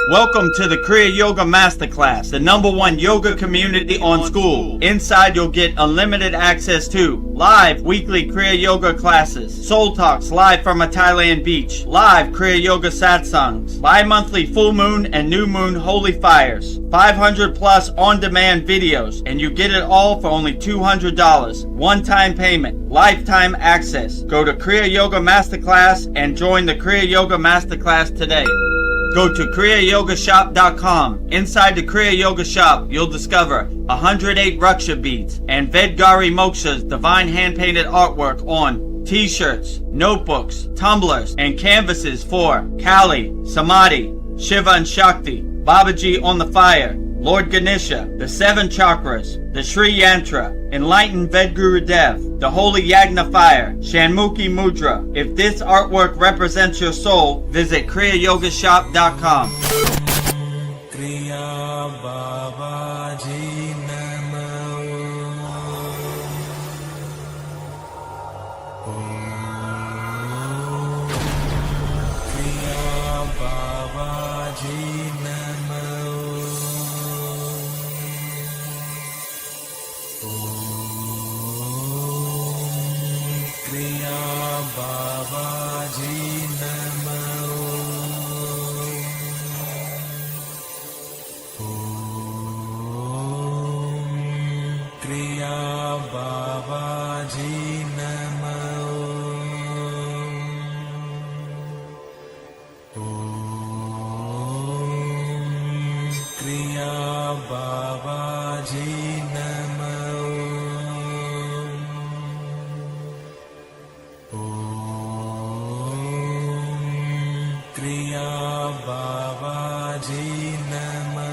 Welcome to the Kriya Yoga Masterclass, the #1 yoga community on SKOOL. Inside you'll get unlimited access to live weekly Kriya Yoga classes, soul talks live from a Thailand beach, live Kriya Yoga satsangs, bi-monthly full moon and new moon holy fires, 500 plus on-demand videos, and you get it all for only $200. One-time payment, lifetime access. Go to Kriya Yoga Masterclass and join the Kriya Yoga Masterclass today. Go to kriyayogamasterclass.com. Inside the Kriya Yoga shop, you'll discover 108 Raksha beads and Vedagurudev divine hand-painted artwork on t-shirts, notebooks, tumblers, and canvases for Kali, Samadhi, Shiva and Shakti, Babaji on the fire, Lord Ganesha, the 7 chakras, the Sri Yantra, Enlightened Vedagurudev, the Holy Yagna Fire, Shanmukhi Mudra. If this artwork represents your soul, visit kriyayogashop.com. Kriya Babaji Namo. Kriya Babaji Namo. Kriya Babaji Namo. Kriya Babaji Namo. Kriya Babaji Namo. Kriya Babaji Namo.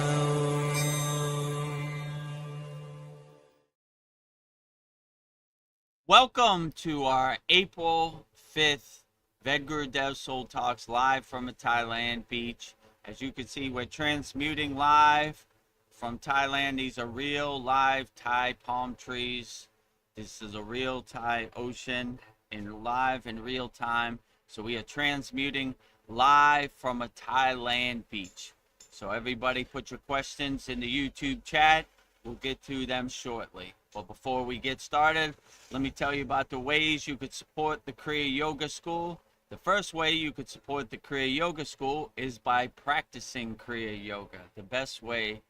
Welcome to our April 5th Vedagurudev Soul Talks live from a Thailand beach. As you can see, we're transmuting live from Thailand. These are real live Thai palm trees. This is a real Thai ocean in live in real time. So we are transmuting live from a Thailand beach. So everybody put your questions in the YouTube chat. We'll get to them shortly. But before we get started, let me tell you about the ways you could support the Kriya Yoga School. The first way you could support the Kriya Yoga School is by practicing Kriya Yoga. The best way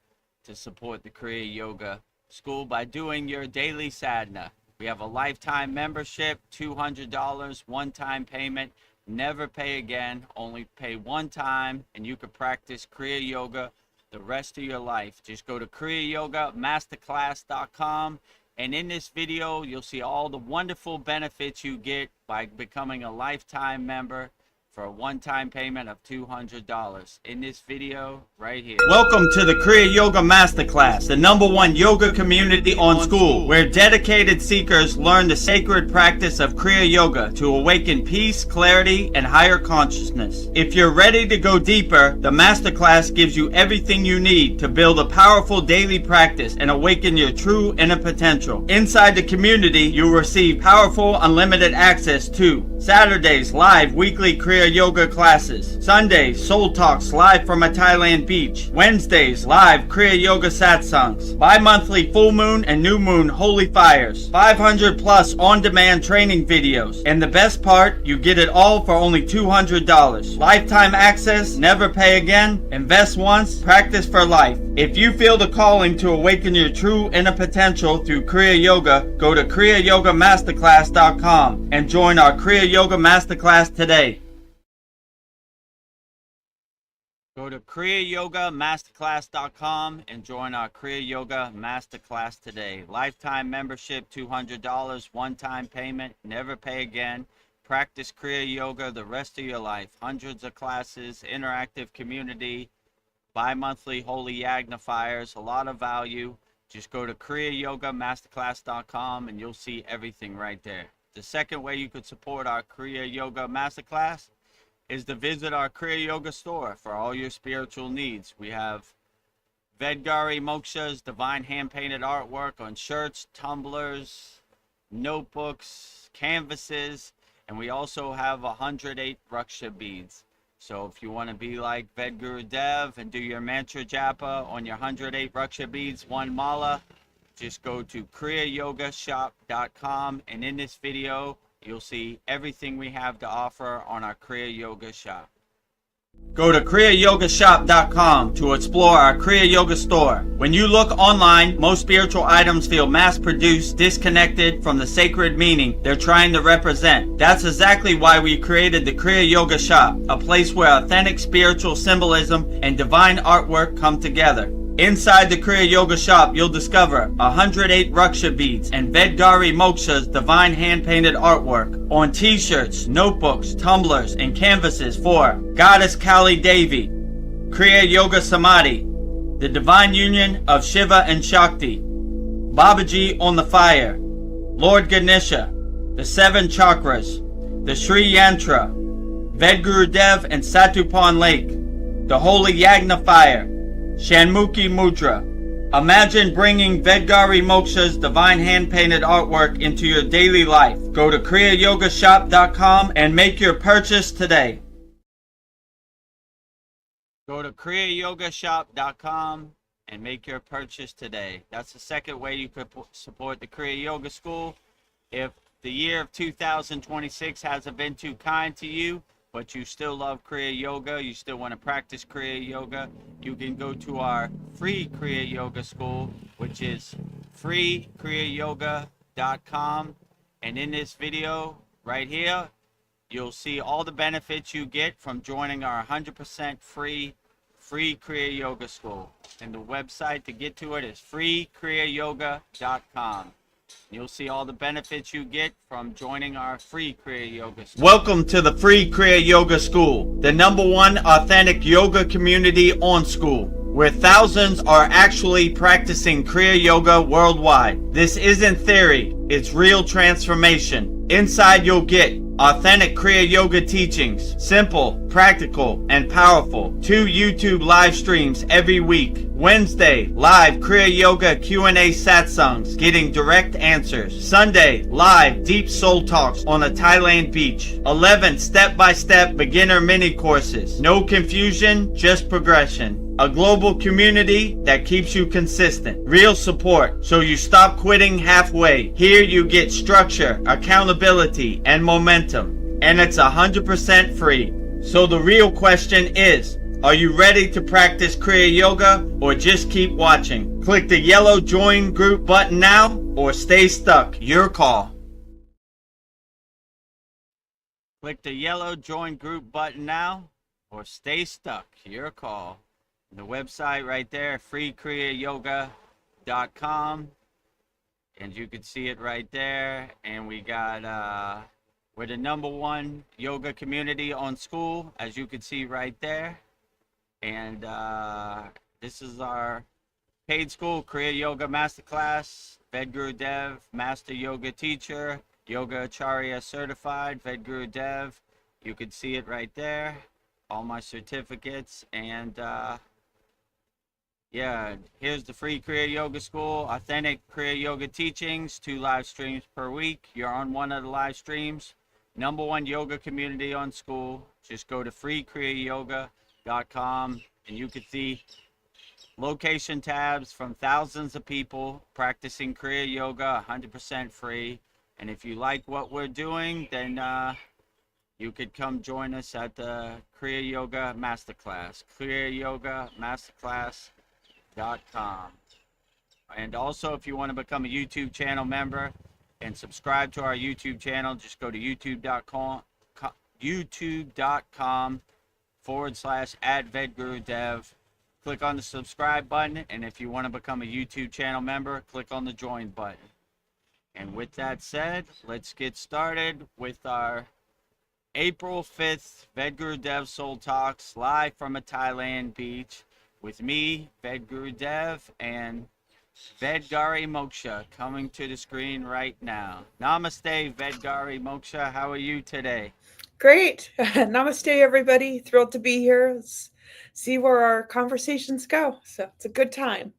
to support the Kriya Yoga School by doing your daily sadhana. We have a lifetime membership, $200, one-time payment. Never pay again, only pay one time, and you can practice Kriya Yoga the rest of your life. Just go to kriyayogamasterclass.com, and in this video, you'll see all the wonderful benefits you get by becoming a lifetime member for a one-time payment of $200 in this video right here. Welcome to the Kriya Yoga Masterclass, the #1 yoga community on SKOOL, where dedicated seekers learn the sacred practice of Kriya Yoga to awaken peace, clarity, and higher consciousness. If you're ready to go deeper, the Masterclass gives you everything you need to build a powerful daily practice and awaken your true inner potential. Inside the community, you'll receive powerful, unlimited access to Saturdays, live weekly Kriya Yoga classes. Sundays, Soul Talks live from a Thailand beach. Wednesdays, live Kriya Yoga satsangs. Bi-monthly full moon and new moon holy fires. 500 plus on-demand training videos. And the best part, you get it all for only $200. Lifetime access, never pay again. Invest once, practice for life. If you feel the calling to awaken your true inner potential through Kriya Yoga, go to kriyayogamasterclass.com and join our Kriya Yoga Masterclass today. Go to kriyayogamasterclass.com and join our Kriya Yoga Masterclass today. Lifetime membership, $200, one-time payment, never pay again. Practice Kriya Yoga the rest of your life. Hundreds of classes, interactive community, bi-monthly holy yagna fires, a lot of value. Just go to kriyayogamasterclass.com and you'll see everything right there. The second way you could support our Kriya Yoga Masterclass is to visit our Kriya Yoga store for all your spiritual needs. We have Vedagurudev divine hand-painted artwork on shirts, tumblers, notebooks, canvases, and we also have 108 Raksha beads. So if you want to be like Vedagurudev and do your mantra japa on your 108 Raksha beads, one mala, just go to kriyayogamasterclass.com, and in this video you'll see everything we have to offer on our Kriya Yoga shop. Go to kriyayogamasterclass.com to explore our Kriya Yoga store. When you look online, most spiritual items feel mass-produced, disconnected from the sacred meaning they're trying to represent. That's exactly why we created the Kriya Yoga shop, a place where authentic spiritual symbolism and divine artwork come together. Inside the Kriya Yoga shop, you'll discover 108 Raksha beads and Vedgari Moksha's divine hand-painted artwork on t-shirts, notebooks, tumblers, and canvases for Goddess Kali Devi, Kriya Yoga Samadhi, the divine union of Shiva and Shakti, Babaji on the fire, Lord Ganesha, the 7 chakras, the Sri Yantra, Vedagurudev and Satupon Lake, the Holy Yagna fire, Shanmukhi Mudra. Imagine bringing Vedgari Moksha's divine hand-painted artwork into your daily life. Go to kriyayogamasterclass.com and make your purchase today. Go to kriyayogamasterclass.com and make your purchase today. That's the second way you could support the Kriya Yoga School. If the year of 2026 hasn't been too kind to you, but you still love Kriya Yoga, you still want to practice Kriya Yoga, you can go to our free Kriya Yoga School, which is freekriyayoga.com. And in this video right here, you'll see all the benefits you get from joining our 100% free Kriya Yoga School. And the website to get to it is freekriyayoga.com. You'll see all the benefits you get from joining our free Kriya Yoga School. Welcome to the free Kriya Yoga School, the #1 authentic yoga community on School, where thousands are actually practicing Kriya Yoga worldwide. This isn't theory, it's real transformation. Inside you'll get authentic Kriya Yoga teachings, simple, practical, and powerful. 2 YouTube live streams every week. Wednesday, live Kriya Yoga Q&A satsangs, getting direct answers. Sunday, live deep soul talks on a Thailand beach. 11 step-by-step beginner mini courses. No confusion, just progression. A global community that keeps you consistent. Real support, so you stop quitting halfway. Here you get structure, accountability, and momentum. And it's 100% free. So the real question is, are you ready to practice Kriya Yoga or just keep watching? Click the yellow join group button now or stay stuck. Your call. Click the yellow join group button now or stay stuck. Your call. The website right there, freekriyayoga.com, and you can see it right there. And we got we're the #1 yoga community on School, as you can see right there. And this is our paid school, Kriya Yoga Masterclass. Vedagurudev, Master Yoga Teacher, Yoga Acharya Certified, Vedagurudev. You can see it right there, all my certificates. And yeah, here's the free Kriya Yoga School, authentic Kriya Yoga teachings, 2 live streams per week. You're on one of the live streams. #1 yoga community on School. Just go to freekriyayoga.com and you can see location tabs from thousands of people practicing Kriya Yoga, 100% free. And if you like what we're doing, then you could come join us at the Kriya Yoga Masterclass, kriyayogamasterclass.com. And also, if you want to become a YouTube channel member and subscribe to our YouTube channel, just go to youtube.com/@Vedagurudev. Click on the subscribe button, and if you want to become a YouTube channel member, click on the join button. And with that said, let's get started with our April 5th Vedagurudev Soul Talks live from a Thailand beach with me, Vedagurudev, and Vedgari Moksha coming to the screen right now. Namaste, Vedgari Moksha. How are you today? Great. Namaste, everybody. Thrilled to be here. Let's see where our conversations go. So it's a good time.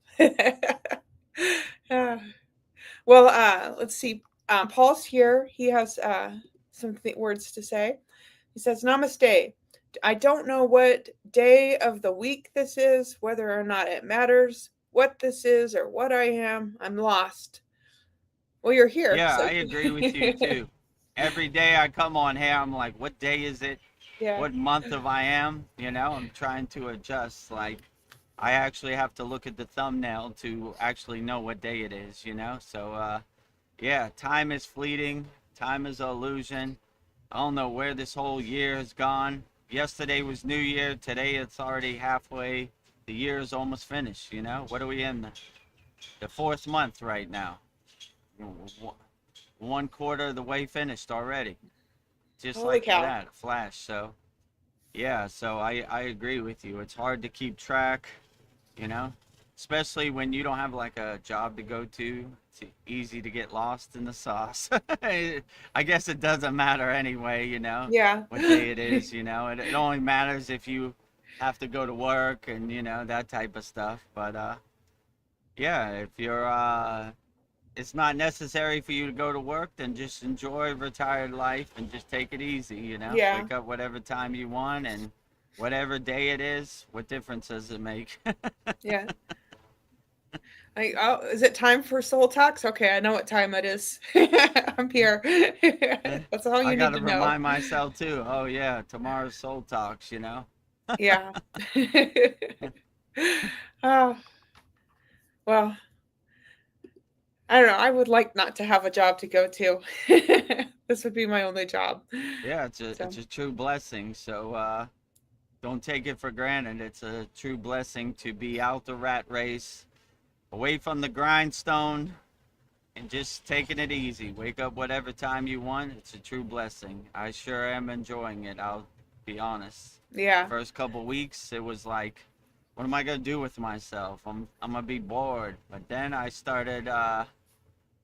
Let's see. Paul's here. He has some words to say. He says, Namaste. I don't know what day of the week this is, whether or not it matters what this is or what I am. I'm lost. Well, you're here, Yeah, so I agree with you too. Every day I come on here, I'm like, what day is it? yeah, What month of I am? I'm trying to adjust. Like, I actually have to look at the thumbnail to actually know what day it is. So, yeah, time is fleeting. Time is an illusion. I don't know where this whole year has gone. Yesterday was New Year. Today it's already halfway. The year is almost finished. What are we in? The fourth month right now. One quarter of the way finished already. Just holy like cow. that, a flash. So, yeah, so I agree with you. It's hard to keep track, you know, especially when you don't have like a job to go to. It's easy to get lost in the sauce. I guess it doesn't matter anyway, Yeah. what day it is. It only matters if you have to go to work and that type of stuff. But yeah, if it's not necessary for you to go to work, then just enjoy retired life and just take it easy. Yeah. Wake up whatever time you want and whatever day it is, what difference does it make? Yeah. Is it time for soul talks? Okay, I know what time it is. I'm here. That's all I you got need to to know. remind myself too. Oh yeah, tomorrow's soul talks. Yeah. Oh, well, I don't know. I would like not to have a job to go to. This would be my only job. Yeah, it's a So, it's a true blessing. So don't take it for granted. It's a true blessing to be out the rat race, away from the grindstone, and just taking it easy. Wake up whatever time you want. It's a true blessing. I sure am enjoying it. I'll be honest. yeah. First couple weeks, it was like, what am I gonna do with myself? I'm gonna be bored. But then I started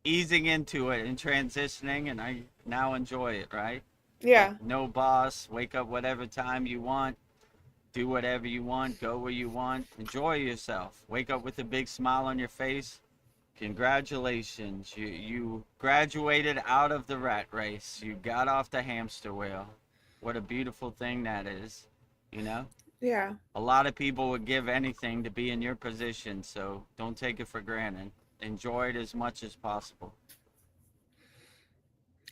easing into it and transitioning, and I now enjoy it. Right? Like Yeah. no boss. Wake up whatever time you want. Do whatever you want. Go where you want. Enjoy yourself. Wake up with a big smile on your face. Congratulations. You graduated out of the rat race. You got off the hamster wheel. What a beautiful thing that is. You know? Yeah. A lot of people would give anything to be in your position, so don't take it for granted. Enjoy it as much as possible.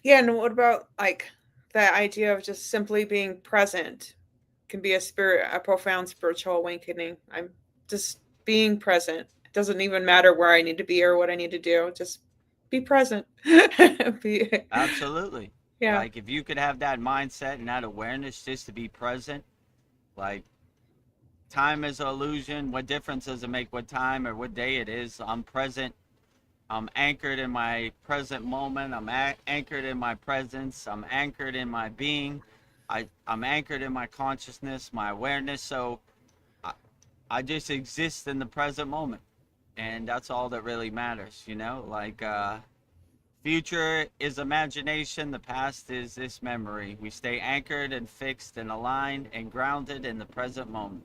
Yeah, and what about like the idea of just simply being present can be a profound spiritual awakening. I'm just being present. It doesn't even matter where I need to be or what I need to do. Just be present. be, Absolutely. yeah. Like if you could have that mindset and that awareness just to be present, like time is an illusion. What difference does it make what time or what day it is? I'm present. I'm anchored in my present moment. I'm anchored in my presence. I'm anchored in my being. I'm anchored in my consciousness, my awareness. So I, I just exist in the present moment. And that's all that really matters. Like, future is imagination. The past is this memory. We stay anchored and fixed and aligned and grounded in the present moment.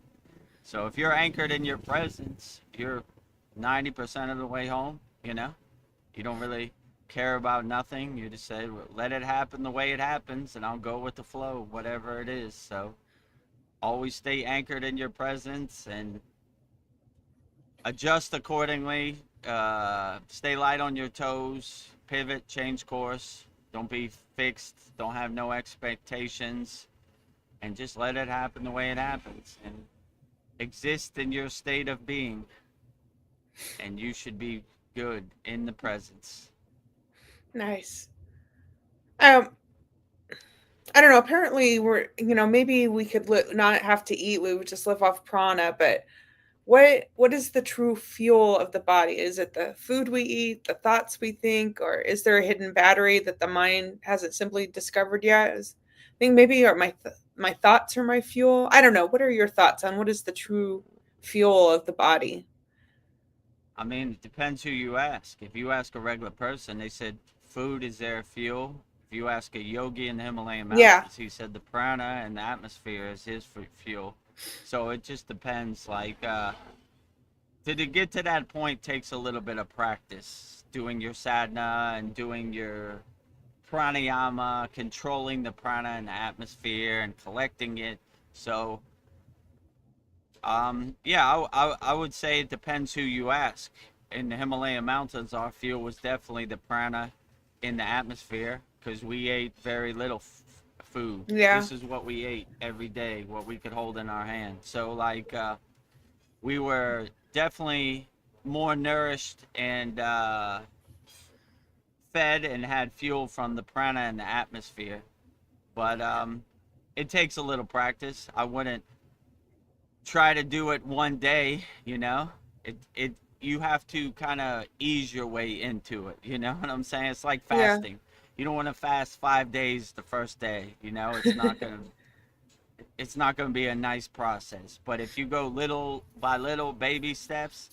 So if you're anchored in your presence, you're 90% of the way home. You don't really care about nothing. You just say, let it happen the way it happens, and I'll go with the flow, whatever it is. So always stay anchored in your presence and adjust accordingly. Stay light on your toes, pivot, change course. Don't be fixed. Don't have no expectations, and just let it happen the way it happens. And exist in your state of being, and you should be good in the presence. Nice. Um, I don't know. Apparently, maybe we could not have to eat. We would just live off prana. But what is the true fuel of the body? Is it the food we eat, the thoughts we think, or is there a hidden battery that the mind hasn't simply discovered yet? I think maybe are my thoughts are my fuel. I don't know. What are your thoughts on what is the true fuel of the body? I mean, it depends who you ask. If you ask a regular person, they said food is their fuel. If you ask a yogi in the Himalayan Yeah. mountains, he said the prana and the atmosphere is his fuel. So it just depends. Like, to get to that point takes a little bit of practice. Doing your sadhana and doing your pranayama, controlling the prana and the atmosphere and collecting it, So, yeah, I would say it depends who you ask. In the Himalayan mountains, our fuel was definitely the prana in the atmosphere because we ate very little food. Yeah. This is what we ate every day, what we could hold in our hand. So, like, we were definitely more nourished and fed and had fuel from the prana in the atmosphere. But it takes a little practice. I wouldn't try to do it one day, you know. It you have to kind of ease your way into it, you know what I'm saying? It's like Yeah. fasting. You don't want to fast 5 days the first day, you know. It's not gonna be a nice process. But if you go little by little, baby steps,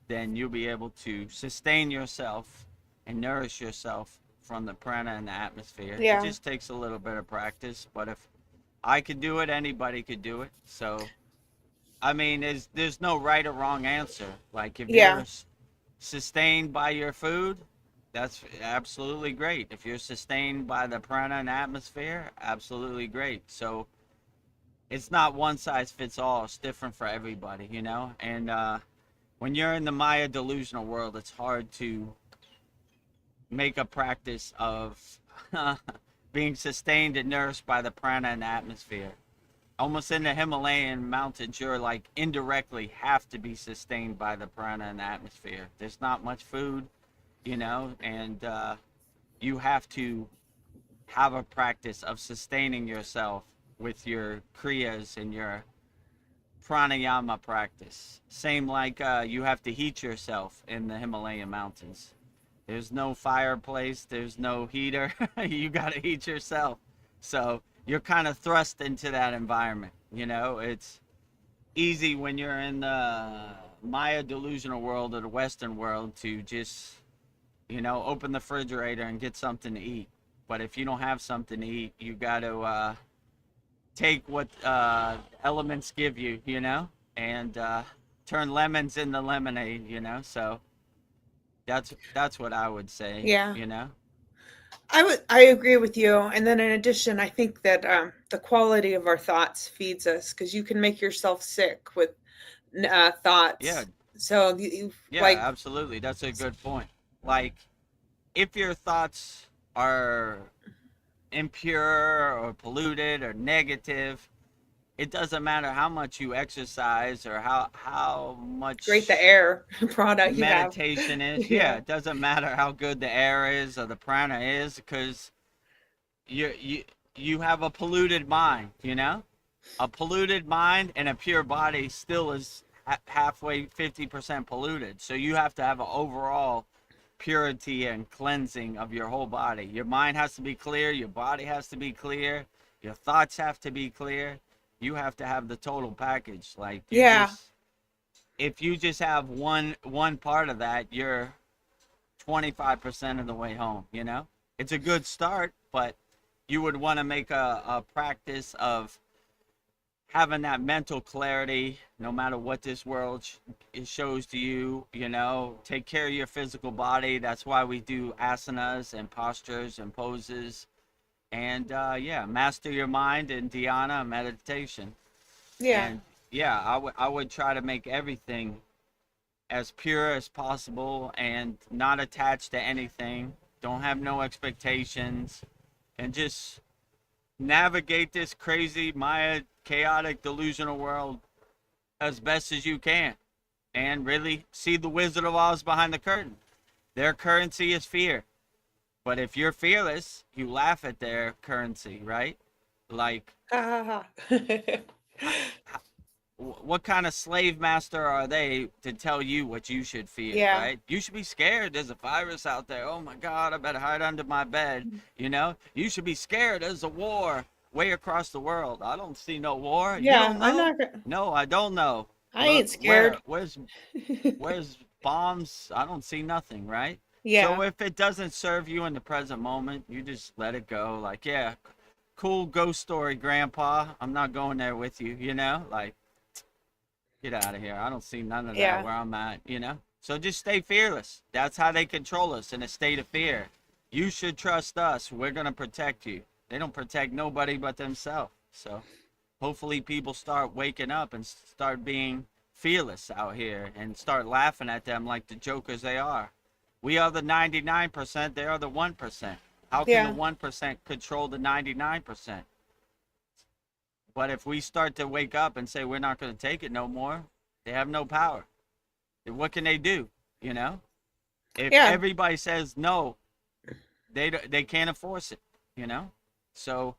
then you'll be able to sustain yourself and nourish yourself from the prana and the atmosphere. It Yeah. just takes a little bit of practice, but if I could do it, anybody could do it. So I mean, there's no right or wrong answer. Like if you're Yeah. sustained by your food, that's absolutely great. If you're sustained by the prana and atmosphere, absolutely great. So it's not one size fits all. It's different for everybody, you know. And when you're in the Maya delusional world, it's hard to make a practice of being sustained and nourished by the prana and atmosphere. Almost in the Himalayan mountains, you're like indirectly have to be sustained by the prana and the atmosphere. There's not much food, you know, and you have to have a practice of sustaining yourself with your kriyas and your pranayama practice. Same like you have to heat yourself in the Himalayan mountains. There's no fireplace, there's no heater. You got to heat yourself. So you're kind of thrust into that environment. You know, it's easy when you're in the Maya delusional world or the Western world to just, you know, open the refrigerator and get something to eat. But if you don't have something to eat, you got to take what elements give you, you know, and turn lemons into lemonade, you know. So that's what I would say, Yeah. you know. I agree with you. And then in addition, I think that the quality of our thoughts feeds us because you can make yourself sick with Yeah, thoughts. So yeah, like, absolutely. That's a good point. Like if your thoughts are impure or polluted or negative, it doesn't matter how much you exercise or how great the much air product you have. meditation is. Yeah, Yeah. it doesn't matter how good the air is or the prana is because you you have a polluted mind, you know. A polluted mind and a pure body still is halfway 50% polluted. So you have to have an overall purity and cleansing of your whole body. Your mind has to be clear, your body has to be clear, your thoughts have to be clear. You have to have the total package. Like you Yeah. just if you just have one part of that, you're 25% of the way home, you know? It's a good start, but you would want to make a practice of having that mental clarity no matter what this world shows to you, you know. Take care of your physical body. That's why we do asanas and postures and poses. And yeah, master your mind in dhyana meditation. Yeah. And yeah, I would try to make everything as pure as possible and not attached to anything. Don't have no expectations and just navigate this crazy Maya chaotic delusional world as best as you can and really see the Wizard of Oz behind the curtain. Their currency is fear. But if you're fearless, you laugh at their currency, right? Like, Ha ha ha. what kind of slave master are they to tell you what you should fear, Yeah. right? You should be scared. There's a virus out there. Oh my God, I better hide under my bed. You know, you should be scared. There's a war way across the world. I don't see no war. You Yeah. don't I'm know? not gonna. No, I don't know. I Look, ain't scared. where's bombs? I don't see nothing, right? So Yeah. if it doesn't serve you in the present moment, you just let it go. Like, yeah, cool ghost story, Grandpa. I'm not going there with you, you know? Like, get out of here. I don't see none of that Yeah. where I'm at, you know? So just stay fearless. That's how they control us in a state of fear. You should trust us. We're going to protect you. They don't protect nobody but themselves. So, hopefully people start waking up and start being fearless out here and start laughing at them like the jokers they are. We are the 99%, they are the 1%. How can the Yeah. 1% control the 99%? But if we start to wake up and say we're not going to take it no more, they have no power. What can they do? You know, if Yeah. everybody says no, they can't enforce it. You know, so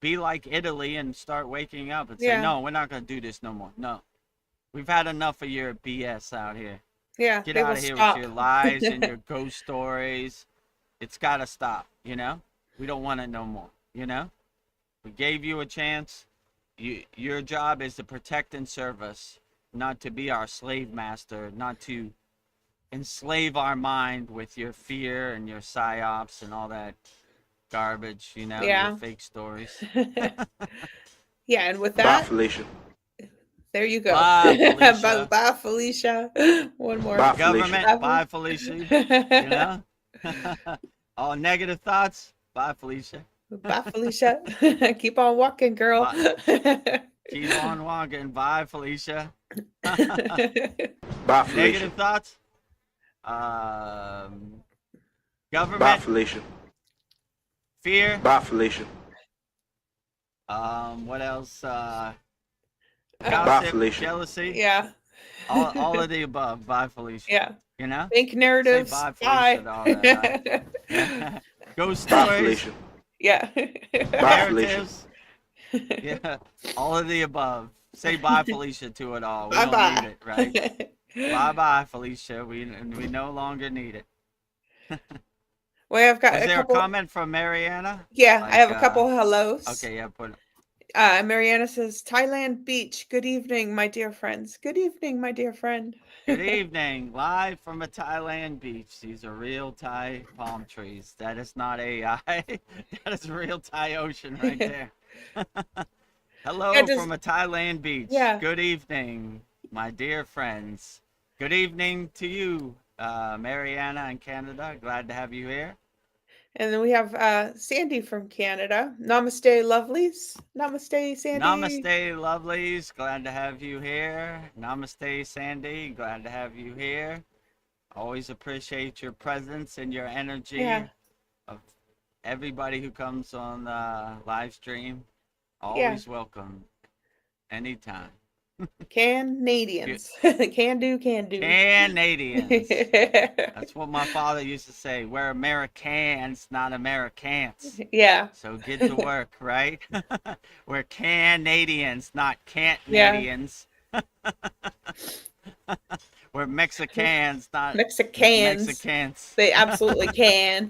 be like Italy and start waking up and say, Yeah. no, we're not going to do this no more. No, we've had enough of your BS out here. Yeah. Get They out will of here with your stop. lies and your ghost stories. It's got to stop. You know, we don't want it no more. You know, we gave you a chance. Your job is to protect and serve us, not to be our slave master, not to enslave our mind with your fear and your psyops and all that garbage, you know, your Yeah. fake stories. Yeah, and with Bye, that, Felicia. there you go. Bye, Bye, Felicia. bye, Felicia. One more. Bye, Felicia. Government, Bye, bye, Felicia. You Fel- know? All negative thoughts, bye, Felicia. Bye, Felicia. Keep on walking, girl. Bye. Keep on walking, bye, Felicia. Bye, Felicia. Negative thoughts? Bye, Government, Felicia. fear. Bye, Felicia. What else? Bye, Gossip, Felicia. jealousy. Yeah. All of the above. Bye, Felicia. Yeah. You know? Fake Say narratives. bye, Felicia, Bye. to all that. Yeah. Ghost Bye, stories, Felicia. Yeah. Bye, Felicia. narratives. Yeah. All of the above. Say bye, Felicia, to it all. We Bye don't need bye. it, right? Bye bye, Felicia. We no longer need it. Well, I've got Was a there a couple. comment from Mariana? Yeah, I Like, have a couple hellos. okay, yeah, put Mariana says, Thailand beach. Good evening, my dear friends. Good evening, my dear friend. good evening, live from a Thailand beach. These are real Thai palm trees. That is not AI. That is real Thai ocean right there. Hello Yeah, from a Thailand beach. Yeah. Good evening, my dear friends. Good evening to you, Mariana in Canada. Glad to have you here. And then we have Sandy from Canada. Namaste, lovelies. Namaste, Sandy. Namaste, lovelies. Glad to have you here. Namaste, Sandy. Glad to have you here. Always appreciate your presence and your energy Yeah. of everybody who comes on the live stream. Yeah. Always welcome. Anytime. Canadians. Can do. Canadians. That's what my father used to say. We're Americans, not Americans. Yeah. So get to work, right? We're Canadians, not Yeah. Canadians. We're Mexicans, not Mexicans. Mexicans. They absolutely can.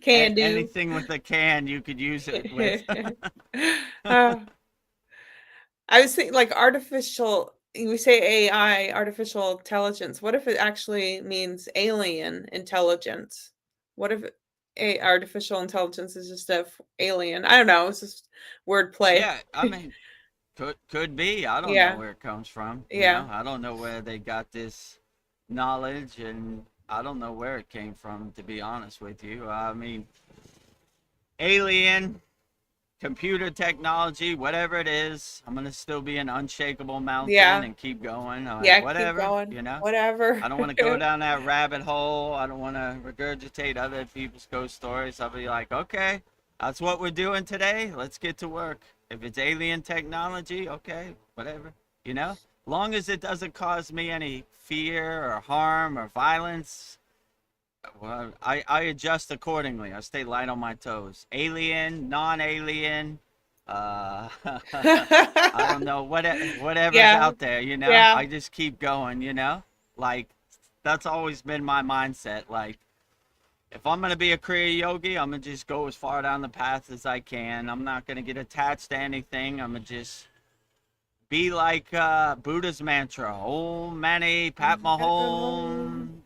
Can do. Anything with a can, you could use it with. Uh, I was thinking like artificial, we say AI, artificial intelligence. What if it actually means alien intelligence? What if artificial intelligence is just alien? I don't know. It's just wordplay. Yeah, I mean, could be. I don't Yeah. know where it comes from. You Yeah. know? I don't know where they got this knowledge, and I don't know where it came from, to be honest with you. I mean, alien, computer technology, whatever it is, I'm gonna still be an unshakable mountain Yeah. and keep going. I'm like, Yeah, whatever, keep going. you know. Whatever. I don't want to go down that rabbit hole. I don't want to regurgitate other people's ghost stories. I'll be like, okay, that's what we're doing today. Let's get to work. If it's alien technology, okay, whatever, you know. Long as it doesn't cause me any fear or harm or violence, well, I adjust accordingly. I stay light on my toes. Alien, non-alien, I don't know, whatever's Yeah. out there, you know. Yeah. I just keep going, you know. Like, that's always been my mindset. Like, if I'm gonna be a Kriya yogi, I'm gonna just go as far down the path as I can. I'm not gonna get attached to anything. I'm gonna just be like Buddha's mantra: Om Mani Padme Hum.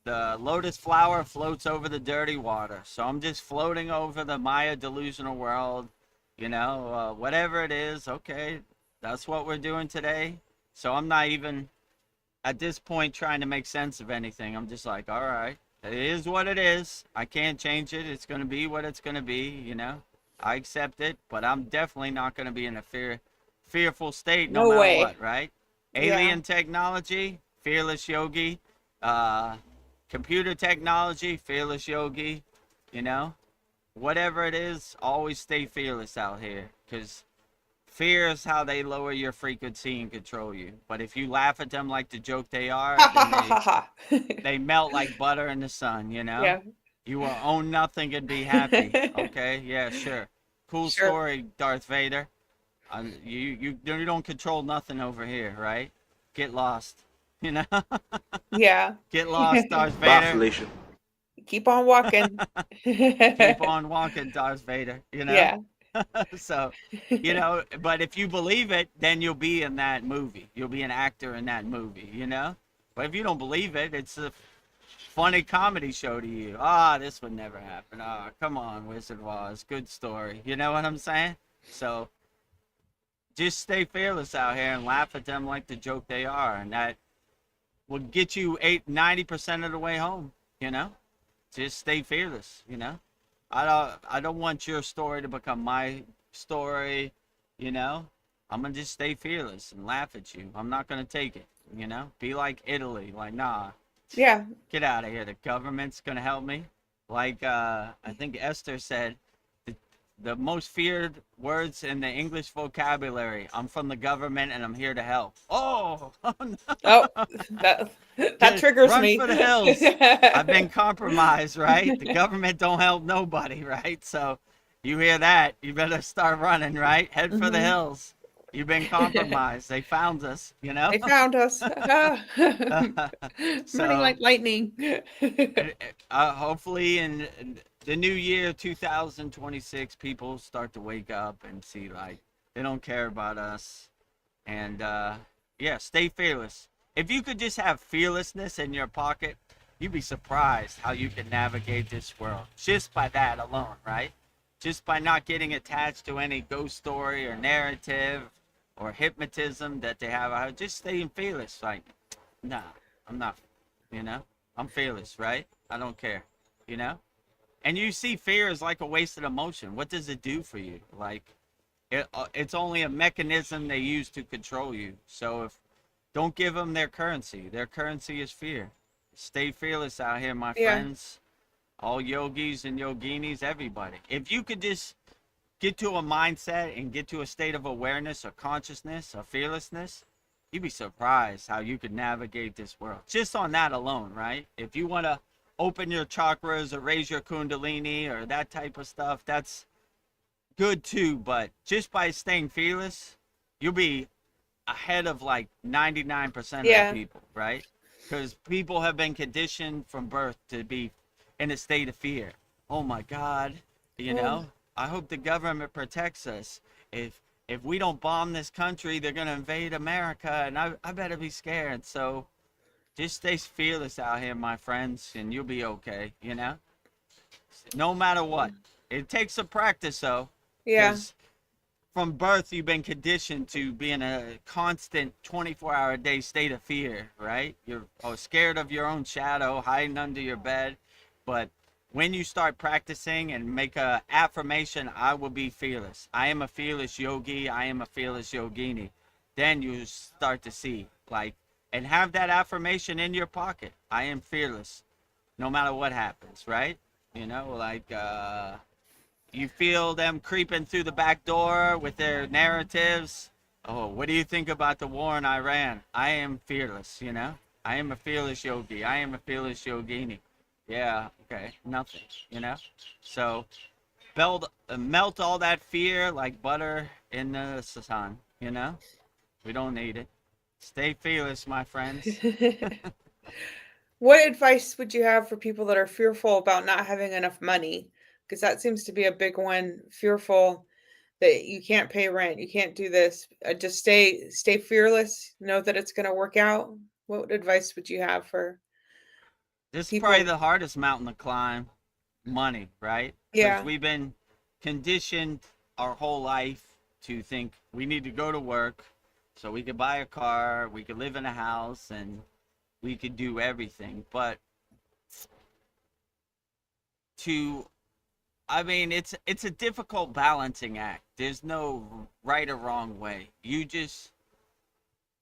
The lotus flower floats over the dirty water. So I'm just floating over the Maya delusional world, you know, whatever it is. Okay, that's what we're doing today. So I'm not even at this point trying to make sense of anything. I'm just like, all right, it is what it is. I can't change it. It's going to be what it's going to be, you know. I accept it, but I'm definitely not going to be in a fearful state no No matter way. what, right? Yeah. Alien technology, fearless yogi. Uh, Computer technology, fearless yogi. You know, whatever it is, always stay fearless out here, because fear is how they lower your frequency and control you. But if you laugh at them like the joke they are, Ha ha then ha ha ha. they melt like butter in the sun, you know? Yeah. You will own nothing and be happy. Okay, yeah, sure. Cool Sure. story, Darth Vader. You don't control nothing over here, right? Get lost. You know? Yeah. Get lost, Darth Bye, Vader. Felicia. Keep on walking. Keep on walking, Darth Vader, you know? Yeah. So, you know, but if you believe it, then you'll be in that movie. You'll be an actor in that movie, you know? But if you don't believe it, it's a funny comedy show to you. Ah, this would never happen. Ah, come on, Wizard of Oz. Good story. You know what I'm saying? So just stay fearless out here and laugh at them like the joke they are. And that will get you 90% of the way home, you know? Just stay fearless, you know? I don't want your story to become my story, you know? I'm gonna just stay fearless and laugh at you. I'm not gonna take it, you know? Be like Italy, like, nah, Yeah. get out of here. The government's gonna help me. Like I think Esther said, the most feared words in the English vocabulary. I'm from the government and I'm here to help. Oh, no. Oh, that triggers Run me. for the hills. I've been compromised, right? The government don't help nobody, right? So you hear that, you better start running, right? Head for the Mhm. hills. You've been compromised. They found us, you know? They found us. Running So like lightning. hopefully in the new year 2026, people start to wake up and see like they don't care about us. And yeah, stay fearless. If you could just have fearlessness in your pocket, you'd be surprised how you can navigate this world just by that alone, right? Just by not getting attached to any ghost story or narrative or hypnotism that they have out. Just staying fearless. Like, nah, I'm not, you know? I'm fearless, right? I don't care, you know? And you see fear as like a wasted emotion. What does it do for you? Like, it's only a mechanism they use to control you. So if don't give them their currency. Their currency is fear. Stay fearless out here, my Yeah. friends. All yogis and yoginis, everybody. If you could just get to a mindset and get to a state of awareness or consciousness or fearlessness, you'd be surprised how you could navigate this world. Just on that alone, right? If you want to open your chakras or raise your kundalini or that type of stuff, that's good too. But just by staying fearless, you'll be ahead of like 99% of Yeah. the people, right? Because people have been conditioned from birth to be in a state of fear. Oh my God, you Well, know, I hope the government protects us. If we don't bomb this country, they're gonna invade America, and I better be scared. So just stay fearless out here, my friends, and you'll be okay. You know, no matter what. It takes some practice though, yeah. because from birth you've been conditioned to be in a constant 24-hour a day state of fear, right? You're scared of your own shadow hiding under your bed. But when you start practicing and make a affirmation, I will be fearless, I am a fearless yogi, I am a fearless yogini, then you start to see like, and have that affirmation in your pocket. I am fearless no matter what happens, right? You know, like you feel them creeping through the back door with their narratives. Oh, what do you think about the war in Iran? I am fearless, you know? I am a fearless yogi. I am a fearless yogini. Yeah, okay, nothing, you know? So, melt all that fear like butter in the sun, you know? We don't need it. Stay fearless, my friends. What advice would you have for people that are fearful about not having enough money? Because that seems to be a big one. Fearful that you can't pay rent, you can't do this. Just stay fearless. Know that it's going to work out. What advice would you have for This is probably people? the hardest mountain to climb, money, right? Because Yeah, we've been conditioned our whole life to think we need to go to work so we could buy a car, we could live in a house, and we could do everything. But to I mean, it's a difficult balancing act. There's no right or wrong way. You just,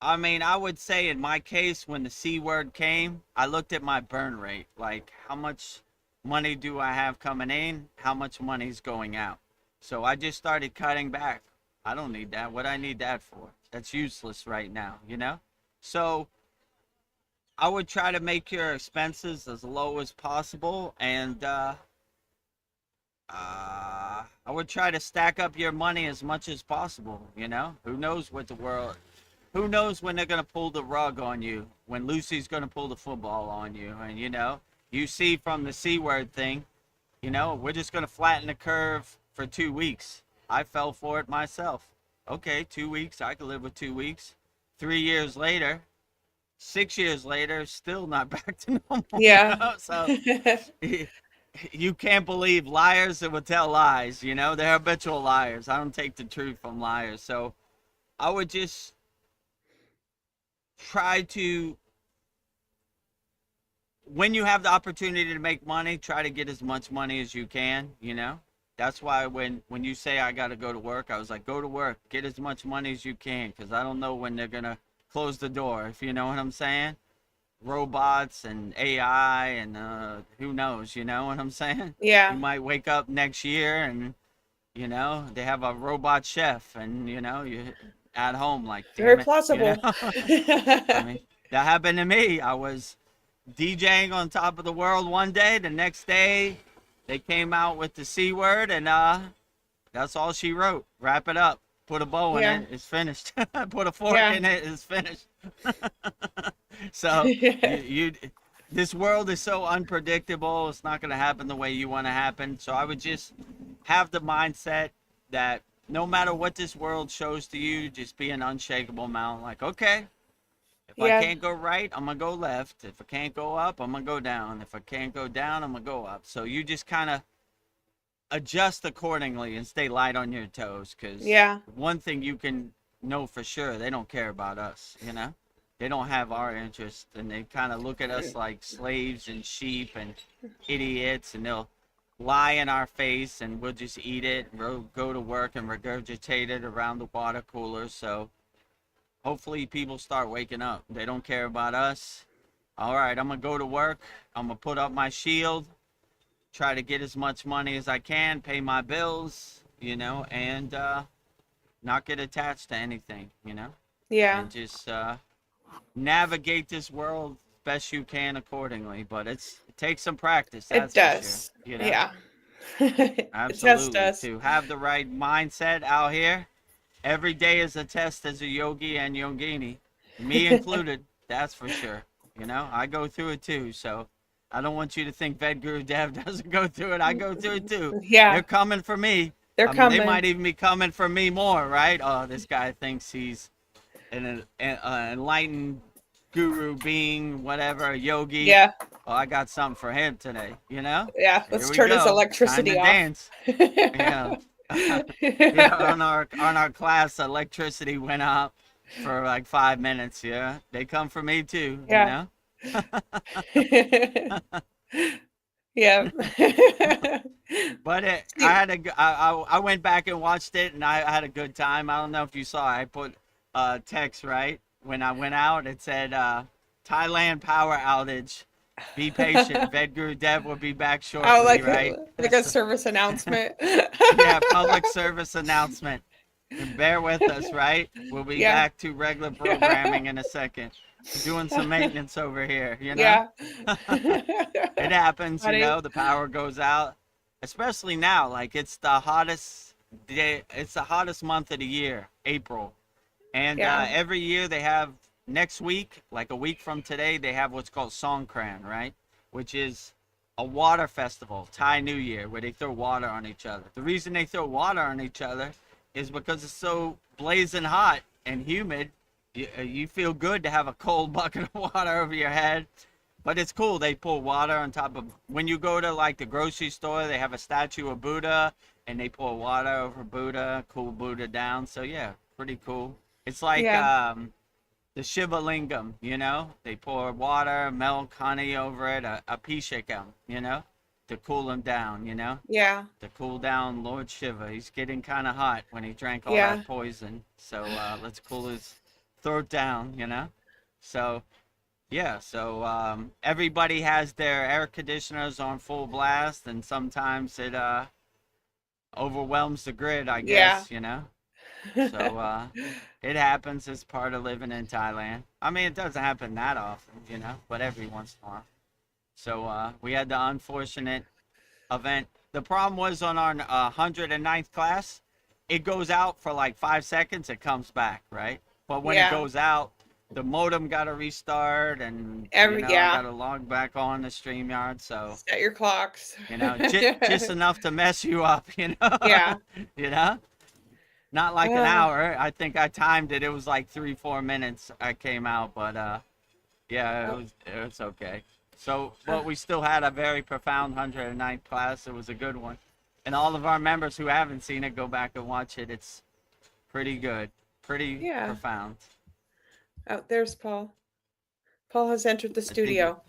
I mean, I would say in my case, when the C word came, I looked at my burn rate. Like, how much money do I have coming in? How much money's going out? So I just started cutting back. I don't need that. What I need that for? That's useless right now, you know? So I would try to make your expenses as low as possible, and I would try to stack up your money as much as possible, you know? Who knows what the world, who knows when they're going to pull the rug on you, when Lucy's going to pull the football on you. And, you know, you see from the C word thing, you know, we're just going to flatten the curve for 2 weeks. I fell for it myself. Okay, 2 weeks, I could live with 2 weeks. 3 years later, 6 years later, still not back to normal. You Yeah. know? So you can't believe liars that will tell lies, you know? They're habitual liars. I don't take the truth from liars. So I would just try to, when you have the opportunity to make money, try to get as much money as you can, you know? That's why when you say I got to go to work, I was like, go to work, get as much money as you can, because I don't know when they're going to close the door, if you know what I'm saying. Robots and AI and who knows, you know what I'm saying? You Yeah. might wake up next year and, you know, they have a robot chef and, you know, you at home like, Very damn it, you know? plausible. I mean, that happened to me. I was DJing on top of the world one day. The next day, they came out with the C word, and that's all she wrote. Wrap it up. Put a bow in Yeah. it. It's finished. Put a fork Yeah. in it. It's finished. So you this world is so unpredictable. It's not going to happen the way you want to happen. So I would just have the mindset that no matter what this world shows to you, just be an unshakable mountain. Like, okay, if I Yeah. can't go right, I'm going to go left. If I can't go up, I'm going to go down. If I can't go down, I'm going to go up. So you just kind of adjust accordingly and stay light on your toes, because Yeah. one thing you can know for sure, they don't care about us, you know? They don't have our interest, and they kind of look at us like slaves and sheep and idiots, and they'll lie in our face, and we'll just eat it and we'll go to work and regurgitate it around the water cooler. So hopefully people start waking up. They don't care about us. All right, I'm gonna go to work. I'm gonna put up my shield, try to get as much money as I can, pay my bills, you know, and not get attached to anything, you know, Yeah. and just navigate this world best you can accordingly. But it takes some practice, It that's for sure, does. you know. Yeah. It just Absolutely. does. To have the right mindset out here, every day is a test as a yogi and yogini, me included, that's for sure. You know, I go through it too, so I don't want you to think Vedagurudev doesn't go through it. I go through it too. They're Yeah. coming for me. They're I mean, they coming. might even be coming for me more, right? Oh, this guy thinks he's an enlightened guru being, whatever, a yogi. Yeah. Oh, I got something for him today, you know? Yeah. Here Let's we turn his go. Time to electricity off. dance. Yeah. Yeah, on our class, electricity went up for like 5 minutes. Yeah, they come for me too. You Yeah. know. Yeah. But I had I went back and watched it, and I had a good time. I don't know if you saw. I put text right when I went out. It said Thailand power outage. Be patient. Vedagurudev will be back Oh, shortly. Right. like a service announcement. Yeah, public service announcement. And bear with us, right? We'll be Yeah. back to regular programming in a second. Doing some maintenance over here, you know? Yeah. It happens, you Funny. know, the power goes out. Especially now, like it's the hottest day, it's the hottest month of the year, April. And Yeah. every year they have, next week, like a week from today, they have what's called Songkran, right? Which is a water festival, Thai New Year, where they throw water on each other. The reason they throw water on each other is because it's so blazing hot and humid. You feel good to have a cold bucket of water over your head. But it's cool. They pour water on top of, when you go to like the grocery store, they have a statue of Buddha and they pour water over Buddha, cool Buddha down. So yeah, pretty cool. It's like Yeah. the Shiva Lingam, you know? They pour water, milk, honey over it, a pishakam, you know? to cool him down, Yeah. to cool down Lord Shiva. He's getting kind of hot when he drank all Yeah. that poison. So let's cool his throat down. So yeah, so everybody has their air conditioners on full blast, and sometimes it overwhelms the grid, I Yeah. guess. So it happens. It's part of living in Thailand. I mean, it doesn't happen that often, but every once in a while. So we had the unfortunate event. The problem was on our 109th class, it goes out for like 5 seconds, it comes back, right? But when it Yeah. goes out, the modem got to restart, and I got Yeah. to log back on the StreamYard. So Set your clocks. just enough to mess you up, Yeah. you know. Not like an Uh, hour. I think I timed it. It was like 3-4 minutes. I came out, but yeah, oh, it was okay. So, but we still had a very profound 109th class. It was a good one, and all of our members who haven't seen it, go back and watch it. It's pretty good, pretty yeah. profound. Oh, there's Paul. Paul has entered the I think. studio.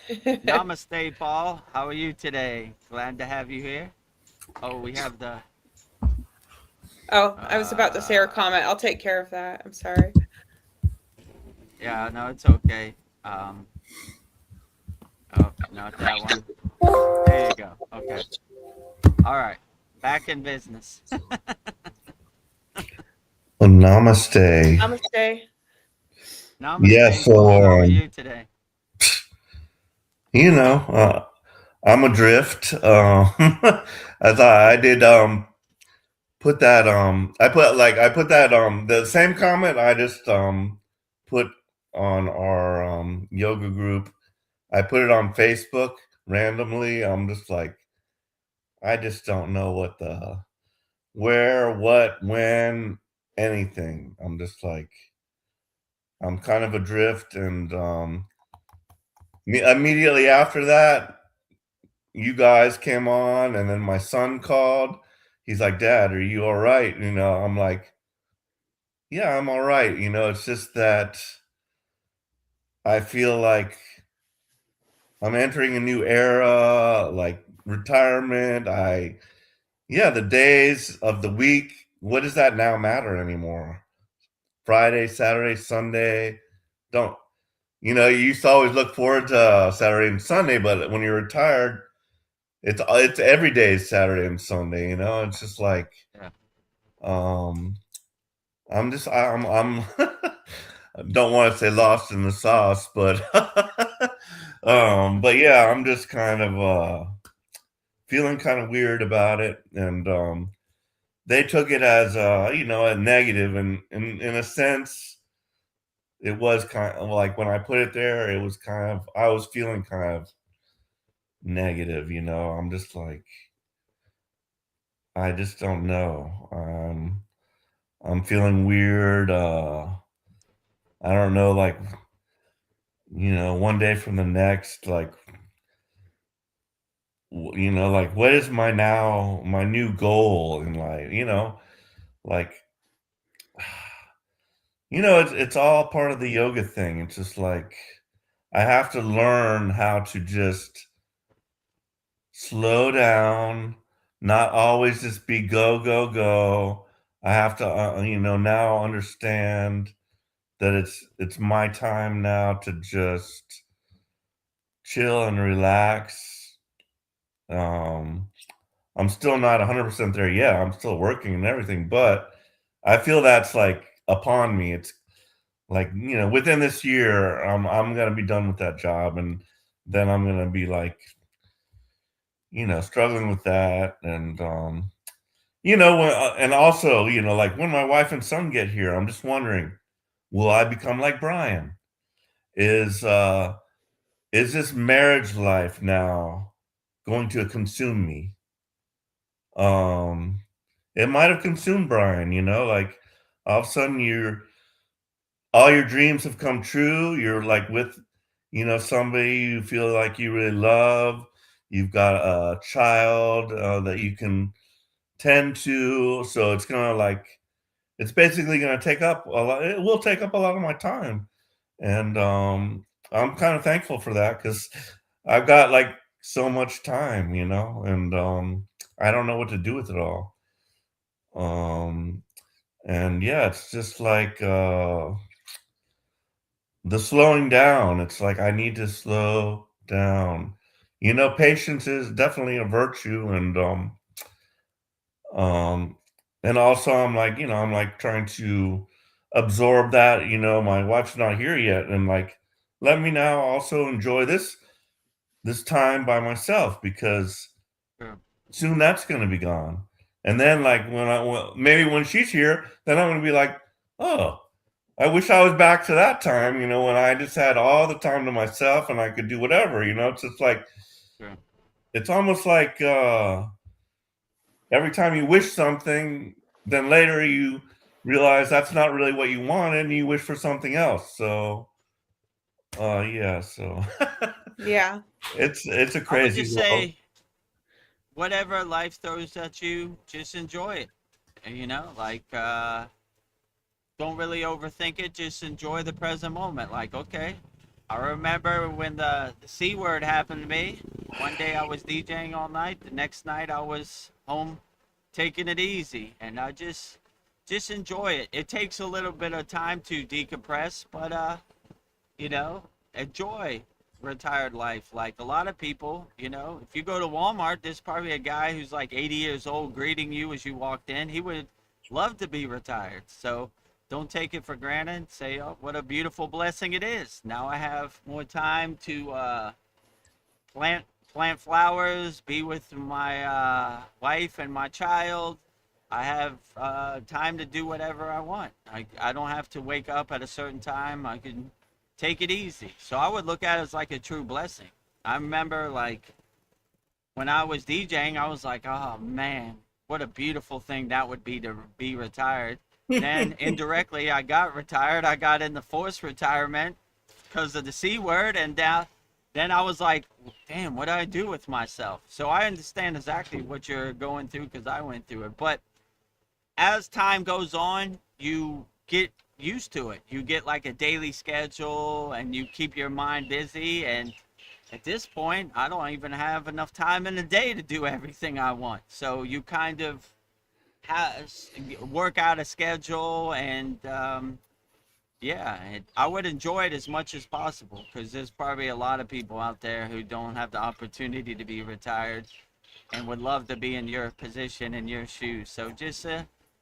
Namaste, Paul. How are you today? Glad to have you here. Oh, we have the. Oh, I was about to say her comment. I'll take care of that. I'm sorry. Yeah, no, it's okay. Oh, not that one. There you go. Okay. All right. Back in business. Well, namaste. Namaste. Namaste. Yeah, so How are you today? I'm adrift. I did put that I put that the same comment I just put on our yoga group. I put it on Facebook randomly. I'm just like, I just don't know what the where, what, when, anything. I'm just like, I'm kind of adrift, and immediately after that, you guys came on, and then my son called. He's like, "Dad, are you all right?" I'm like, "Yeah, I'm all right." It's just that I feel like I'm entering a new era, like retirement. The days of the week, what does that now matter anymore? Friday, Saturday, Sunday, don't you used to always look forward to Saturday and Sunday, but when you're retired, it's every day is Saturday and Sunday. It's just like, Yeah. I'm don't want to say lost in the sauce, but but yeah, I'm just kind of feeling kind of weird about it, and they took it as a negative, and in a sense, it was kind of like when I put it there, it was kind of I was feeling kind of negative. I'm just like, I just don't know. I'm feeling weird. I don't know, like, one day from the next, like, like, what is my new goal in life? Like, it's all part of the yoga thing. It's just like, I have to learn how to just slow down, not always just be go, go, go. I have to, now understand that it's my time now to just chill and relax. I'm still not 100% there yet. I'm still working and everything, but I feel that's like upon me. It's like, within this year, I'm gonna be done with that job, and then I'm gonna be like, struggling with that, and and also, like when my wife and son get here, I'm just wondering, will I become like Brian? Is this marriage life now going to consume me? Um, it might have consumed Brian, like all of a sudden all your dreams have come true. You're like with, somebody you feel like you really love. You've got a child that you can tend to. So it's basically going to take up a lot. It will take up a lot of my time. And I'm kind of thankful for that, because I've got like so much time, you know, and I don't know what to do with it all. And yeah, it's just like the slowing down. It's like I need to slow down. You know, patience is definitely a virtue, um, and also I'm like, you know, I'm like trying to absorb that. You know, my wife's not here yet, and like, let me now also enjoy this time by myself because Sure. soon that's going to be gone. And then like maybe when she's here, then I'm going to be like, oh, I wish I was back to that time, you know, when I just had all the time to myself and I could do whatever, you know. It's just like Sure. it's almost like every time you wish something, then later you realize that's not really what you wanted and you wish for something else. So yeah, so Yeah. it's a I would crazy just world. say, whatever life throws at you, just enjoy it. And, like, don't really overthink it. Just enjoy the present moment. Like, okay, I remember when the C word happened to me. One day I was DJing all night. The next night I was home taking it easy. And I just enjoy it. It takes a little bit of time to decompress, but, you know, enjoy retired life. Like a lot of people, if you go to Walmart, there's probably a guy who's like 80 years old greeting you as you walked in. He would love to be retired. So don't take it for granted. Say, oh, what a beautiful blessing it is. Now I have more time to plant plant flowers, be with my wife and my child. I have time to do whatever I want. I don't have to wake up at a certain time. I can take it easy. So I would look at it as like a true blessing. I remember like when I was DJing, I was like, oh man, what a beautiful thing that would be to be retired. Then indirectly, I got retired. I got in the forced retirement because of the C word. And then I was like, damn, what do I do with myself? So I understand exactly what you're going through because I went through it. But as time goes on, you get used to it. You get like a daily schedule and you keep your mind busy. And at this point, I don't even have enough time in the day to do everything I want. So you kind of work out a schedule and yeah, I would enjoy it as much as possible because there's probably a lot of people out there who don't have the opportunity to be retired and would love to be in your position, in your shoes. So just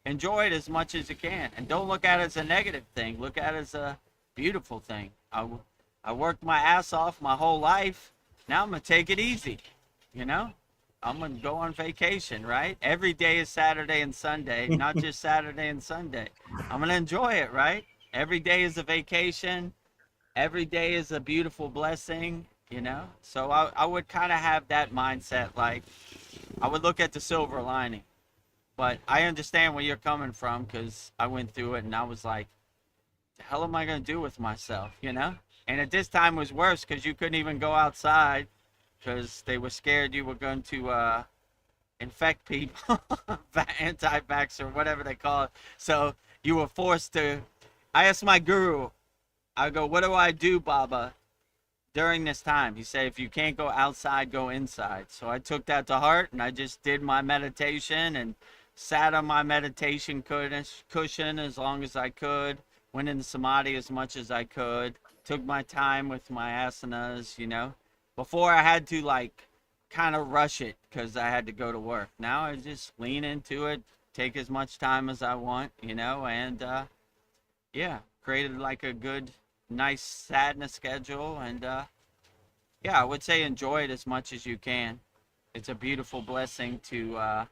enjoy it as much as you can, and don't look at it as a negative thing. Look at it as a beautiful thing. I worked my ass off my whole life. Now I'm gonna take it easy. You know, I'm gonna go on vacation. Right? Every day is Saturday and Sunday, not just Saturday and Sunday. I'm gonna enjoy it. Right? Every day is a vacation. Every day is a beautiful blessing. So I would kind of have that mindset. Like I would look at the silver lining. But I understand where you're coming from because I went through it and I was like, the hell am I going to do with myself? And at this time it was worse because you couldn't even go outside because they were scared you were going to infect people, anti-vax or whatever they call it. So you were forced to. I asked my guru, I go, what do I do, Baba, during this time? He said, if you can't go outside, go inside. So I took that to heart and I just did my meditation and sat on my meditation cushion as long as I could, went into samadhi as much as I could, took my time with my asanas. Before I had to like kind of rush it because I had to go to work. Now I just lean into it, take as much time as I want, and yeah, created like a good, nice sadness schedule. And yeah, I would say enjoy it as much as you can. It's a beautiful blessing to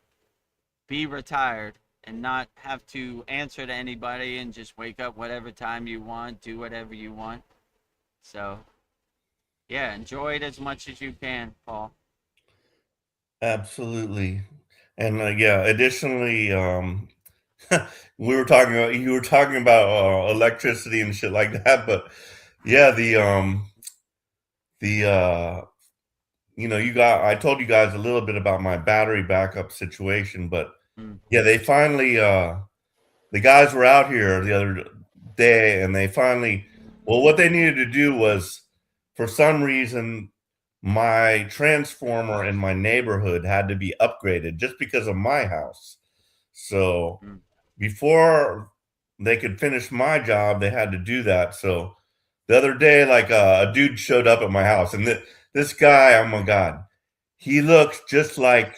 be retired and not have to answer to anybody and just wake up whatever time you want, do whatever you want. So, yeah, enjoy it as much as you can, Paul. Absolutely. And yeah, additionally, you were talking about electricity and shit like that, but yeah, the I told you guys a little bit about my battery backup situation, but Mm. yeah, they finally the guys were out here the other day and they finally, well, what they needed to do was, for some reason, my transformer in my neighborhood had to be upgraded just because of my house. So before they could finish my job, they had to do that. So the other day, like a dude showed up at my house, and this guy, oh my God, he looked just like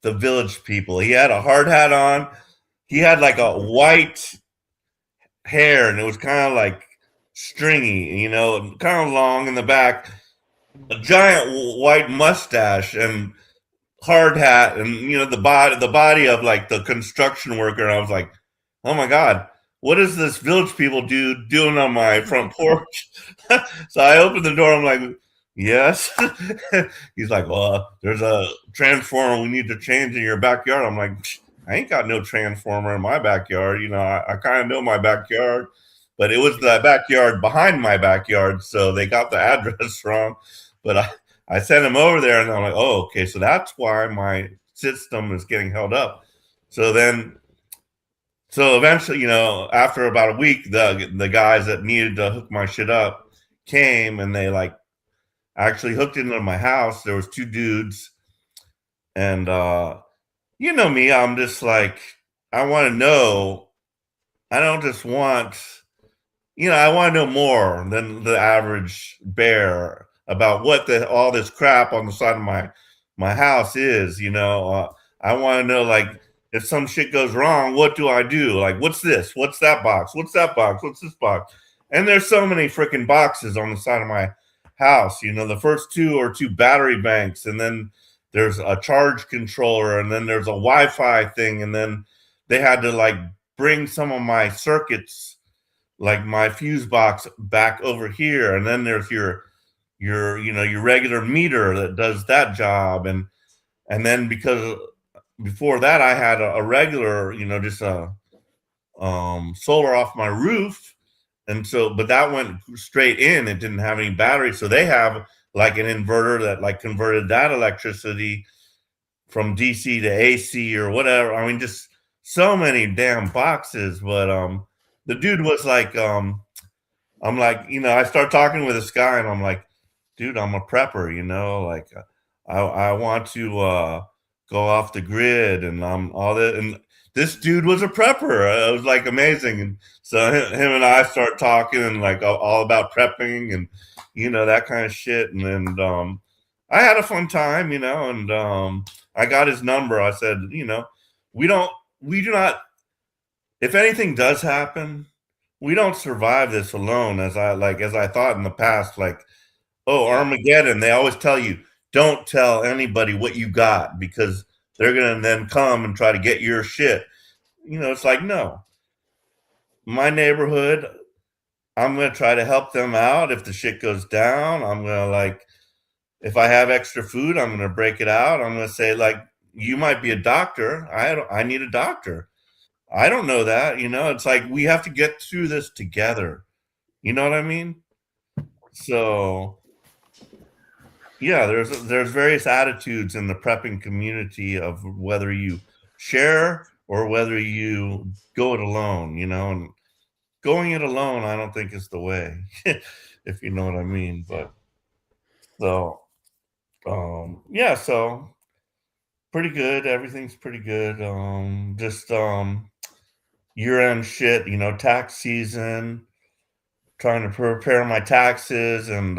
the Village People. He had a hard hat on. He had like a white hair, and it was kind of like stringy, you know, kind of long in the back, a giant white mustache, and hard hat, and you know, the body of like the construction worker. And I was like, oh my God, what is this Village People dude doing on my front porch? So I opened the door. I'm like, yes. He's like, well, there's a transformer we need to change in your backyard. I'm like, I ain't got no transformer in my backyard. You know, I kind of know my backyard, but it was the backyard behind my backyard, so they got the address wrong. But I sent him over there, and I'm like, oh, okay, so that's why my system is getting held up. So eventually, you know, after about a week, the guys that needed to hook my shit up came, and they like actually hooked into my house. There was two dudes, and you know me, I'm just like, I want to know. I don't just want, you know, I want to know more than the average bear about what all this crap on the side of my house is. You know, I want to know, like, if some shit goes wrong, what do I do? Like, what's this? What's that box? What's that box? What's this box? And there's so many freaking boxes on the side of my house. You know, the first two are two battery banks, and then there's a charge controller, and then there's a Wi-Fi thing, and then they had to like bring some of my circuits, like my fuse box, back over here, and then there's your you know, your regular meter that does that job, and then because before that I had a regular, you know, just a solar off my roof, and so but that went straight in. It didn't have any battery, so they have like an inverter that like converted that electricity from DC to AC or whatever. I mean, just so many damn boxes. But the dude was like, I'm like, you know, I start talking with this guy, and I'm like, dude, I'm a prepper, you know, like I want to go off the grid, and I'm all that. And this dude was a prepper. It was like amazing. And so him and I start talking, and like all about prepping, and you know, that kind of shit. And I had a fun time, you know, and I got his number. I said, you know, we do not, if anything does happen, we don't survive this alone, as I thought in the past. Like, oh, Armageddon, they always tell you, don't tell anybody what you got, because they're gonna then come and try to get your shit. You know, it's like, no. My neighborhood, I'm gonna try to help them out. If the shit goes down, I'm gonna like, if I have extra food, I'm gonna break it out. I'm gonna say, like, you might be a doctor. I need a doctor. I don't know that, you know. It's like we have to get through this together. You know what I mean? So yeah, there's various attitudes in the prepping community of whether you share or whether you go it alone, you know. And going it alone, I don't think is the way, if you know what I mean. But so yeah, so pretty good. Everything's pretty good. Just year-end shit, you know, tax season, trying to prepare my taxes, and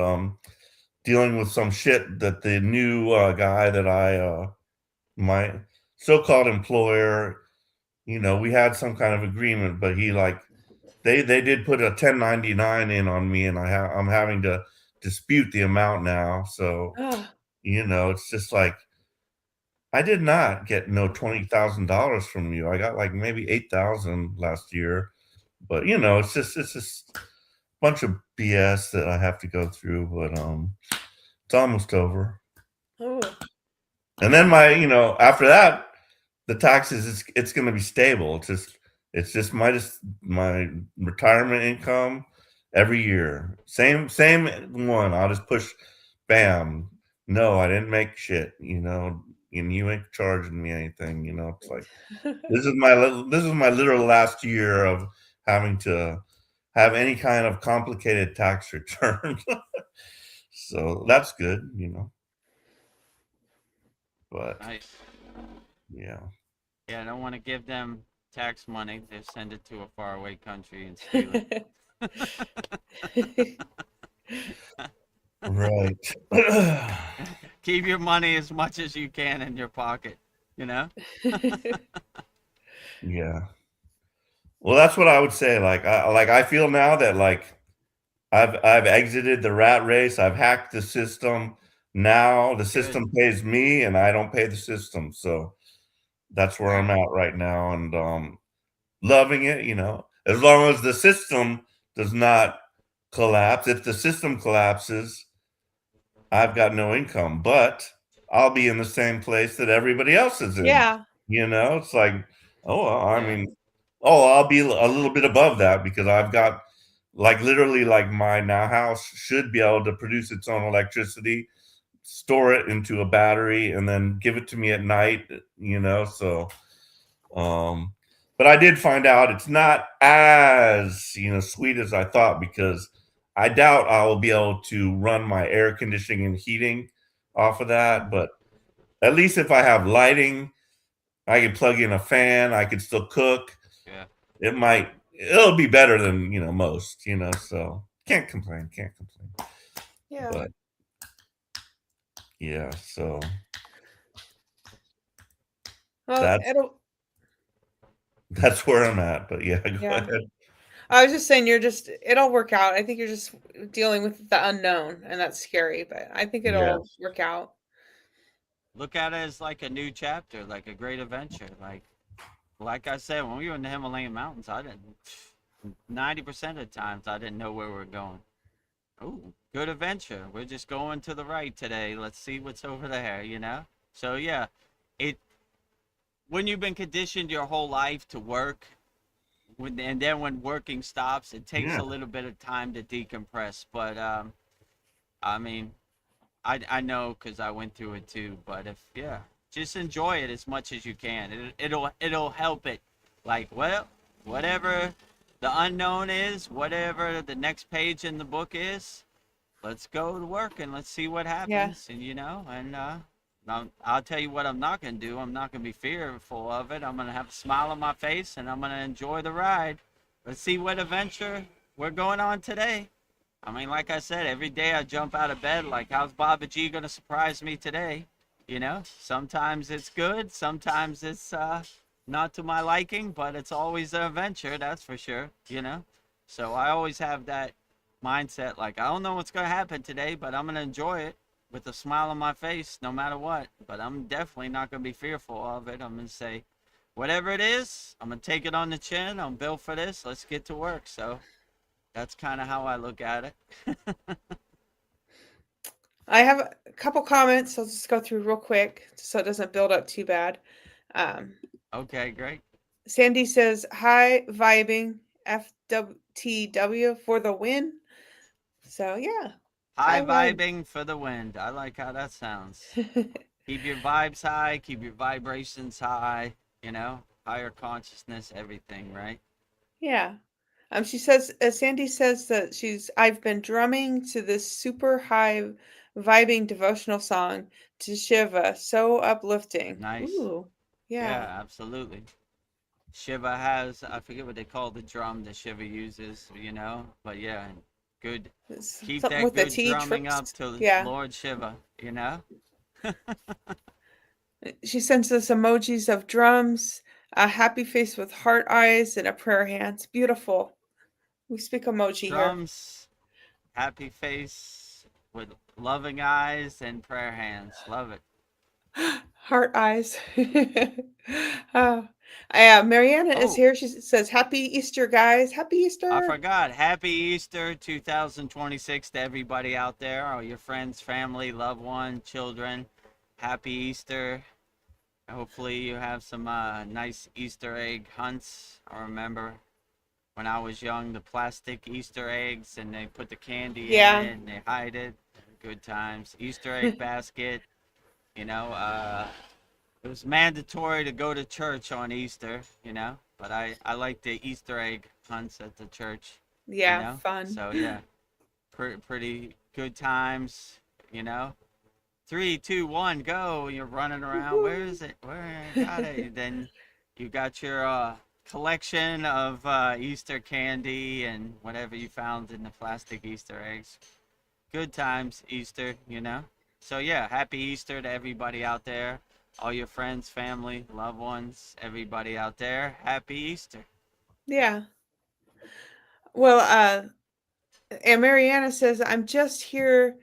dealing with some shit that the new guy that my so-called employer, you know, we had some kind of agreement, but he like they did put a 1099 in on me, and I'm having to dispute the amount now. So, you know, it's just like, I did not get no $20,000 from you. I got like maybe 8,000 last year, but you know, it's just a bunch of BS that I have to go through. But it's almost over. Oh. And then you know, after that, the taxes, it's going to be stable. It's just my retirement income every year. Same one. I'll just push, bam. No, I didn't make shit, you know, and you ain't charging me anything, you know. It's like, this is my literal last year of having to have any kind of complicated tax return. So that's good, but Nice. yeah. Yeah, I don't want to give them tax money. They send it to a faraway country and steal it. Right. Keep your money as much as you can in your pocket, you know? Yeah. Well, that's what I would say. I feel now that I've exited the rat race. I've hacked the system. Now the Good. system pays me and I don't pay the system. So that's where I'm Right. at right now, and loving it, As long as the system does not collapse. If the system collapses, I've got no income, but I'll be in the same place that everybody else is in. Yeah. It's like, oh, well, I Yeah. mean, oh, I'll be a little bit above that because I've got literally my now house should be able to produce its own electricity, store it into a battery, and then give it to me at night, so but I did find out it's not as, sweet as I thought, because I doubt I will be able to run my air conditioning and heating off of that. But at least if I have lighting, I can plug in a fan, I could still cook. Yeah. It'll be better than, most, so can't complain. Yeah. But yeah, so Well, that's where I'm at. But yeah, go Yeah. ahead. I was just saying it'll work out. I think you're just dealing with the unknown, and that's scary, but I think it'll Yes. work out. Look at it as like a new chapter, like a great adventure. Like I said, when we were in the Himalayan mountains, I didn't 90% of the times I didn't know where we were going. Oh, good adventure. We're just going to the right today. Let's see what's over there, So yeah, it when you've been conditioned your whole life to work, and then when working stops, it takes Yeah. a little bit of time to decompress. But I mean, I know because I went through it too. But just enjoy it as much as you can. It'll help it. Well, whatever the unknown is, whatever the next page in the book is, let's go to work and let's see what happens. And I'll tell you what I'm not gonna do. I'm not gonna be fearful of it. I'm gonna have a smile on my face and I'm gonna enjoy the ride. Let's see what adventure we're going on today. I mean, like I said, every day I jump out of bed like, how's Baba G gonna surprise me today? Sometimes it's good, sometimes it's not to my liking, but it's always an adventure, that's for sure. So I always have that mindset, like, I don't know what's gonna happen today, but I'm gonna enjoy it with a smile on my face no matter what. But I'm definitely not gonna be fearful of it. I'm gonna say, whatever it is, I'm gonna take it on the chin. I'm built for this. Let's get to work. So that's kind of how I look at it. I have a couple comments. I'll just go through real quick so it doesn't build up too bad. Okay, great. Sandy says, "Hi, vibing FTW for the win." So yeah, High vibe. vibing for the wind. I like how that sounds. Keep your vibes high. Keep your vibrations high. Higher consciousness, everything, right? Yeah. She says, Sandy says that I've been drumming to this super high vibing devotional song to Shiva. So uplifting. Nice. Ooh. Yeah, Yeah. absolutely. Shiva has, I forget what they call the drum that Shiva uses, but yeah, good. Keep Something that with the good T drumming up trips. to Yeah. Lord Shiva. She sends us emojis of drums, a happy face with heart eyes, and a prayer hands. Beautiful. We speak emoji here. Drums, happy face with loving eyes and prayer hands. Love it. Heart eyes. Yeah, Mariana is Oh, here. She says, Happy Easter, guys. Happy I Easter. forgot. Happy Easter 2026 to everybody out there, all your friends, family, loved one, children. Happy Easter. Hopefully you have some nice Easter egg hunts. I remember when I was young, the plastic Easter eggs, and they put the candy in it and they hide it. Good times. Easter egg basket. It was mandatory to go to church on Easter, but I like the Easter egg hunts at the church, Yeah, fun. So yeah, pretty good times, you know. 3, 2, 1, go. You're running around. Where is it? Where I got it? Then you got your collection of Easter candy and whatever you found in the plastic Easter eggs. Good times, Easter, you know. So yeah, happy Easter to everybody out there, all your friends, family, loved ones, everybody out there. Happy Easter. Yeah. Well, and Mariana says, I'm just here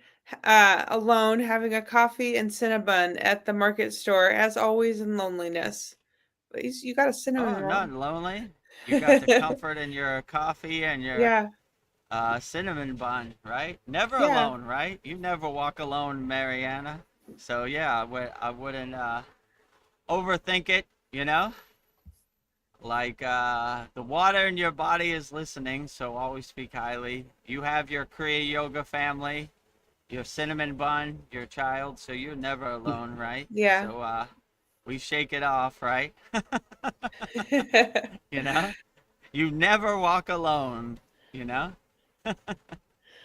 alone having a coffee and cinnabon at the market store, as always in loneliness. But you got a cinnamon Oh, roll. not lonely. You got the comfort in your coffee and your Yeah. cinnamon bun, right? Never Yeah. alone, right? You never walk alone, Mariana. So yeah, I wouldn't overthink it, you know? Like the water in your body is listening, so always speak highly. You have your Kriya yoga family, your cinnamon bun, your child, so you're never alone, right? Yeah. So we shake it off, right? You know? You never walk alone, you know?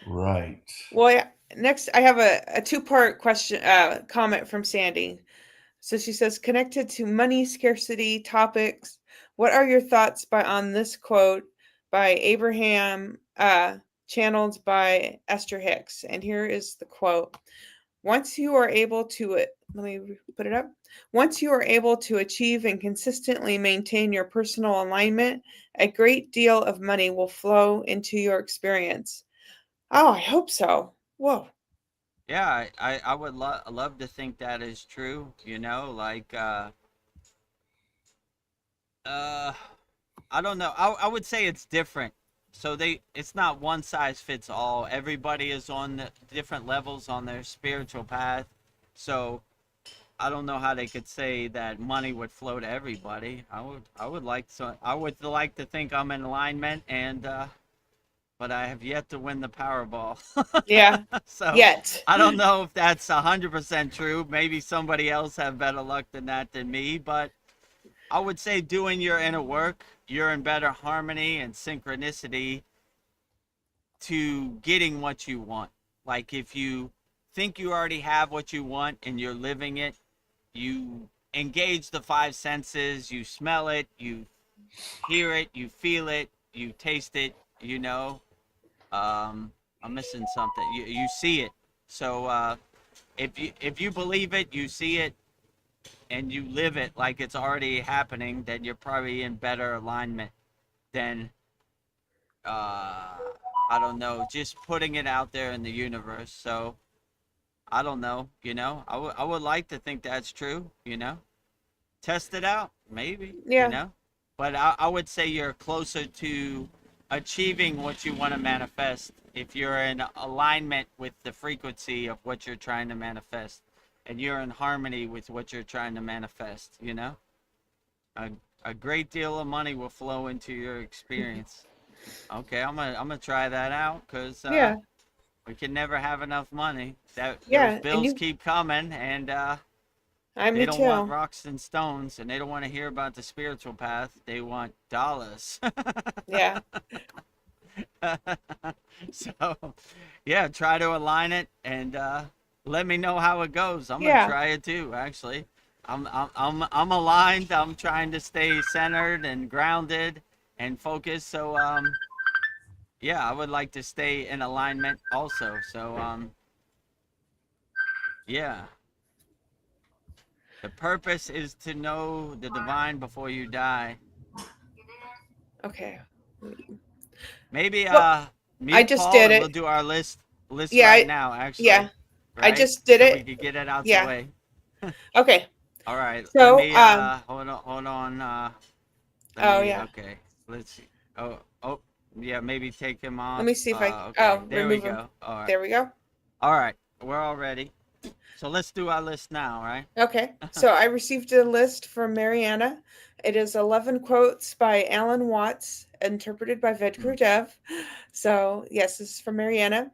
Right. Well, yeah, next I have a two-part question comment from Sandy. So she says, connected to money scarcity topics, what are your thoughts on this quote by Abraham, channeled by Esther Hicks? And here is the quote. Once you are able to, let me put it up. Once you are able to achieve and consistently maintain your personal alignment, a great deal of money will flow into your experience. Oh, I hope so. Whoa. Yeah, I would love to think that is true, you know, like I don't know. I would say it's different. So it's not one size fits all. Everybody is on the different levels on their spiritual path. So I don't know how they could say that money would flow to everybody. I would like to think I'm in alignment and but I have yet to win the Powerball. Yeah. So Yet. I don't know if that's 100% true. Maybe somebody else have better luck than that than me, but I would say doing your inner work, you're in better harmony and synchronicity to getting what you want. Like if you think you already have what you want and you're living it, you engage the five senses, you smell it, you hear it, you feel it, you taste it, you know. I'm missing something. You see it. So if you believe it, you see it, and you live it like it's already happening, then you're probably in better alignment than I don't know, just putting it out there in the universe. So I don't know, you know. I would like to think that's true, you know. Test it out, maybe, you Yeah. know. But I would say you're closer to achieving what you want to manifest if you're in alignment with the frequency of what you're trying to manifest and you're in harmony with what you're trying to manifest, you know. A great deal of money will flow into your experience. Okay, I'm gonna try that out because Yeah. we can never have enough money. Those Yeah. And bills keep coming, and me they don't want too. rocks and stones, and they don't want to hear about the spiritual path. They want dollars. Yeah. So, yeah, try to align it and let me know how it goes. I'm Yeah. gonna try it too. Actually, I'm aligned. I'm trying to stay centered and grounded and focused. So yeah, I would like to stay in alignment also. So yeah. The purpose is to know the divine before you die. Okay. Maybe Well, I mute just Paul did and we'll it. do our list Yeah. right now, Yeah. actually. I Right? just did So we it. could get it out the Yeah. way. Okay. All right. Let So, me hold on. oh yeah. Okay. Let's see. Oh, yeah, maybe take him Let off. me see if I Okay. There we remove him. go. All right. There we go. All right. We're all ready. So let's do our list now, right? Okay. So I received a list from Mariana. It is 11 quotes by Alan Watts, interpreted by Vedagurudev. So yes, this is from Mariana,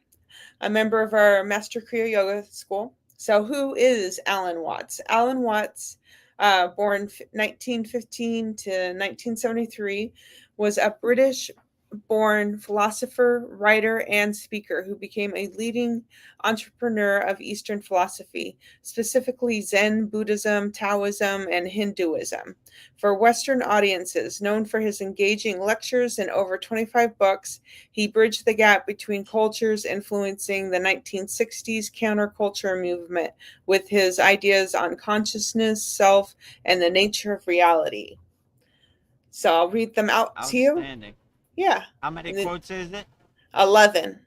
a member of our Master Kriya Yoga School. So who is Alan Watts? Alan Watts, born 1915 to 1973, was a British born philosopher, writer, and speaker who became a leading entrepreneur of Eastern philosophy, specifically Zen, Buddhism, Taoism, and Hinduism. For Western audiences, known for his engaging lectures and over 25 books, he bridged the gap between cultures, influencing the 1960s counterculture movement with his ideas on consciousness, self, and the nature of reality. So I'll read them out to you. Outstanding. Yeah. How many And then quotes is it? 11.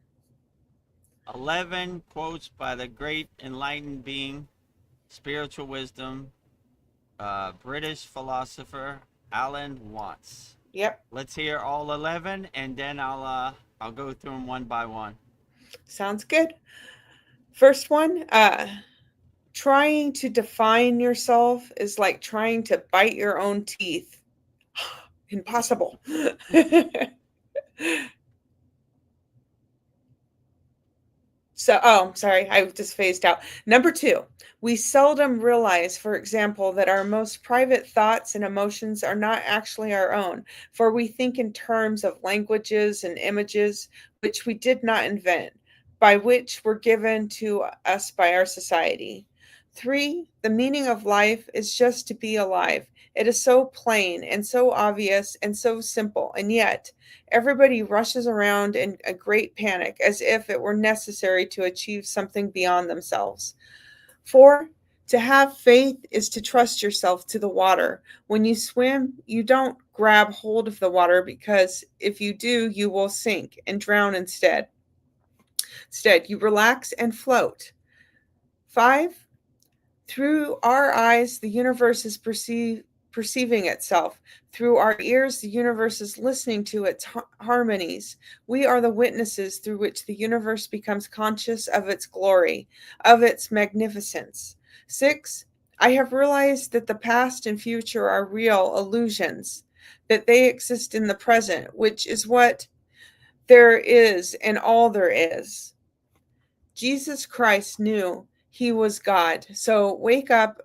11 quotes by the great enlightened being, spiritual wisdom, British philosopher Alan Watts. Yep. Let's hear all 11, and then I'll go through them one by one. Sounds good. First one, trying to define yourself is like trying to bite your own teeth. Impossible. Sorry, I just phased out. Number 2, we seldom realize, for example, that our most private thoughts and emotions are not actually our own, for we think in terms of languages and images which we did not invent, by which were given to us by our society. 3, the meaning of life is just to be alive. It is so plain and so obvious and so simple, and yet everybody rushes around in a great panic as if it were necessary to achieve something beyond themselves. 4, to have faith is to trust yourself to the water. When you swim, you don't grab hold of the water, because if you do, you will sink and drown instead. Instead, you relax and float. 5, through our eyes, the universe is perceiving itself. Through our ears, the universe is listening to its harmonies. We are the witnesses through which the universe becomes conscious of its glory, of its magnificence. 6, I have realized that the past and future are real illusions, that they exist in the present, which is what there is and all there is. Jesus Christ knew he was God. So wake up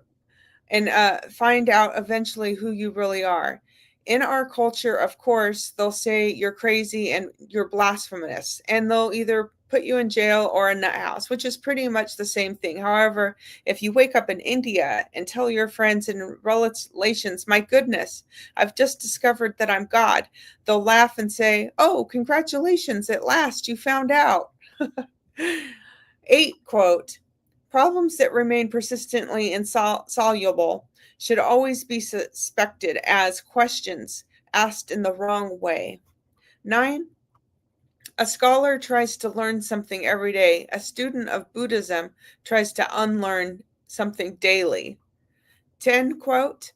and find out eventually who you really are. In our culture, of course, they'll say you're crazy and you're blasphemous, and they'll either put you in jail or a nut house, which is pretty much the same thing. However, if you wake up in India and tell your friends and relations, my goodness, I've just discovered that I'm God, they'll laugh and say, oh, congratulations, at last you found out. 8, quote, problems that remain persistently insoluble should always be suspected as questions asked in the wrong way. 9, a scholar tries to learn something every day. A student of Buddhism tries to unlearn something daily. 10, quote,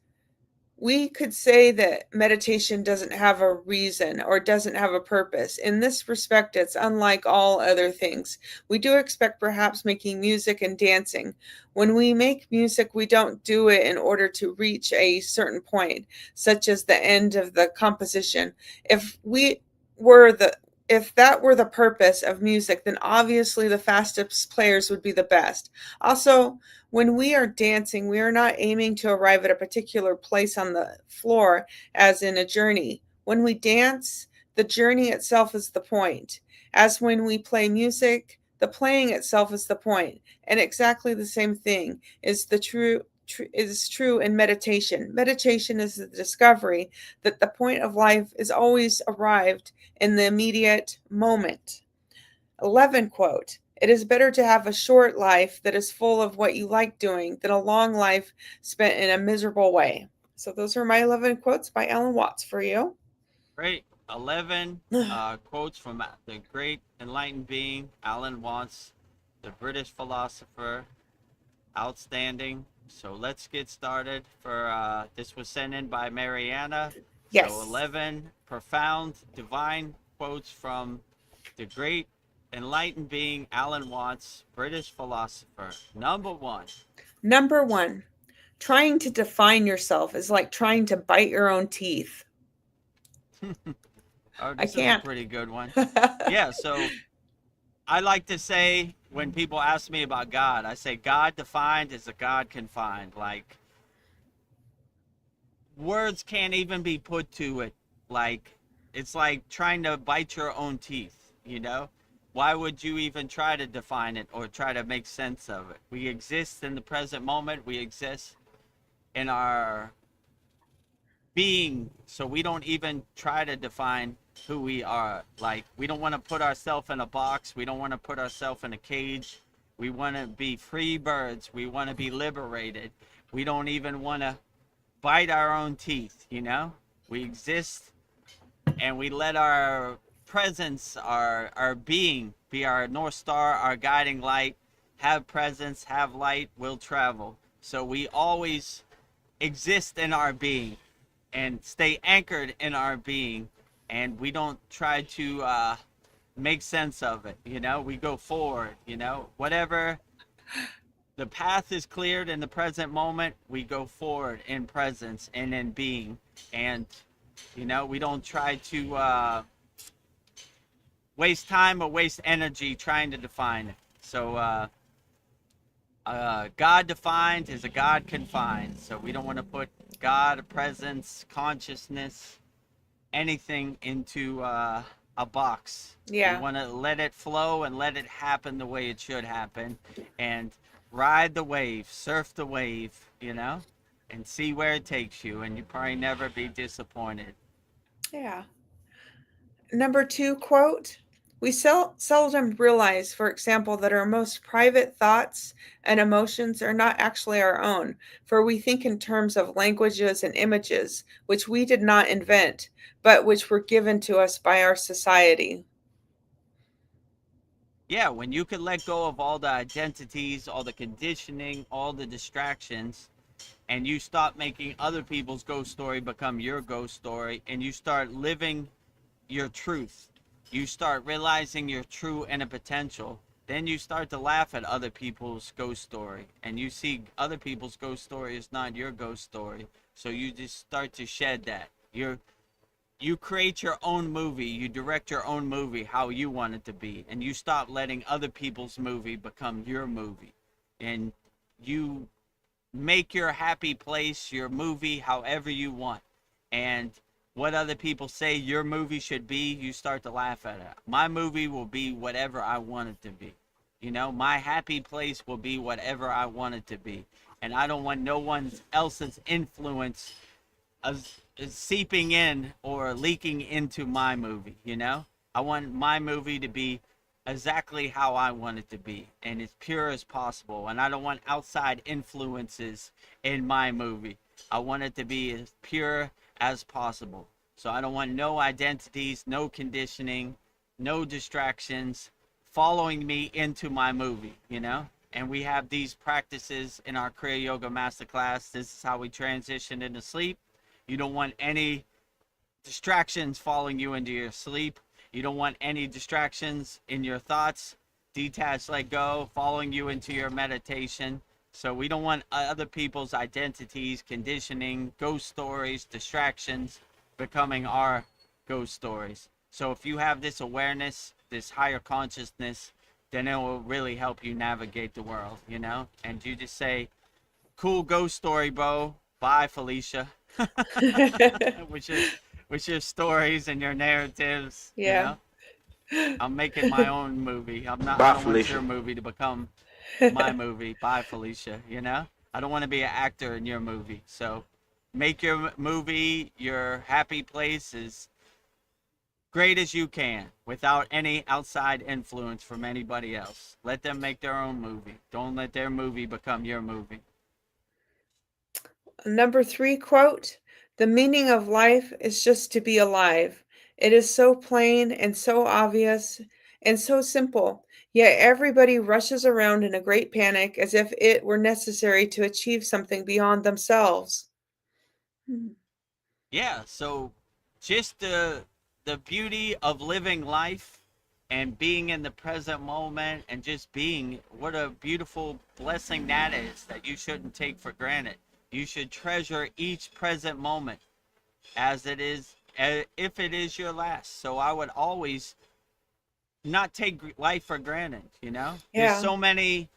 we could say that meditation doesn't have a reason or doesn't have a purpose. In this respect, it's unlike all other things. We do expect perhaps making music and dancing. When we make music, we don't do it in order to reach a certain point, such as the end of the composition. If that were the purpose of music, then obviously the fastest players would be the best. Also, when we are dancing, we are not aiming to arrive at a particular place on the floor, as in a journey. When we dance, the journey itself is the point. As when we play music, the playing itself is the point. And exactly the same thing is true in meditation. Meditation is the discovery that the point of life is always arrived in the immediate moment. 11, quote, it is better to have a short life that is full of what you like doing than a long life spent in a miserable way. So those are my 11 quotes by Alan Watts for you. Great. 11 quotes from the great enlightened being, Alan Watts, the British philosopher. Outstanding. So let's get started. This was sent in by Mariana. Yes. So 11 profound divine quotes from the great enlightened being, Alan Watts, British philosopher. Number 1. Number 1. Trying to define yourself is like trying to bite your own teeth. Oh, I this is can't. a pretty good one. Yeah, so I like to say, when people ask me about God, I say God defined is a God confined. Like, words can't even be put to it. Like, it's like trying to bite your own teeth, you know? Why would you even try to define it or try to make sense of it? We exist in the present moment. We exist in our being, so we don't even try to define who we are. Like, we don't want to put ourselves in a box. We don't want to put ourselves in a cage. We want to be free birds. We want to be liberated. We don't even want to bite our own teeth, you know? We exist, and we let our presence, our being, be our North Star, our guiding light. Have presence, have light, will travel. So we always exist in our being and stay anchored in our being, and we don't try to make sense of it, you know? We go forward, you know? Whatever the path is cleared in the present moment, we go forward in presence and in being. And, you know, we don't try to waste time or waste energy trying to define it. So God defined is a God confined. So we don't want to put God, presence, consciousness, anything into a box. Yeah. We want to let it flow and let it happen the way it should happen, and ride the wave, surf the wave, you know, and see where it takes you, and you probably never be disappointed. Yeah. Number 2 quote, we seldom realize, for example, that our most private thoughts and emotions are not actually our own, for we think in terms of languages and images, which we did not invent, but which were given to us by our society. Yeah, when you can let go of all the identities, all the conditioning, all the distractions, and you stop making other people's ghost story become your ghost story, and you start living your truth, you start realizing your true inner potential, then you start to laugh at other people's ghost story, and you see other people's ghost story is not your ghost story. So you just start to shed that. You create your own movie, you direct your own movie how you want it to be, and you stop letting other people's movie become your movie. And you make your happy place your movie however you want. And what other people say your movie should be, you start to laugh at it. My movie will be whatever I want it to be. You know, my happy place will be whatever I want it to be. And I don't want no one else's influence is seeping in or leaking into my movie, you know? I want my movie to be exactly how I want it to be, and as pure as possible. And I don't want outside influences in my movie. I want it to be as pure as possible. So I don't want no identities, no conditioning, no distractions following me into my movie, you know? And we have these practices in our Kriya Yoga Masterclass. This is how we transition into sleep. You don't want any distractions following you into your sleep. You don't want any distractions in your thoughts, detach, let go, following you into your meditation. So we don't want other people's identities, conditioning, ghost stories, distractions becoming our ghost stories. So if you have this awareness, this higher consciousness, then it will really help you navigate the world, you know? And you just say, cool ghost story, Bo. Bye, Felicia. with your stories and your narratives, you Yeah. know? I'm making my own movie. I Bye, don't want Felicia. your movie to become my movie. Bye, Felicia, you know? I don't want to be an actor in your movie. So make your movie your happy place as great as you can without any outside influence from anybody else. Let them make their own movie. Don't let their movie become your movie. Number 3 quote, the meaning of life is just to be alive. It is so plain and so obvious and so simple, yet everybody rushes around in a great panic as if it were necessary to achieve something beyond themselves. Yeah, so just the beauty of living life and being in the present moment and just being, what a beautiful blessing that is, that you shouldn't take for granted. You should treasure each present moment as it is, if it is your last. So I would always not take life for granted, you know? There's Yeah. so many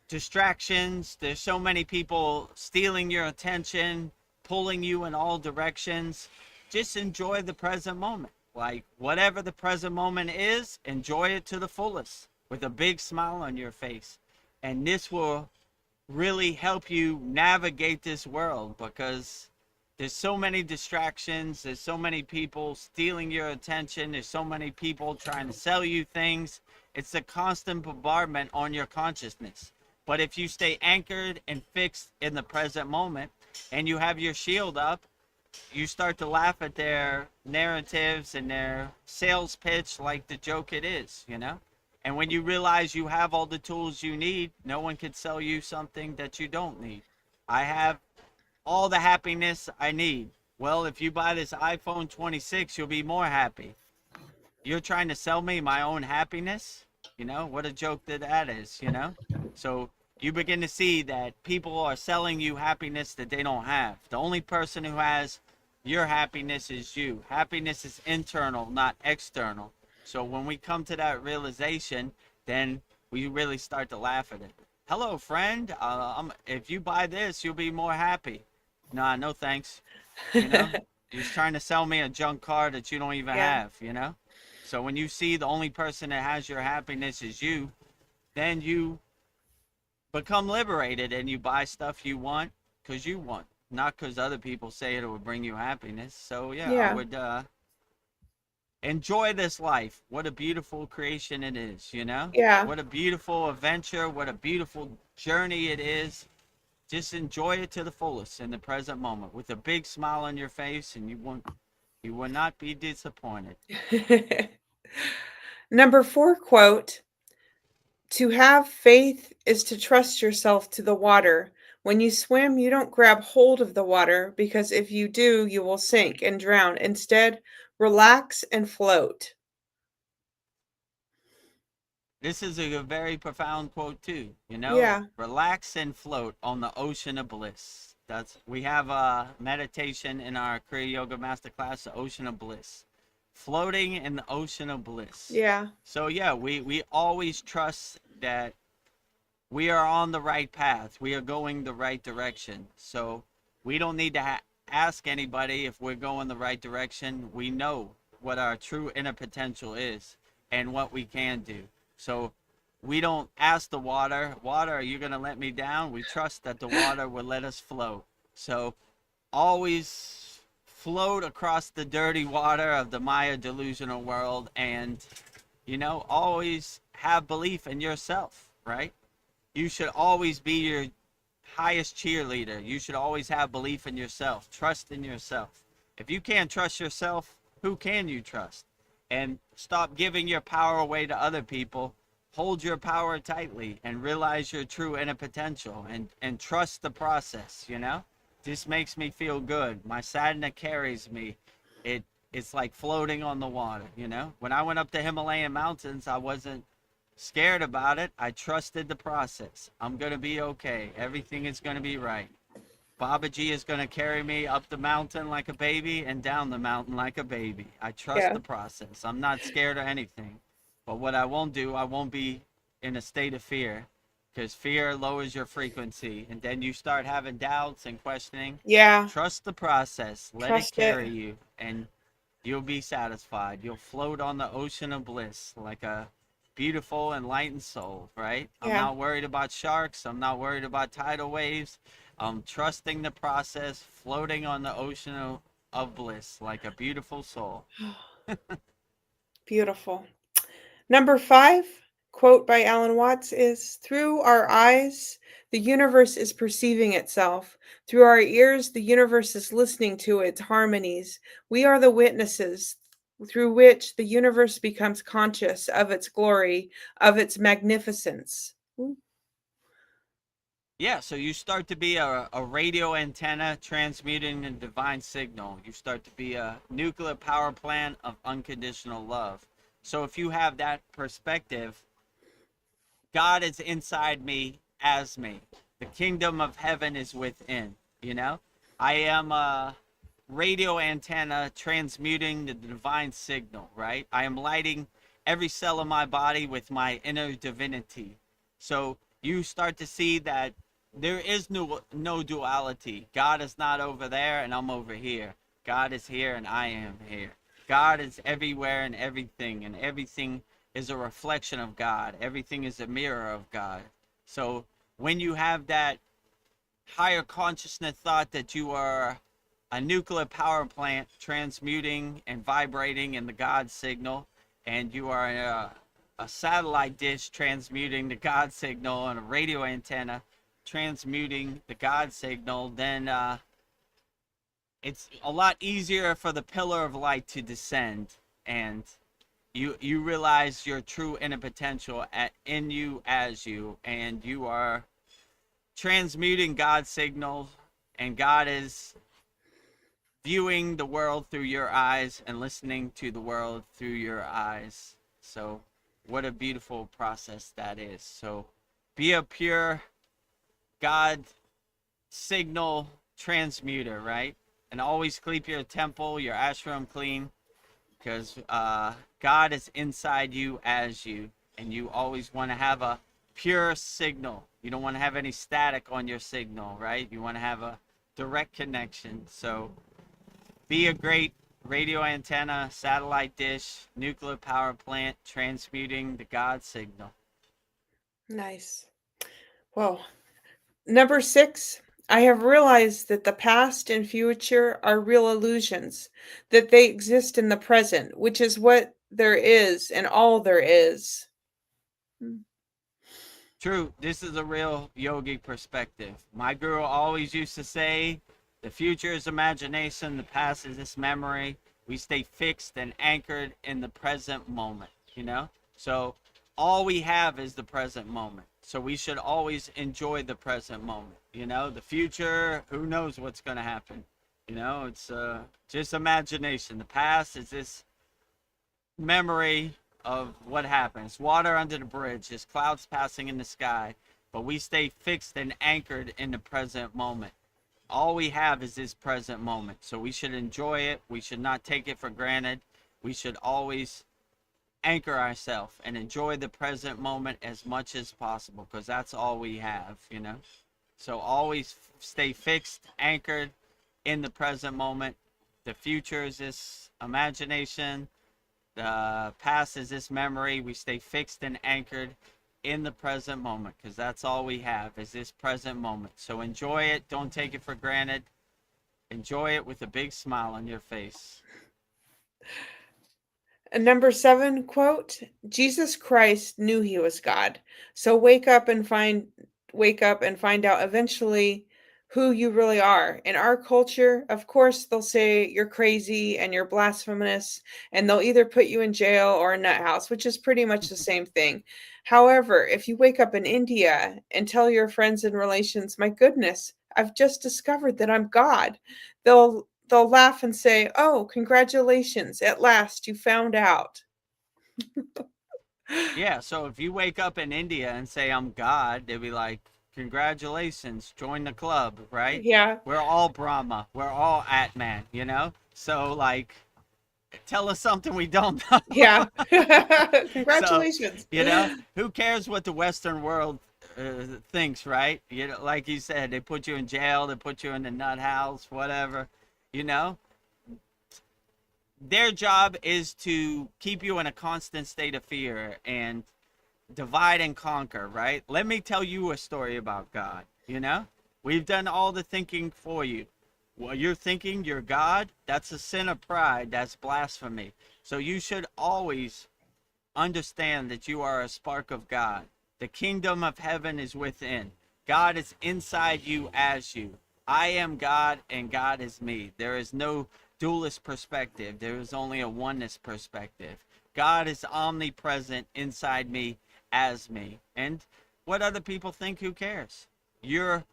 distractions, there's so many people stealing your attention, pulling you in all directions. just enjoy the present moment. Like whatever the present moment is, enjoy it to the fullest with a big smile on your face. And this will really help you navigate this world, because there's so many distractions, there's so many people stealing your attention, there's so many people trying to sell you things. It's a constant bombardment on your consciousness. But if you stay anchored and fixed in the present moment and you have your shield up, you start to laugh at their narratives and their sales pitch like the joke it is, you know? And when you realize you have all the tools you need, no one can sell you something that you don't need. I have all the happiness I need. Well, if you buy this iPhone 26, you'll be more happy. You're trying to sell me my own happiness? You know, what a joke that is, you know? So you begin to see that people are selling you happiness that they don't have. The only person who has your happiness is you. Happiness is internal, not external. So when we come to that realization, then we really start to laugh at it. Hello, friend. If you buy this, you'll be more happy. Nah, no thanks. You know, you're just trying to sell me a junk car that you don't even have, you know? So when you see the only person that has your happiness is you, then you become liberated and you buy stuff you want because you want, not because other people say it will bring you happiness. So I would enjoy this life. What a beautiful creation it is, you know? Yeah. What a beautiful adventure. What a beautiful journey it is. Just enjoy it to the fullest in the present moment with a big smile on your face, and you will not be disappointed. Number 4 quote: to have faith is to trust yourself to the water. When you swim, you don't grab hold of the water, because if you do, you will sink and drown. Instead, relax and float. This is a very profound quote too, you know? Yeah. Relax and float on the ocean of bliss. We have a meditation in our Kriya Yoga Masterclass, the ocean of bliss. Floating in the ocean of bliss. Yeah. So we always trust that we are on the right path. We are going the right direction. So we don't need to ask anybody if we're going the right direction. We know what our true inner potential is and what we can do. So we don't ask the water, are you going to let me down? We trust that the water will let us float. So always float across the dirty water of the Maya delusional world, and, you know, always have belief in yourself, right? You should always be your highest cheerleader. You should always have belief in yourself, trust in yourself. If you can't trust yourself, who can you trust? And stop giving your power away to other people. Hold your power tightly and realize your true inner potential, and trust the process, you know? This makes me feel good. My sadhana carries me. It's like floating on the water, you know? When I went up the Himalayan mountains, I wasn't scared about it. I trusted the process. I'm going to be okay. Everything is going to be right. Babaji is going to carry me up the mountain like a baby and down the mountain like a baby. I trust the process. I'm not scared of anything. But what I won't do, I won't be in a state of fear, because fear lowers your frequency, and then you start having doubts and questioning. Yeah. Trust the process. Let Trust it carry you, and you'll be satisfied. You'll float on the ocean of bliss like a beautiful, enlightened soul, right? Yeah. I'm not worried about sharks. I'm not worried about tidal waves. I'm trusting the process, floating on the ocean of bliss like a beautiful soul. Beautiful. Number 5 quote by Alan Watts is: through our eyes, the universe is perceiving itself. Through our ears, the universe is listening to its harmonies. We are the witnesses through which the universe becomes conscious of its glory, of its magnificence. Yeah, so you start to be a radio antenna transmuting a divine signal. You start to be a nuclear power plant of unconditional love. So if you have that perspective, God is inside me as me. The kingdom of heaven is within, you know? I am a radio antenna transmuting the divine signal, right? I am lighting every cell of my body with my inner divinity. So you start to see that there is no duality. God is not over there and I'm over here. God is here and I am here. God is everywhere and everything is a reflection of God. Everything is a mirror of God. So when you have that higher consciousness thought that you are a nuclear power plant transmuting and vibrating in the God signal, and you are a satellite dish transmuting the God signal, and a radio antenna transmuting the God signal, then it's a lot easier for the pillar of light to descend, and you realize your true inner potential in you as you, and you are transmuting God's signal, and God is viewing the world through your eyes and listening to the world through your eyes. So what a beautiful process that is. So be a pure God signal transmuter, right? And always keep your temple, your ashram clean, because God is inside you as you, and you always want to have a pure signal. You don't want to have any static on your signal, right? You want to have a direct connection. So be a great radio antenna, satellite dish, nuclear power plant, transmuting the God signal. Nice. Well, number 6, I have realized that the past and future are real illusions, that they exist in the present, which is what there is and all there is. True, this is a real yogic perspective. My guru always used to say, the future is imagination, the past is this memory. We stay fixed and anchored in the present moment, you know? So all we have is the present moment. So we should always enjoy the present moment, you know? The future, who knows what's going to happen? You know, it's just imagination. The past is this memory of what happens. Water under the bridge, there's clouds passing in the sky, but we stay fixed and anchored in the present moment. All we have is this present moment, so we should enjoy it. We should not take it for granted. We should always anchor ourselves and enjoy the present moment as much as possible, because that's all we have, you know? So always stay fixed, anchored in the present moment. The future is this imagination. The past is this memory. We stay fixed and anchored in the present moment, because that's all we have is this present moment. So enjoy it. Don't take it for granted. Enjoy it with a big smile on your face. And number 7 quote, Jesus Christ knew he was God. So wake up and find out eventually who you really are. In our culture, of course, they'll say you're crazy and you're blasphemous, and they'll either put you in jail or a nut house, which is pretty much the same thing. However, if you wake up in India and tell your friends and relations, my goodness, I've just discovered that I'm God, they'll laugh and say, "Oh, congratulations, at last you found out." Yeah, so if you wake up in India and say, I'm God, they'll be like, congratulations, join the club, right? Yeah. We're all Brahma. We're all Atman, you know? So, like, tell us something we don't know. Yeah. So, Congratulations. you know, who cares what the Western world thinks, right? You know, like you said, they put you in jail, they put you in the nut house, whatever, you know? Their job is to keep you in a constant state of fear and divide and conquer, right? Let me tell you a story about God, you know? We've done all the thinking for you. Well, you're thinking you're God, that's a sin of pride, that's blasphemy. So you should always understand that you are a spark of God. The kingdom of heaven is within. God is inside you as you. I am God and God is me. There is no dualist perspective. There is only a oneness perspective. God is omnipresent inside me as me. And what other people think, who cares? Your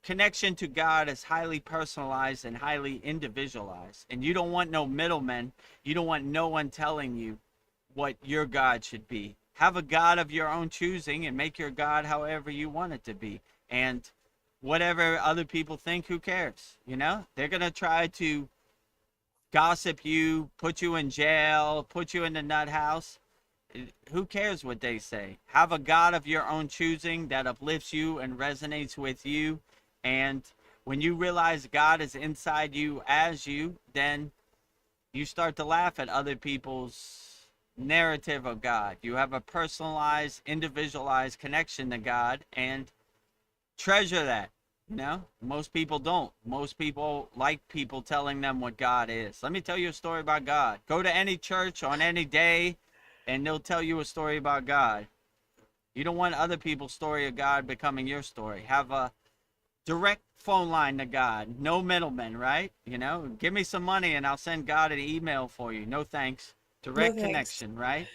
connection to God is highly personalized and highly individualized. And you don't want no middlemen. You don't want no one telling you what your God should be. Have a God of your own choosing and make your God however you want it to be. And whatever other people think, who cares? You know, they're going to try to gossip you, put you in jail, put you in the nut house. Who cares what they say? Have a God of your own choosing that uplifts you and resonates with you, and when you realize God is inside you as you, then you start to laugh at other people's narrative of God. You have a personalized, individualized connection to God, and treasure that. You know, most people don't. Most people like people telling them what God is. Let me tell you a story about God. Go to any church on any day, and they'll tell you a story about God. You don't want other people's story of God becoming your story. Have a direct phone line to God. No middlemen, right? You know, give me some money and I'll send God an email for you. No thanks. No Direct thanks. connection, right?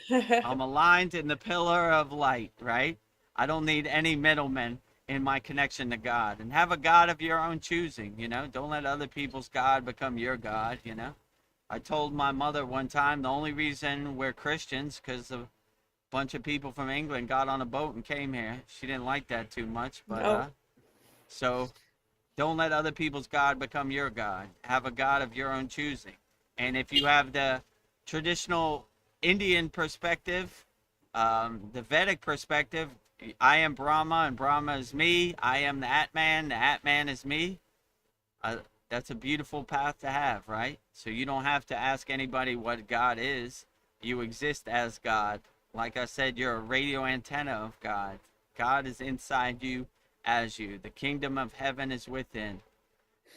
I'm aligned in the pillar of light, right? I don't need any middlemen in my connection to God. And have a God of your own choosing, you know? Don't let other people's God become your God, you know? I told my mother one time the only reason we're Christians because a bunch of people from England got on a boat and came here. She didn't like that too much, but No. so don't let other people's God become your God. Have a God of your own choosing. And if you have the traditional Indian perspective, the Vedic perspective, I am Brahma and Brahma is me. I am the Atman is me. That's a beautiful path to have, right? So you don't have to ask anybody what God is. You exist as God. Like I said, you're a radio antenna of God. God is inside you as you. The kingdom of heaven is within.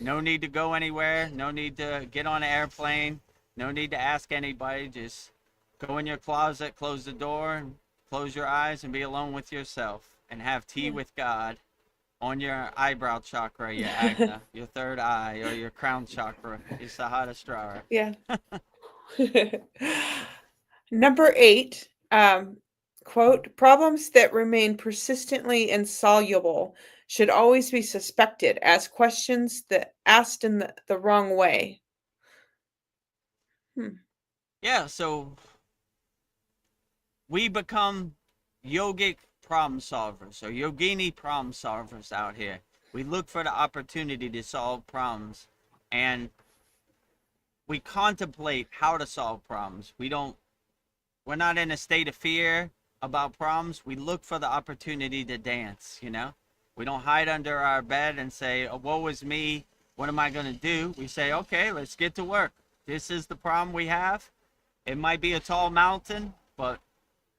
No need to go anywhere. No need to get on an airplane. No need to ask anybody. Just go in your closet, close the door, and close your eyes and be alone with yourself and have tea with God on your eyebrow chakra, your Agna, your third eye, or your crown chakra, your Sahasrara. Yeah. Number 8, quote, problems that remain persistently insoluble should always be suspected as questions that asked in the wrong way. Yeah, so we become yogic problem solvers or yogini problem solvers out here. We look for the opportunity to solve problems, and we contemplate how to solve problems. We're not in a state of fear about problems. We look for the opportunity to dance, you know? We don't hide under our bed and say, oh, woe is me. What am I going to do? We say, okay, let's get to work. This is the problem we have. It might be a tall mountain, but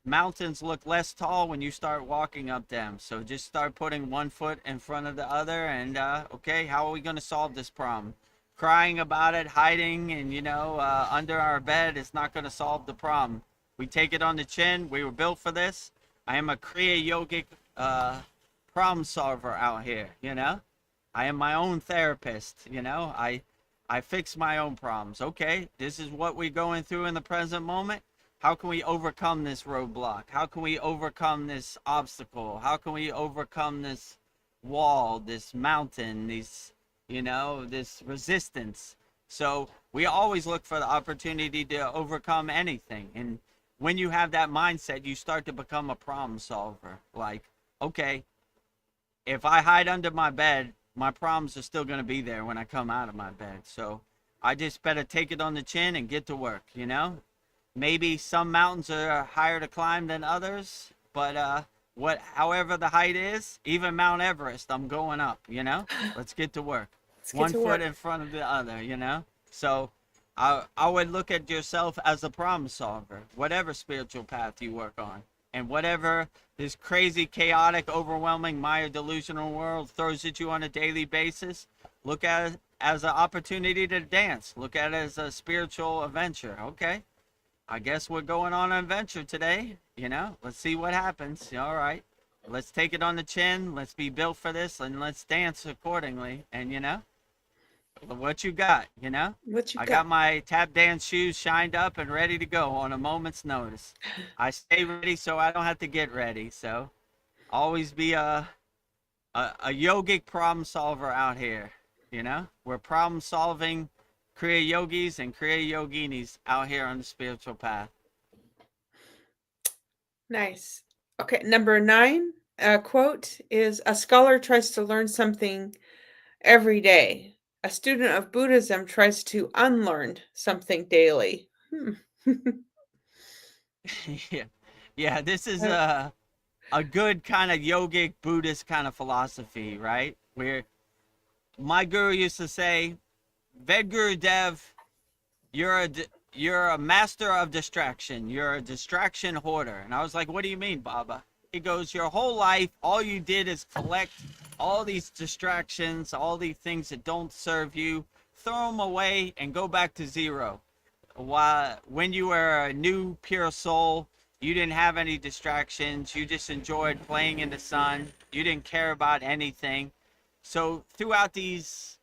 mountains look less tall when you start walking up them. So just start putting one foot in front of the other and, okay, how are we going to solve this problem? Crying about it, hiding, and, under our bed is not going to solve the problem. We take it on the chin. We were built for this. I am a Kriya yogic problem solver out here, you know? I am my own therapist, you know? I fix my own problems. Okay, this is what we're going through in the present moment. How can we overcome this roadblock? How can we overcome this obstacle? How can we overcome this wall, this mountain, this resistance? So we always look for the opportunity to overcome anything. And when you have that mindset, you start to become a problem solver. Like, okay, if I hide under my bed, my problems are still going to be there when I come out of my bed. So I just better take it on the chin and get to work, you know? Maybe some mountains are higher to climb than others, but however the height is, even Mount Everest, I'm going up, you know? Let's get to work. One foot in front of the other, you know? So I would look at yourself as a problem solver, whatever spiritual path you work on. And whatever this crazy, chaotic, overwhelming, Maya delusional world throws at you on a daily basis, look at it as an opportunity to dance. Look at it as a spiritual adventure. Okay, I guess we're going on an adventure today. You know, let's see what happens. All right, let's take it on the chin. Let's be built for this, and let's dance accordingly. And what you got, I got my tap dance shoes shined up and ready to go on a moment's notice. I stay ready so I don't have to get ready. So always be a yogic problem solver out here. We're problem solving Kriya yogis and Kriya yoginis out here on the spiritual path. Nice. Okay, number 9 quote is, a scholar tries to learn something every day. A student of Buddhism tries to unlearn something daily. Yeah, this is a good kind of yogic Buddhist kind of philosophy, right? Where My guru used to say, Vedagurudev, you're a master of distraction. You're a distraction hoarder. And I was like, what do you mean, Baba? He goes, your whole life, all you did is collect all these distractions, all these things that don't serve you, throw them away and go back to zero. When you were a new pure soul, you didn't have any distractions. You just enjoyed playing in the sun. You didn't care about anything. So throughout these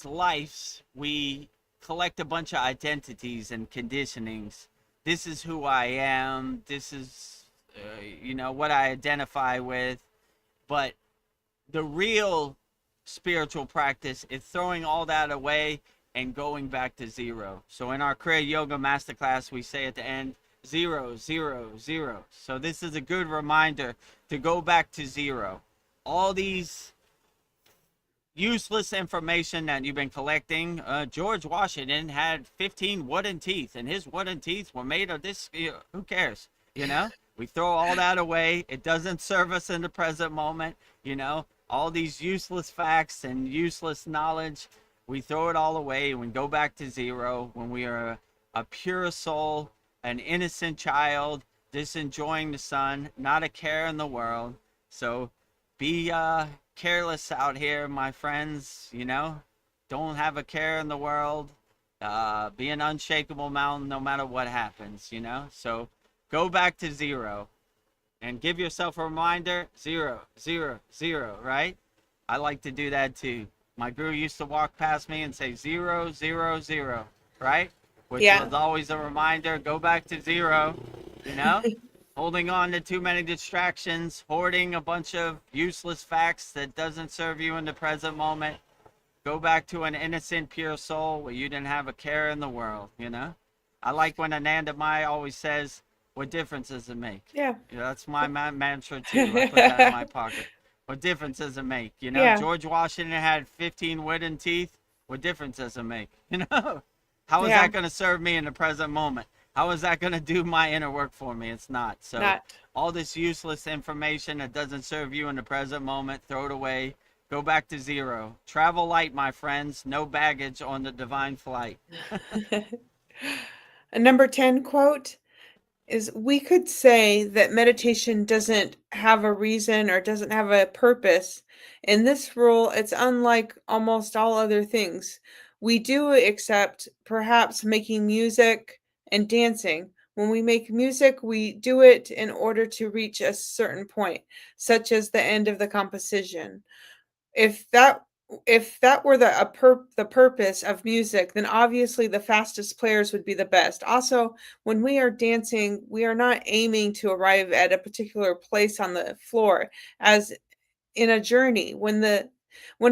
lives, we collect a bunch of identities and conditionings. This is who I am. This is, what I identify with. But the real spiritual practice is throwing all that away and going back to zero. So in our Kriya Yoga Masterclass, we say at the end, 0, 0, 0. So this is a good reminder to go back to zero. All these useless information that you've been collecting. George Washington had 15 wooden teeth, and his wooden teeth were made of this. Who cares? We throw all that away. It doesn't serve us in the present moment. All these useless facts and useless knowledge, we throw it all away and we go back to zero when we are a pure soul, an innocent child, just enjoying the sun, not a care in the world. So be careless out here, my friends. Don't have a care in the world. Be an unshakable mountain no matter what happens. So go back to zero and give yourself a reminder. 0, 0, 0. Right? I like to do that too. My guru used to walk past me and say 0, 0, 0. Right? Which was always a reminder. Go back to zero. Holding on to too many distractions, hoarding a bunch of useless facts that doesn't serve you in the present moment. Go back to an innocent, pure soul where you didn't have a care in the world, I like when Ananda Mai always says, what difference does it make? Yeah. That's my mantra too. I put that in my pocket. What difference does it make? George Washington had 15 wooden teeth. What difference does it make? How is that going to serve me in the present moment? How is that going to do my inner work for me? It's not. So all this useless information that doesn't serve you in the present moment, throw it away. Go back to zero. Travel light, my friends. No baggage on the divine flight. A number 10 quote is, we could say that meditation doesn't have a reason or doesn't have a purpose. In this rule, it's unlike almost all other things. We do accept perhaps making music and dancing. When we make music, we do it in order to reach a certain point, such as the end of the composition. If that were the purpose of music, then obviously the fastest players would be the best. Also, when we are dancing, we are not aiming to arrive at a particular place on the floor, as in a journey. When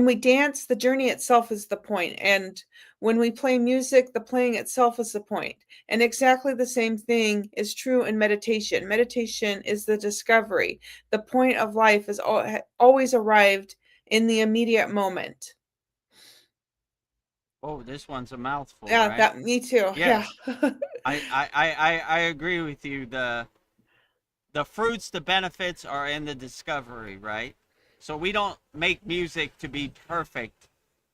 we dance, the journey itself is the point, and when we play music, the playing itself is the point. And exactly the same thing is true in meditation. Meditation is the discovery. The point of life is always arrived in the immediate moment. Oh, this one's a mouthful, Yeah, right? me too. Yes. Yeah. I agree with you. The fruits, the benefits are in the discovery, right? So we don't make music to be perfect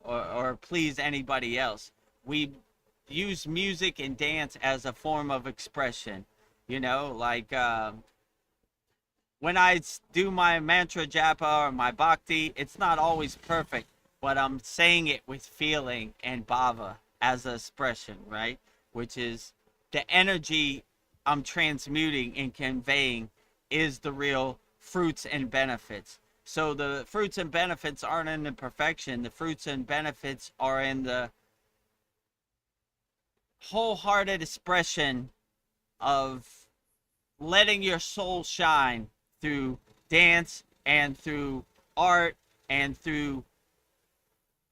or please anybody else. We use music and dance as a form of expression. Like when I do my mantra japa or my bhakti, it's not always perfect, but I'm saying it with feeling and bhava as an expression, right? Which is the energy I'm transmuting and conveying is the real fruits and benefits. So the fruits and benefits aren't in the perfection. The fruits and benefits are in the wholehearted expression of letting your soul shine through dance and through art and through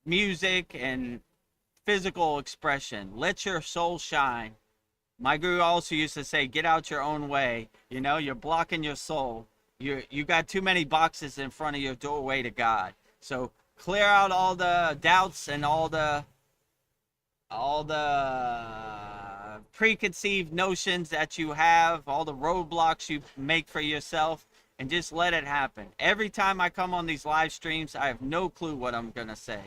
music and physical expression. Let your soul shine. My guru also used to say, get out your own way. You're blocking your soul. You got too many boxes in front of your doorway to God. So clear out all the doubts and all the preconceived notions that you have, all the roadblocks you make for yourself, and just let it happen. Every time I come on these live streams, I have no clue what I'm going to say.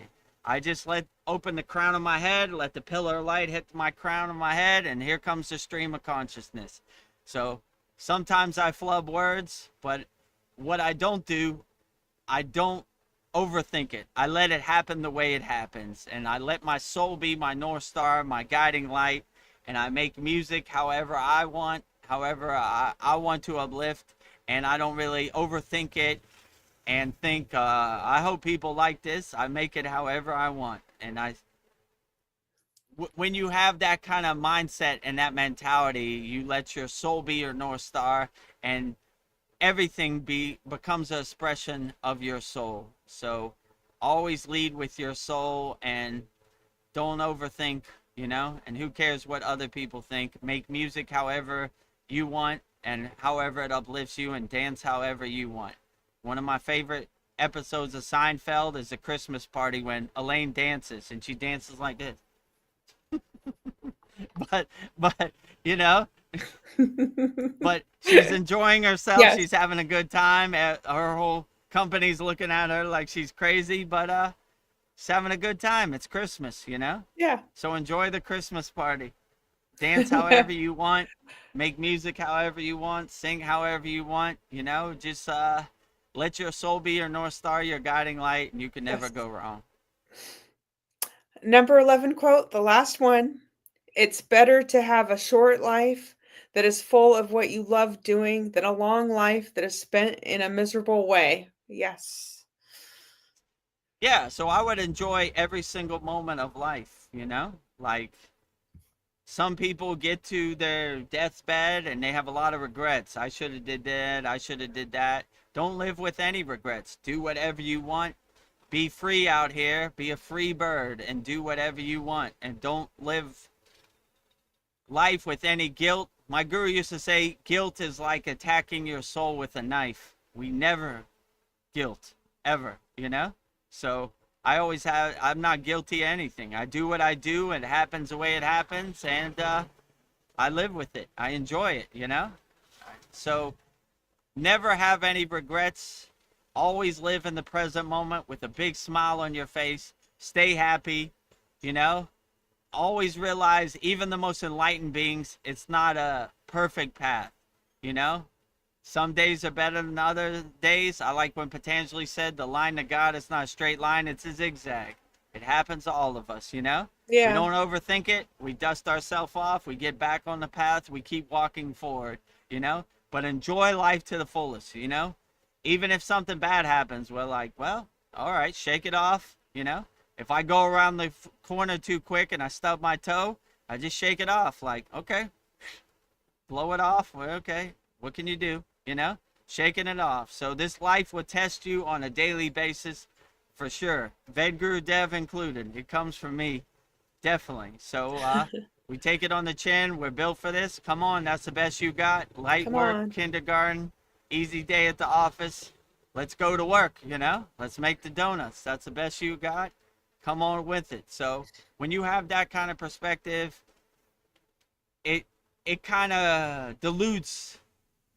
I just open the crown of my head, let the pillar of light hit my crown of my head, and here comes the stream of consciousness. So sometimes I flub words, but what I don't do, I don't overthink it. I let it happen the way it happens, and I let my soul be my North Star, my guiding light, and I make music however I want, however I want to uplift, and I don't really overthink it and think, I hope people like this. I make it however I want. And when you have that kind of mindset and that mentality, you let your soul be your North Star, and everything becomes an expression of your soul. So always lead with your soul and don't overthink, and who cares what other people think. Make music however you want and however it uplifts you, and dance however you want. One of my favorite episodes of Seinfeld is a Christmas party when Elaine dances, and she dances like this. but but she's enjoying herself. Yes. She's having a good time. Her whole company's looking at her like she's crazy, but she's having a good time. It's Christmas, Yeah. So enjoy the Christmas party. Dance however you want. Make music however you want. Sing however you want. Just let your soul be your North Star, your guiding light, and you can never go wrong. Number 11 quote, the last one. It's better to have a short life that is full of what you love doing than a long life that is spent in a miserable way. Yes. Yeah, so I would enjoy every single moment of life, Like, some people get to their deathbed and they have a lot of regrets. I should have did that. I should have did that. Don't live with any regrets. Do whatever you want. Be free out here. Be a free bird and do whatever you want. And don't live life with any guilt. My guru used to say, guilt is like attacking your soul with a knife. We never guilt, ever, So I'm not guilty of anything. I do what I do, and it happens the way it happens, and I live with it. I enjoy it, So never have any regrets. Always live in the present moment with a big smile on your face. Stay happy, Always realize, even the most enlightened beings, it's not a perfect path, Some days are better than other days. I like when Patanjali said, the line to God is not a straight line, it's a zigzag. It happens to all of us, Yeah. We don't overthink it. We dust ourselves off. We get back on the path. We keep walking forward, But enjoy life to the fullest, Even if something bad happens, we're like, well, all right, shake it off, If I go around the corner too quick and I stub my toe, I just shake it off. Like, okay, blow it off. Well, okay, what can you do? Shaking it off. So this life will test you on a daily basis for sure. Vedagurudev included. It comes from me, definitely. So we take it on the chin. We're built for this. Come on, that's the best you got. Light Come work, on. kindergarten, easy day at the office. Let's go to work, Let's make the donuts. That's the best you got. Come on with it. So when you have that kind of perspective, it kind of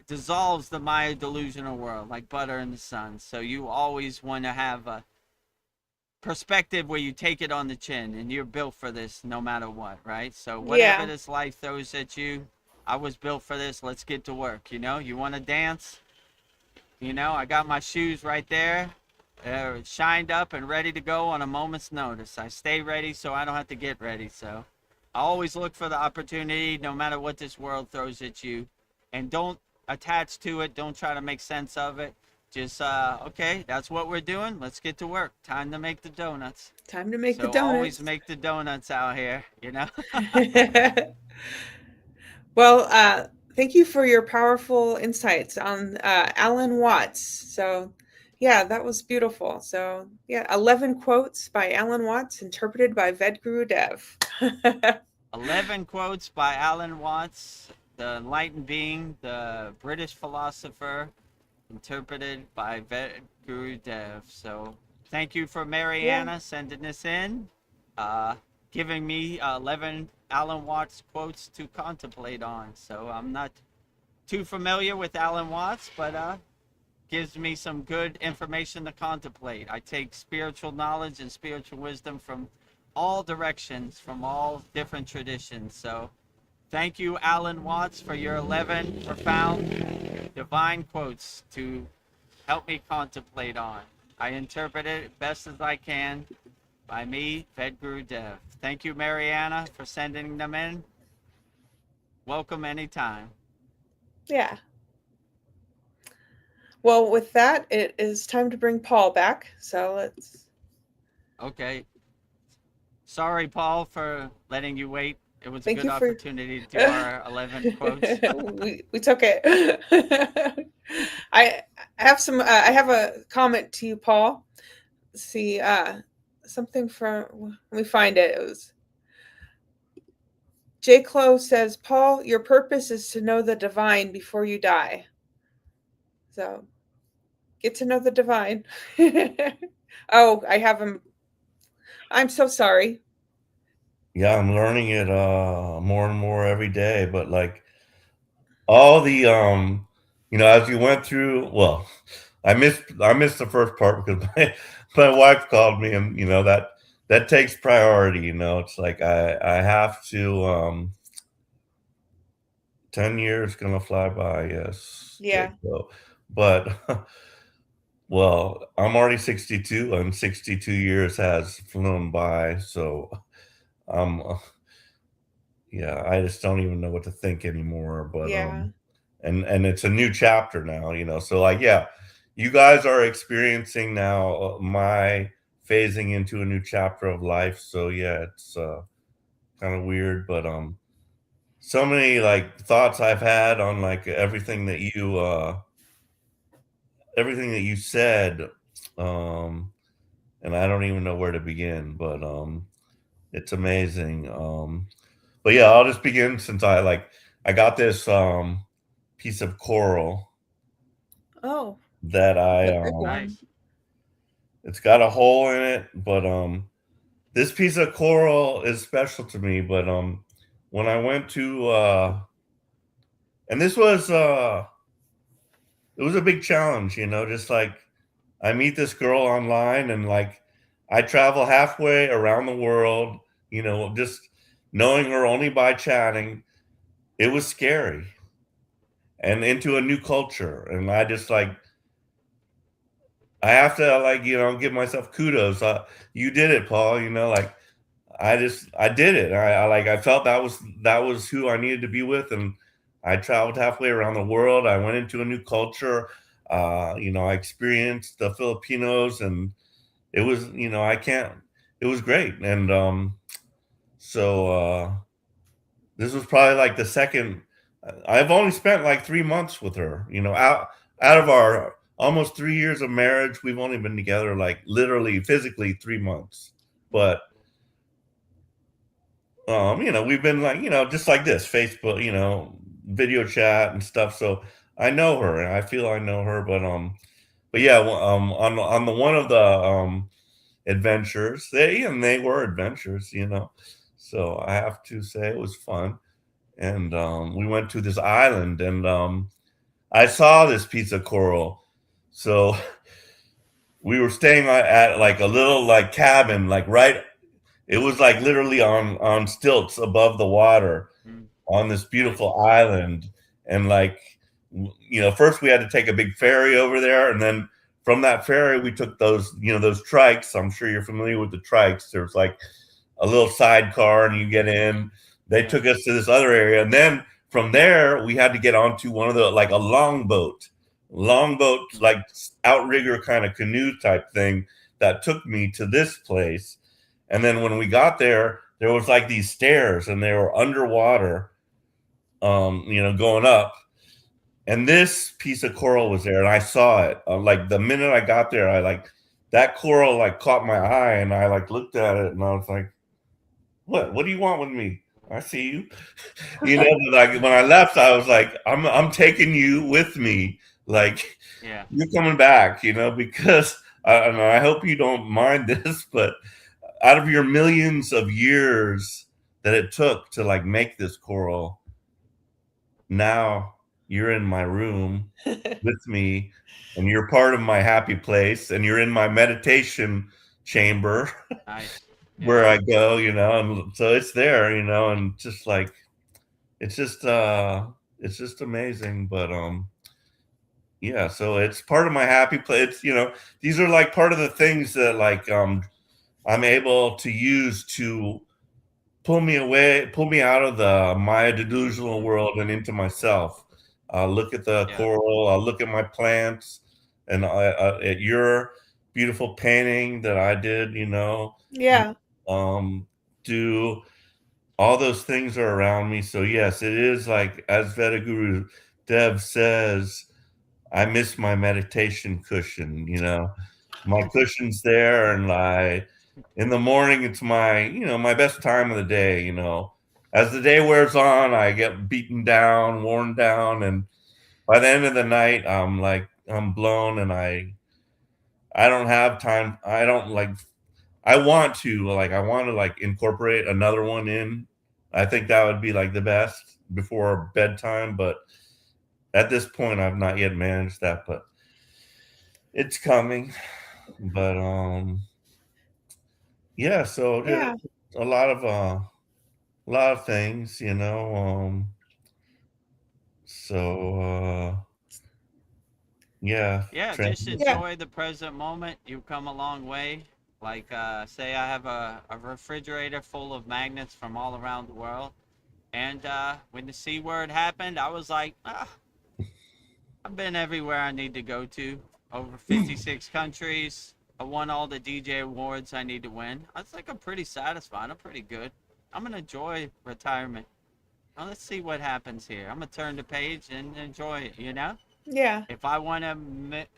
dissolves the Maya delusional world like butter in the sun. So you always want to have a perspective where you take it on the chin, and you're built for this no matter what, right? So whatever this life throws at you, I was built for this. Let's get to work. You want to dance? I got my shoes right there. Shined up and ready to go on a moment's notice. I stay ready so I don't have to get ready. So I always look for the opportunity no matter what this world throws at you, and don't attach to it. Don't try to make sense of it. Just okay, that's what we're doing. Let's get to work. Time to make the donuts. Time to make the So donuts. always make the donuts out here, Well, thank you for your powerful insights on Alan Watts. So, yeah, that was beautiful. So, yeah, 11 quotes by Alan Watts, interpreted by Vedagurudev. 11 quotes by Alan Watts, the enlightened being, the British philosopher, interpreted by Vedagurudev. So thank you for Mariana sending this in, giving me 11 Alan Watts quotes to contemplate on. So I'm not too familiar with Alan Watts, but gives me some good information to contemplate. I take spiritual knowledge and spiritual wisdom from all directions, from all different traditions. So thank you, Alan Watts, for your 11 profound divine quotes to help me contemplate on. I interpret it best as I can by me, Vedagurudev. Thank you, Mariana, for sending them in. Welcome anytime. Yeah. Well, with that, it is time to bring Paul back. So let's. Okay. Sorry, Paul, for letting you wait. It was a Thank good you for- opportunity to do our 11 quotes. we took it. I have some. I have a comment to you, Paul. Let's see, something from. Let me find it. It was. J. Clo says, Paul, your purpose is to know the divine before you die. So, get to know the divine. Oh, I have him. I'm so sorry. Yeah, I'm learning it more and more every day. But like all the as you went through, well, I missed the first part because my wife called me, and that takes priority. It's like I have to 10 years gonna fly by, yes. Yeah. But well, I'm already 62, and 62 years has flown by, so um yeah, I just don't even know what to think anymore. But Yeah. and it's a new chapter now. So like, yeah, you guys are experiencing now my phasing into a new chapter of life. So yeah, it's kind of weird, but so many like thoughts I've had on like everything that you said, and I don't even know where to begin, but it's amazing. But yeah, I'll just begin since I got this piece of coral Oh, that I the big one. Nice. it's got a hole in it, but this piece of coral is special to me. But when I went to and this was it was a big challenge, just like I meet this girl online, and like I travel halfway around the world, just knowing her only by chatting. It was scary, and into a new culture, and I just like I have to like give myself kudos. You did it, Paul. Like I did it. I felt that was who I needed to be with, and I traveled halfway around the world. I went into a new culture. I experienced the Filipinos, and it was I can't. It was great, and so this was probably like the second. I've only spent like 3 months with her. Out of our almost 3 years of marriage, we've only been together like literally, physically 3 months. But we've been like just like this Facebook, video chat and stuff. So I know her, and I feel I know her. But yeah, on the one of the adventures, they were adventures. So I have to say it was fun. And we went to this island, and I saw this piece of coral. So we were staying at like a little like cabin, like right. It was like literally on stilts above the water on this beautiful island. And like, first we had to take a big ferry over there, and then from that ferry we took those trikes. I'm sure you're familiar with the trikes. There's like a little sidecar, and you get in. They took us to this other area, and then from there we had to get onto one of the like a longboat, like outrigger kind of canoe type thing that took me to this place. And then when we got there was like these stairs, and they were underwater, going up. And this piece of coral was there, and I saw it. Like the minute I got there, I like that coral like caught my eye, and I like looked at it, and I was like, "What do you want with me? I see you." Like when I left, I was like, "I'm taking you with me. Like, Yeah. you're coming back, because I hope you don't mind this, but out of your millions of years that it took to like make this coral, now you're in my room with me, and you're part of my happy place, and you're in my meditation chamber Nice. where Yeah. I go, and so it's there, and just like it's just amazing. But yeah, so it's part of my happy place. These are like part of the things that like I'm able to use to pull me out of my delusional world and into myself. I'll look at the Yeah. coral, I'll look at my plants, and at your beautiful painting that I did, Yeah. do all those things are around me. So yes, it is like as Vedagurudev says, I miss my meditation cushion, my cushion's there, and in the morning, it's my best time of the day, as the day wears on, I get beaten down, worn down. And by the end of the night, I'm blown, and I don't have time. I want to like incorporate another one in. I think that would be like the best before bedtime. But at this point, I've not yet managed that, but it's coming. But yeah, so Yeah. a lot of things, so yeah, Yeah, just transition. Yeah. enjoy the present moment. You've come a long way. Like, say I have a refrigerator full of magnets from all around the world. And when the C word happened, I was like, I've been everywhere I need to go to. Over 56 countries. I won all the DJ awards I need to win. I think I'm pretty satisfied. I'm pretty good. I'm going to enjoy retirement. Now, let's see what happens here. I'm going to turn the page and enjoy it, Yeah. If I want to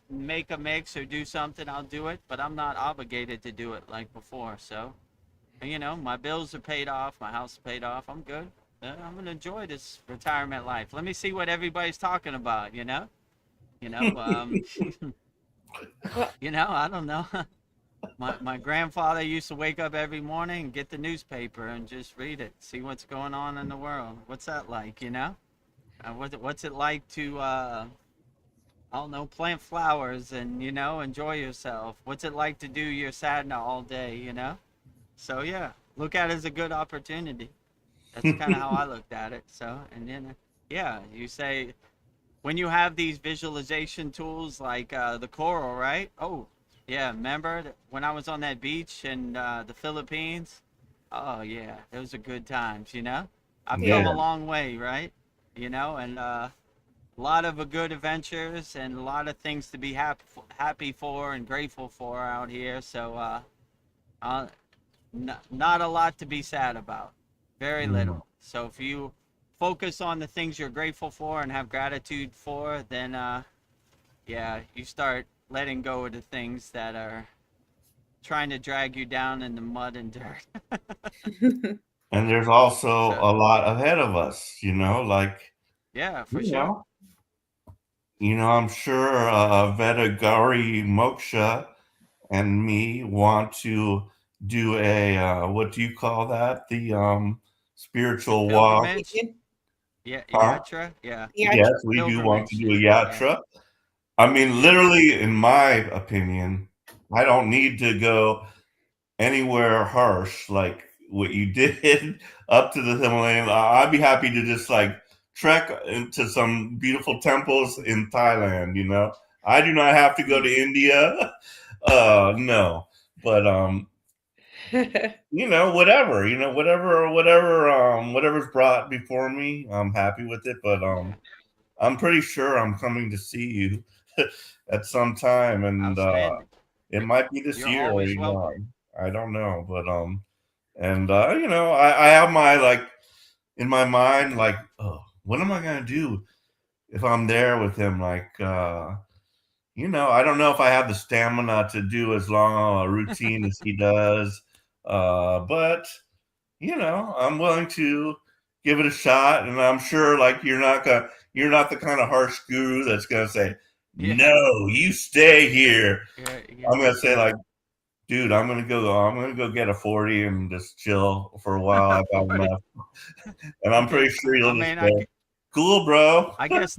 make a mix or do something, I'll do it, but I'm not obligated to do it like before. So, my bills are paid off, my house is paid off. I'm good. I'm gonna enjoy this retirement life. Let me see what everybody's talking about. You know. Well, I don't know. My grandfather used to wake up every morning and get the newspaper and just read it, see what's going on in the world. What's that like? What's it like to I don't know, plant flowers and, enjoy yourself. What's it like to do your sadhana all day? So, yeah, look at it as a good opportunity. That's kind of how I looked at it. So, and then, yeah, you say, when you have these visualization tools like the coral, right? Oh, yeah, remember when I was on that beach in the Philippines? Oh, yeah, those are good times. I've come yeah. a Yeah. long way, right? And a lot of good adventures and a lot of things to be happy for and grateful for out here. So, not a lot to be sad about. Very Mm. little. So if you focus on the things you're grateful for and have gratitude for, then yeah, you start letting go of the things that are trying to drag you down in the mud and dirt. And there's also So a lot ahead of us, like, yeah, for you sure. know, I'm sure Vedagari Moksha and me want to do a what do you call that? The spiritual walk, Pilgrimage. Yeah, huh? yatra. Yeah, Yeah. Yes, we do want to pilgrimage. do a Yeah, yatra. I mean, yeah, literally, in my opinion, I don't need to go anywhere harsh like what you did up to the Himalayan. I'd be happy to just like trek into some beautiful temples in Thailand. I do not have to go to mm, India. No, but whatever, whatever's brought before me, I'm happy with it. But yeah. I'm pretty sure I'm coming to see you at some time, and Outstanding. it might be this You're year. always welcome. I don't know, but and I have my like in my mind like, oh, what am I gonna do if I'm there with him? Like, I don't know if I have the stamina to do as long a routine as he does, but I'm willing to give it a shot, and I'm sure like you're not the kind of harsh guru that's gonna say, Yeah, no, you stay here. I'm gonna say yeah. like, dude, I'm gonna go get a 40 and just chill for a while. I've had 40. enough, and I'm Okay. pretty sure I you'll just mean, go. Cool, bro. I guess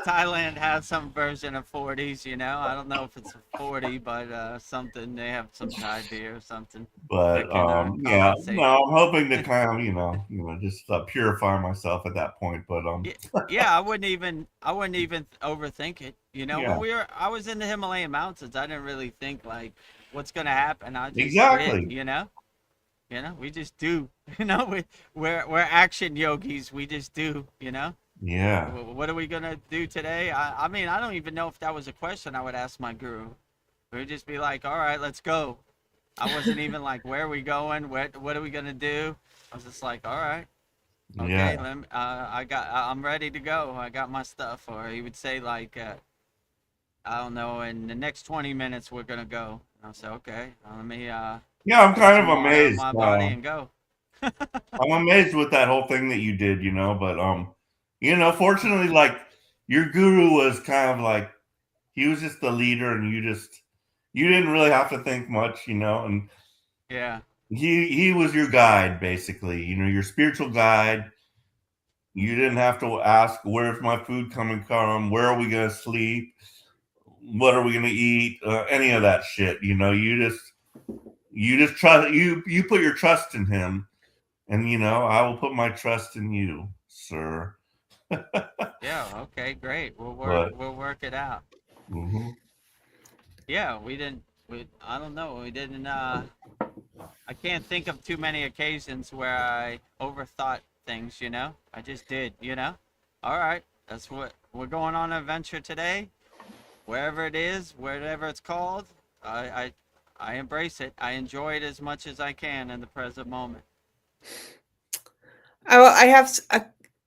Thailand has some version of 40s, you know. I don't know if it's a 40, but something, they have some Thai beer or something But that can yeah, compensate. no, I'm hoping to kind of, just purify myself at that point. But Yeah, yeah, I wouldn't even overthink it. You know, yeah, when I was in the Himalayan mountains, I didn't really think like what's gonna happen. I just did, exactly. you know. We just do. You know, we're action yogis. We just do. You know. Yeah, What are we gonna do today? I mean, I don't even know if that was a question I would ask my guru. We would just be like, all right, let's go. I wasn't even like, where are we going? What are we gonna do? I was just like, all right, yeah, okay, I'm ready to go. I got my stuff. Or he would say like, I don't know, in the next 20 minutes we're gonna go. And I'll say, okay, let me yeah. I'm put kind some of water on amazed. my body and go. I'm amazed with that whole thing that you did, but fortunately, like your guru was kind of like he was just the leader, and you didn't really have to think much, and Yeah, he was your guide basically, your spiritual guide. You didn't have to ask where's my food coming from, where are we gonna sleep, what are we gonna eat, any of that shit. You just trust you put your trust in him, and I will put my trust in you, sir. yeah, okay, great. We'll work. But We'll work it out. mhm. Yeah, we didn't. I don't know. We didn't. I can't think of too many occasions where I overthought things. You know, I just did. You know. All right, that's what we're going on an adventure today. Wherever it is, whatever it's called, I embrace it. I enjoy it as much as I can in the present moment. I have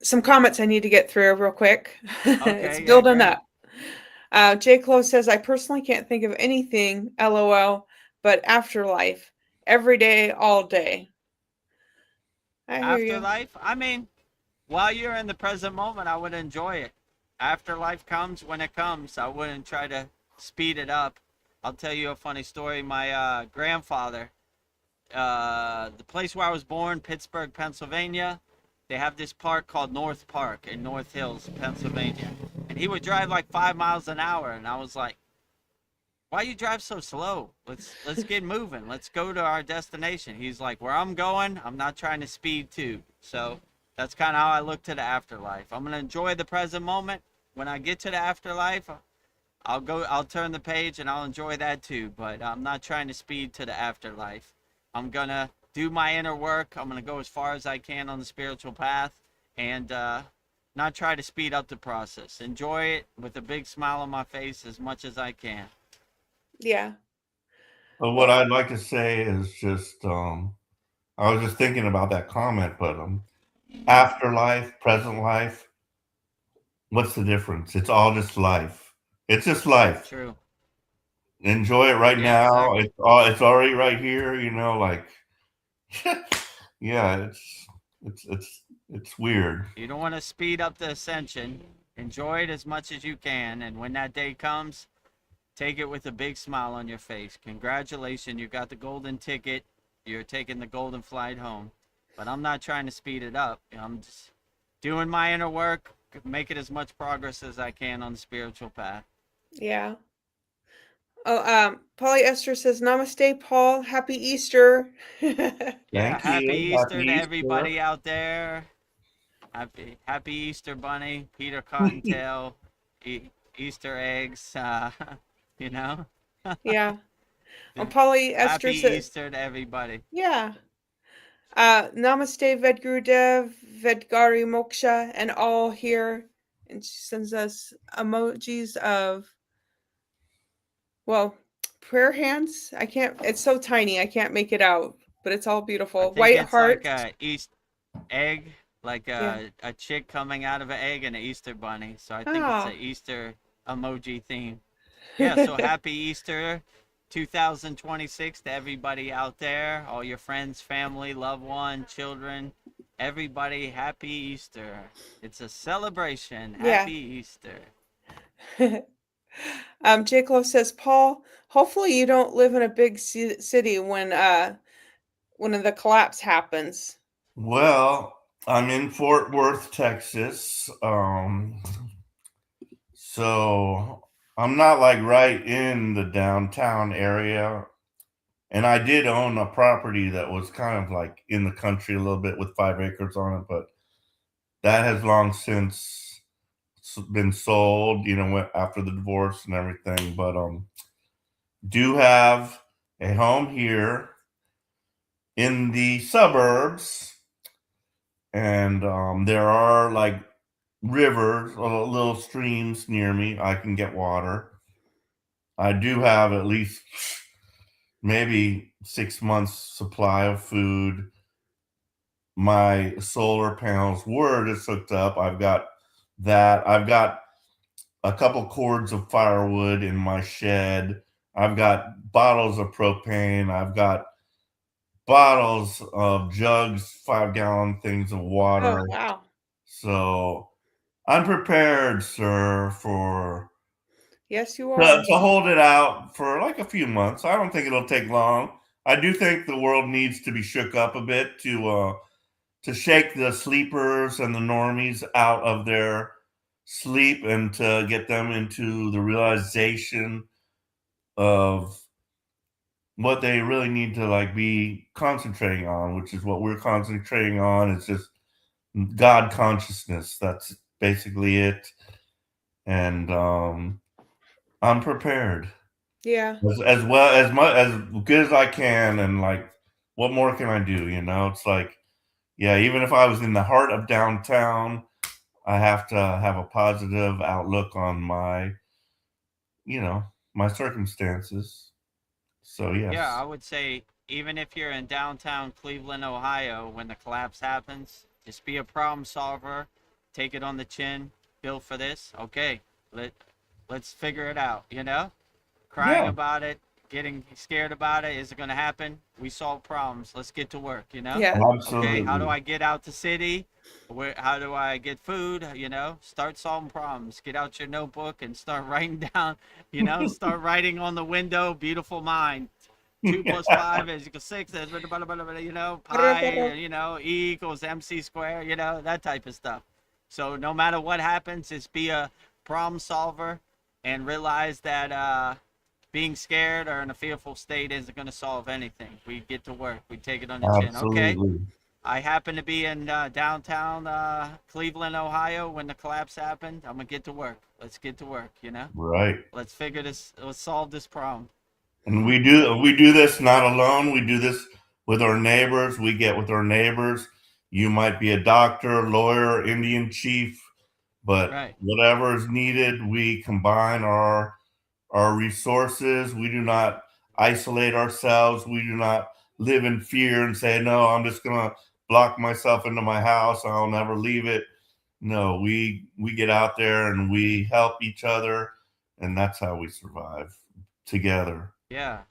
some comments I need to get through real quick. It's Okay, yeah, building great. up. J. Close says, I personally can't think of anything, LOL, but afterlife. Every day, all day. I hear you. Afterlife. I mean, while you're in the present moment, I would enjoy it. Afterlife comes when it comes. I wouldn't try to speed it up. I'll tell you a funny story. My grandfather, the place where I was born, Pittsburgh, Pennsylvania, they have this park called North Park in North Hills, Pennsylvania. And he would drive like 5 miles an hour. And I was like, why you drive so slow? Let's get moving. Let's go to our destination. He's like, where I'm going, I'm not trying to speed too. So that's kind of how I look to the afterlife. I'm gonna enjoy the present moment. When I get to the afterlife, I'll turn the page and I'll enjoy that too. But I'm not trying to speed to the afterlife. I'm gonna do my inner work. I'm gonna go as far as I can on the spiritual path, and not try to speed up the process. Enjoy it with a big smile on my face as much as I can. Yeah. But what I'd like to say is just I was just thinking about that comment, but afterlife, present life, what's the difference? It's all just life. It's just life. True. Enjoy it right Yeah, now. exactly. It's already right here, like yeah, it's weird. You don't want to speed up the ascension. Enjoy it as much as you can, and when that day comes, take it with a big smile on your face. Congratulations, you got the golden ticket. You're taking the golden flight home. But I'm not trying to speed it up. I'm just doing my inner work, making as much progress as I can on the spiritual path. Yeah. Oh, Polyester says, Namaste, Paul. Happy Easter. Yeah, Thank happy you. Easter Happy to Easter. everybody out there. Happy Easter Bunny, Peter Cottontail, Easter eggs, you know. Yeah. Polyester Happy says, Easter to everybody. yeah. Namaste, Vedagurudev, Vedgari Moksha, and all here. And she sends us emojis of, well, prayer hands. It's so tiny, I can't make it out, but it's all I beautiful. think White it's like heart. a East egg, like Yeah. a chick coming out of an egg and an Easter bunny. So I think it's Ah. a Easter emoji theme. Yeah, so happy Easter 2026 to everybody out there, all your friends, family, loved one, children, everybody, happy Easter. It's a celebration. Yeah. Happy Easter. J. Clo says, Paul, hopefully you don't live in a big city when the collapse happens. Well, I'm in Fort Worth, Texas. So I'm not like right in the downtown area. And I did own a property that was kind of like in the country a little bit with 5 acres on it, but that has long since been sold, after the divorce and everything. But do have a home here in the suburbs, and there are like rivers, little streams near me. I can get water. I do have at least maybe 6 months supply of food. My solar panels were just hooked up. I've got that. I've got a couple cords of firewood in my shed. I've got bottles of propane. I've got bottles of jugs, 5-gallon things of water. Oh, wow. So I'm prepared, sir, for Yes, you are. to hold it out for like a few months. I don't think it'll take long. I do think the world needs to be shook up a bit to shake the sleepers and the normies out of their sleep and to get them into the realization of what they really need to like be concentrating on, which is what we're concentrating on. It's just God consciousness. That's basically it. And I'm prepared Yeah. as well as much as good as I can. And like, what more can I do? It's like, yeah, even if I was in the heart of downtown, I have to have a positive outlook on my circumstances. So Yeah, yes. I would say even if you're in downtown Cleveland, Ohio, when the collapse happens, just be a problem solver, take it on the chin, build for this. Okay, let's figure it out. Crying Yeah, about it, getting scared about it. Is it going to happen? We solve problems. Let's get to work. Yeah. Okay, how do absolutely. I get out the city? How do I get food? Start solving problems. Get out your notebook and start writing down. Start writing on the window. Beautiful mind. 2 + 5 is equals 6. Pi. E equals MC squared. That type of stuff. So no matter what happens, just be a problem solver and realize that being scared or in a fearful state isn't going to solve anything. We get to work. We take it on the chin. Okay. Absolutely. I happen to be in downtown Cleveland, Ohio when the collapse happened. I'm going to get to work. Let's get to work, Right. Let's figure this, let's solve this problem. And we do this not alone. We do this with our neighbors. We get with our neighbors. You might be a doctor, lawyer, Indian chief, but Right. whatever is needed, we combine our resources. We do not isolate ourselves. We do not live in fear and say, no, I'm just gonna block myself into my house. I'll never leave it. No, we get out there and we help each other, and that's how we survive together. Yeah.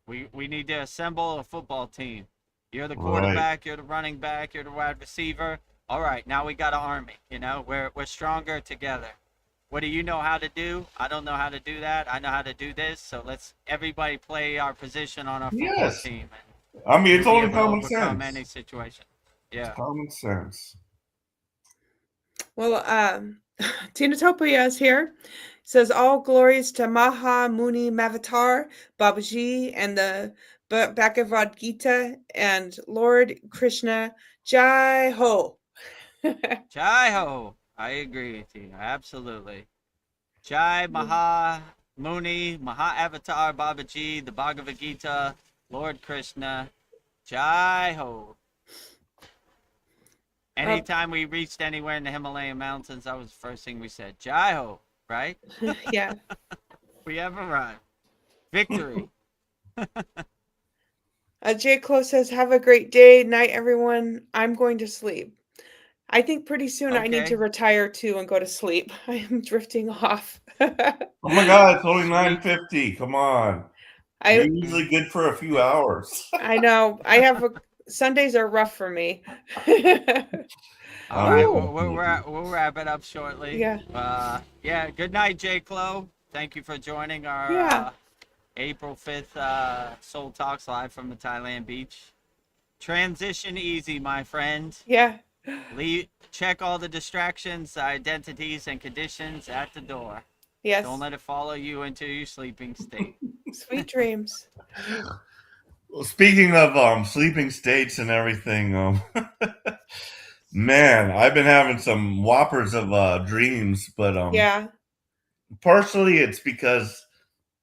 We need to assemble a football team. You're the Right. quarterback, you're the running back, you're the wide receiver. All right, now we got an army, We're stronger together. What do you know how to do? I don't know how to do that. I know how to do this. So let's everybody play our position on our football Yes. team, I mean, and it's we'll be only able to common overcome sense. any situation. It's Yeah. common sense. Well, Tinatopia is here. Says all glories to Maha Muni Mavatar, Babaji, and the Bhagavad Gita and Lord Krishna. Jai Ho. Jai ho. I agree with you. Absolutely. Jai Maha Muni, Maha Avatar Babaji, the Bhagavad Gita, Lord Krishna. Jai ho. Anytime we reached anywhere in the Himalayan mountains, that was the first thing we said. Jai ho, right? Yeah. We have arrived. Victory. J. Close says, have a great day, night, everyone. I'm going to sleep. I think pretty soon I need to Okay. retire too and go to sleep. I am drifting off. Oh my God, it's only Sweet. 9:50. Come on. You're I usually good for a few hours. I know. Sundays are rough for me. All right, Ooh, we'll wrap it up shortly. yeah. Yeah. Good night, J. Clo. Thank you for joining our Yeah. April 5th Soul Talks live from the Thailand beach. Transition easy, my friend. Yeah. Check all the distractions, identities, and conditions at the door. Yes. Don't let it follow you into your sleeping state. Sweet dreams. Well, speaking of sleeping states and everything, man, I've been having some whoppers of dreams, but Yeah. partially it's because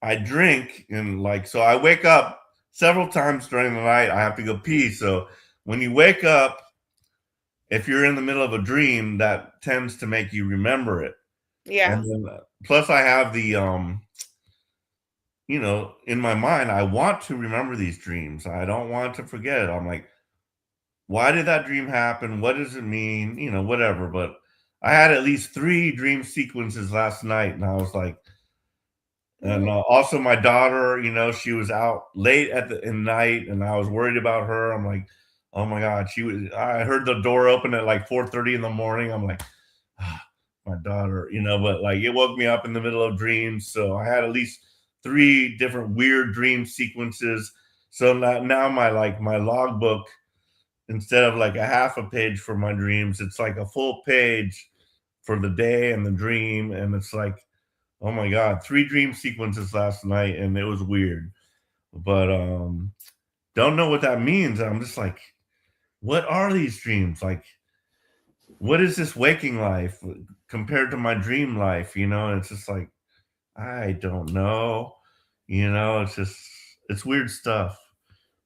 I drink and so I wake up several times during the night. I have to go pee. So when you wake up, if you're in the middle of a dream, that tends to make you remember it. Yeah. And then, plus I have the in my mind, I want to remember these dreams. I don't want to forget it. I'm like, why did that dream happen? What does it mean? Whatever. But I had at least 3 dream sequences last night, and I was like, and also my daughter, she was out late in night, and I was worried about her. I'm like, oh my God, I heard the door open at like 4:30 in the morning. I'm like, my daughter, but it woke me up in the middle of dreams. So I had at least 3 different weird dream sequences. So now my logbook, instead of like a half a page for my dreams, it's like a full page for the day and the dream. And it's like, oh my God, 3 dream sequences last night, and it was weird. But don't know what that means. I'm just like, what are these dreams? Like, what is this waking life compared to my dream life? It's just like, I don't know. It's weird stuff.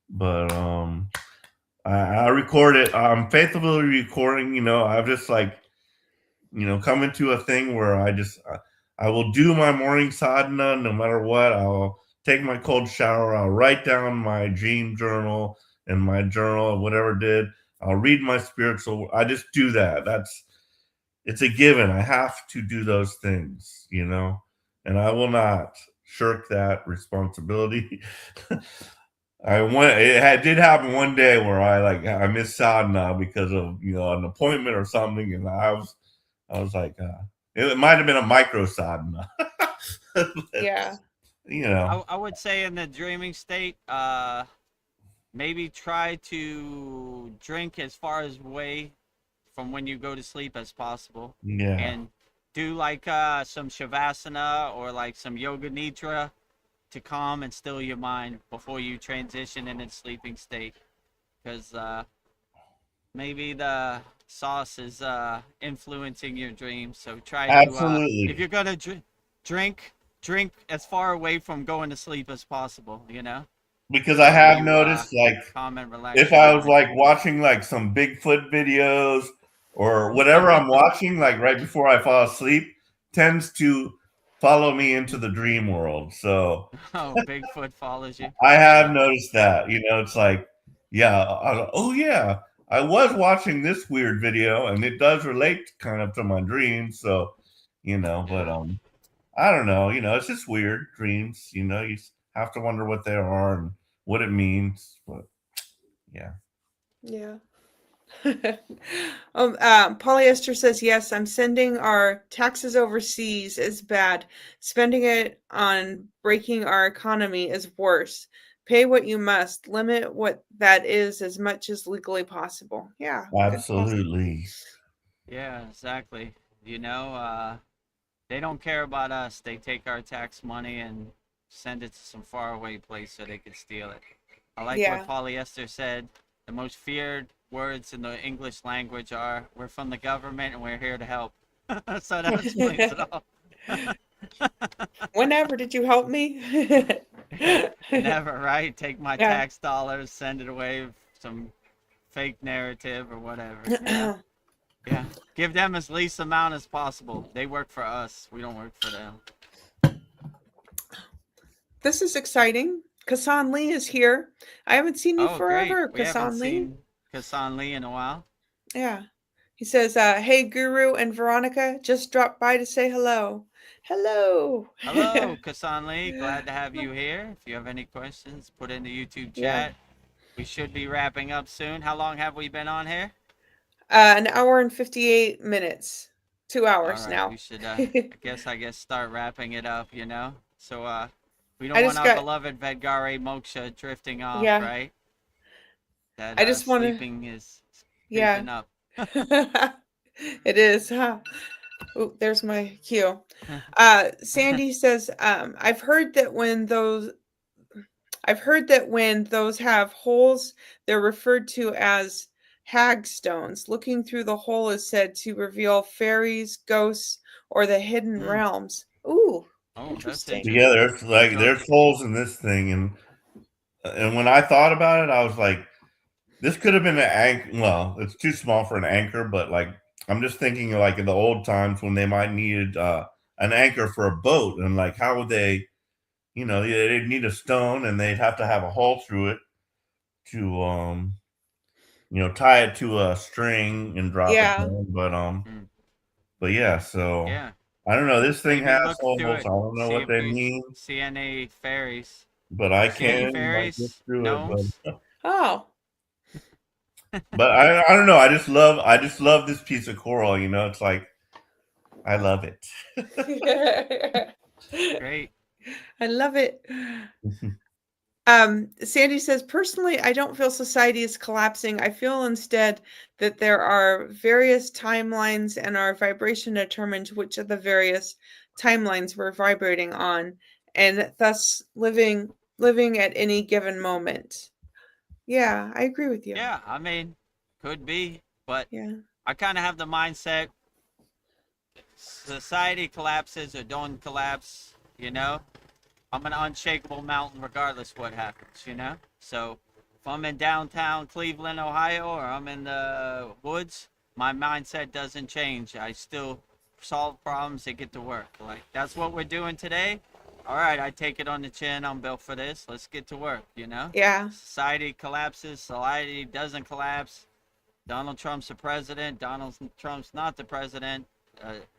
But I record it. I'm faithfully recording. I've just come into a thing where I will do my morning sadhana no matter what. I'll take my cold shower. I'll write down my dream journal and my journal of whatever I did. I'll read my spiritual. I just do that. It's a given. I have to do those things, and I will not shirk that responsibility. It did happen one day where I missed sadhana because of an appointment or something, and I was like, it might have been a micro sadhana. Yeah. I would say in the dreaming state, maybe try to drink as far away from when you go to sleep as possible. Yeah. And do some shavasana or some yoga nidra to calm and still your mind before you transition in a sleeping state. Because maybe the sauce is influencing your dreams. So try Absolutely. to, if you're going to drink as far away from going to sleep as possible, Because I have you, noticed, calm and relax if your I was mind. watching some Bigfoot videos or whatever I'm watching, right before I fall asleep, tends to follow me into the dream world. So Oh, Bigfoot follows you. I have noticed that. It's like, yeah, oh yeah, I was watching this weird video, and it does relate kind of to my dreams. So, but I don't know. It's just weird dreams. You have to wonder what they are and what it means. But yeah. Yeah. Polyester says, yes, I'm sending our taxes overseas is bad. Spending it on breaking our economy is worse. Pay what you must. Limit what that is as much as legally possible. Yeah. Absolutely. Yeah, exactly. They don't care about us. They take our tax money and send it to some faraway place so they can steal it. I like what Polyester said. The most feared words in the English language are, we're from the government and we're here to help. So that explains it all. Whenever did you help me? Never, right? Take my tax dollars, send it away with some fake narrative or whatever. Yeah. Give them as least amount as possible. They work for us. We don't work for them. This is exciting. Kasan Lee is here. I haven't seen you forever, Great. Kasan Lee. Seen Kasan Lee in a while. Yeah. He says, hey, Guru and Veronica, just dropped by to say hello. Hello. Hello, Kasan Lee. Glad to have you here. If you have any questions, put in the YouTube chat. We should be wrapping up soon. How long have we been on here? An hour and 58 minutes. 2 hours now. We should, I guess, start wrapping it up, So, we don't want our beloved Vedgare Moksha drifting off, right? That I just want sleeping is creeping up. It is, huh? Oh, there's my cue. Sandy says, I've heard that when those have holes, they're referred to as hag stones. Looking through the hole is said to reveal fairies, ghosts, or the hidden Hmm. realms. Ooh, Oh, that's interesting. Yeah, interesting. there's holes in this thing, and when I thought about it, I was like, this could have been an anchor. Well, it's too small for an anchor, but like I'm just thinking like in the old times when they might needed an anchor for a boat, and like how would they, they'd need a stone and they'd have to have a hole through it to tie it to a string and drop it Yeah. down. Mm. But yeah, so Yeah. I don't know. This thing Maybe has look through holes. it. I don't know See what if they we mean, see any fairies. but I See any can like get fairies? through it. Gnomes? Oh. But I don't know. I just love this piece of coral. It's like I love it. Great. I love it. Sandy says, personally, I don't feel society is collapsing. I feel instead that there are various timelines and our vibration determines which of the various timelines we're vibrating on, and thus living at any given moment. Yeah, I agree with you. Yeah, I mean, could be, but Yeah. I kind of have the mindset society collapses or don't collapse, I'm an unshakable mountain regardless what happens. So if I'm in downtown Cleveland, Ohio, or I'm in the woods, my mindset doesn't change. I still solve problems and get to work. Like, that's what we're doing today. All right, I take it on the chin. I'm built for this. Let's get to work. Yeah. Society collapses. Society doesn't collapse. Donald Trump's the president. Donald Trump's not the president.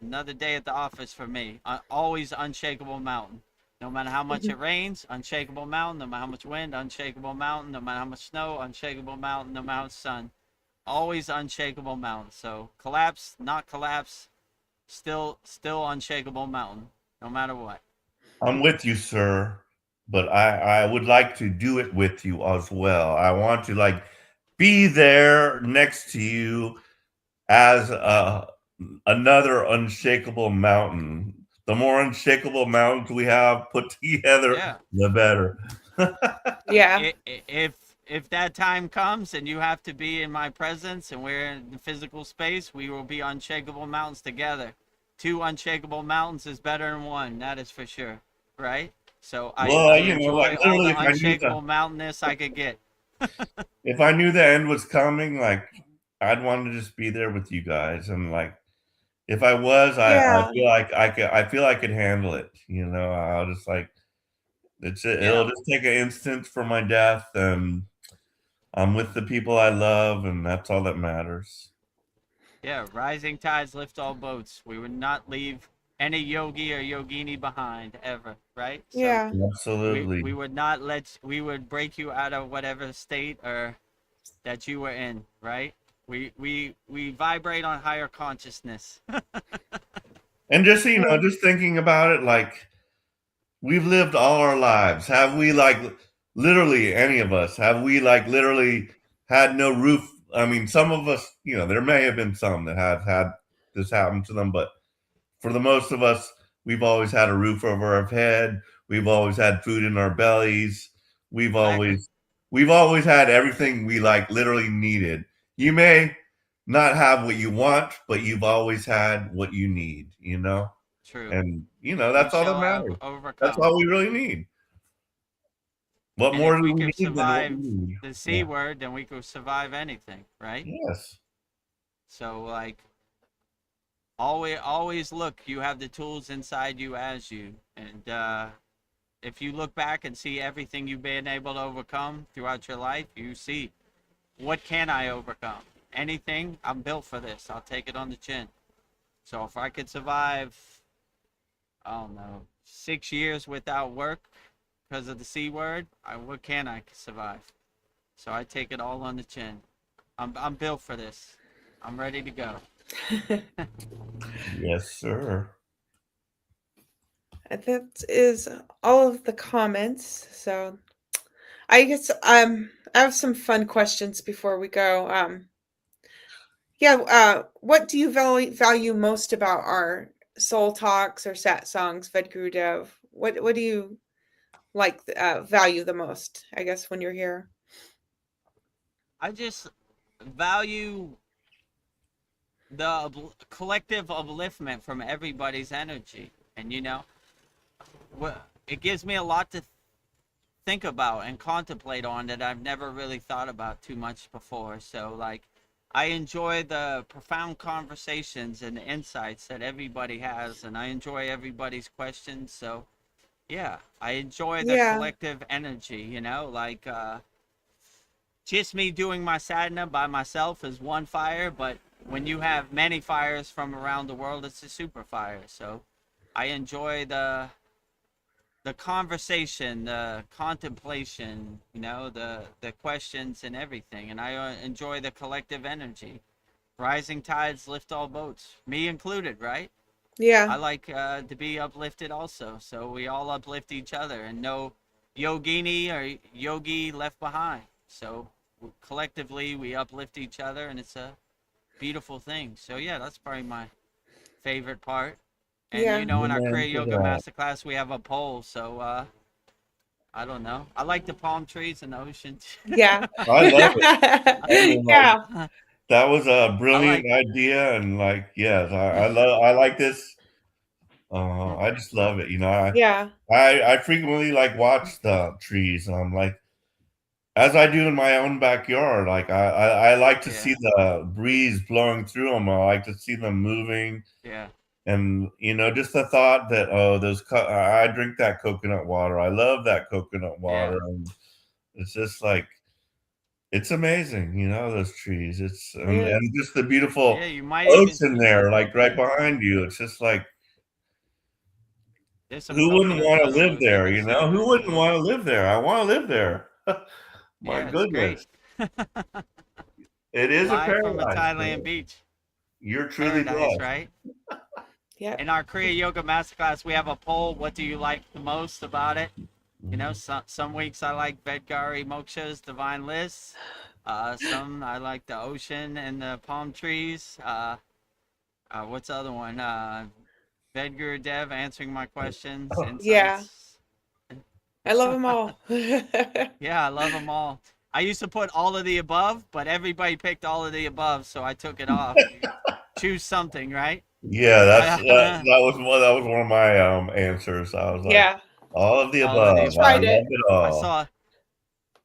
Another day at the office for me. Always unshakable mountain. No matter how much it rains, unshakable mountain. No matter how much wind, unshakable mountain. No matter how much snow, unshakable mountain. No matter how much sun, always unshakable mountain. So collapse, not collapse, still unshakable mountain, no matter what. I'm with you, sir, but I would like to do it with you as well. I want to like be there next to you as another unshakable mountain. The more unshakable mountains we have put together, Yeah. the better. Yeah. If that time comes and you have to be in my presence and we're in the physical space, we will be unshakable mountains together. Two unshakable mountains is better than one, that is for sure, right? So I Well, enjoy like all literally, the unshakable mountainness I could get. if I knew the end was coming, like I'd want to just be there with you guys, and like if I was, I Yeah. feel like I could handle it. I'll just like it'll Yeah, just take an instant for my death, and I'm with the people I love, and that's all that matters. yeah. Rising tides lift all boats. We would not leave any yogi or yogini behind ever, right? So Yeah. we Absolutely. would not we would break you out of whatever state or that you were in, right? We vibrate on higher consciousness. And just Yeah. just thinking about it, like we've lived all our lives. Have we like literally any of us? Have we like literally had no roof? I mean, some of us, there may have been some that have had this happen to them, but for the most of us, we've always had a roof over our head. We've always had food in our bellies. We've Exactly. always we've always had everything we like literally needed. You may not have what you want, but you've always had what you need. True. And We that's all that shall matters. That's overcome. all we really need. What And more if do we we could need than what we survive need? the C Yeah. word, then we could survive anything, right? Yes. So like always look, you have the tools inside you as you. And if you look back and see everything you've been able to overcome throughout your life, you see, what can I overcome? Anything. I'm built for this. I'll take it on the chin. So if I could survive, I don't know, 6 years without work because of the C word, what can I survive? So I take it all on the chin. I'm built for this. I'm ready to go. Yes, sir. That is all of the comments. So I guess I have some fun questions before we go. Yeah. What do you value most about our soul talks or sat songs, Vedagurudev? What do you like value the most? I guess when you're here. I just value the collective upliftment from everybody's energy, and it gives me a lot to think about and contemplate on that I've never really thought about too much before. So like, I enjoy the profound conversations and the insights that everybody has, and I enjoy everybody's questions. So yeah, I enjoy the Yeah. collective energy, like just me doing my sadhana by myself is one fire, but when you have many fires from around the world, it's a super fire. So I enjoy the conversation, the contemplation, the questions and everything, and I enjoy the collective energy. Rising tides lift all boats, me included, right? I Yeah. like to be uplifted also, so we all uplift each other, and no yogini or yogi left behind. So collectively we uplift each other, and it's a beautiful thing. So yeah, that's probably my favorite part. And Yeah. in our Amen Kriya to Yoga that. Masterclass, we have a poll. So I don't know. I like the palm trees and the ocean. Yeah. I love it. I mean, like, Yeah. that was a I brilliant like. idea, and like, yes, I like this. I just love it. Yeah. I frequently like watch the trees, and I'm like, as I do in my own backyard, like I like to see Yeah, the breeze blowing through them. I like to see them moving, yeah, and just the thought that I drink that coconut water. I love that coconut yeah, water, and it's just like it's amazing. Those trees. It's It is. and just the beautiful yeah. You might even ocean see some there, like right coconuts. behind you. It's just like There's some who wouldn't coconuts want by to the live ocean. there? They're Who super wouldn't cool. want to live there? I want to live there. My Yeah, it's great. goodness, it is a Live from a paradise Thailand there. beach. You're truly Paradise, blessed. right? Yep. In our Kriya Yoga Masterclass, we have a poll. What do you like the most about it? Mhm. Some weeks I like Vedgari Moksha's Divine Lists. Some I like the ocean and the palm trees. What's the other one? Vedgurudev answering my questions, Yeah. insights. I love them all. Yeah, I love them all. I used to put all of the above, but everybody picked all of the above, so I took it off. Choose something, right? Yeah, I, that was one of my answers. I was like, Yeah. all of the all of above. the We I tried above. it. love it I all. saw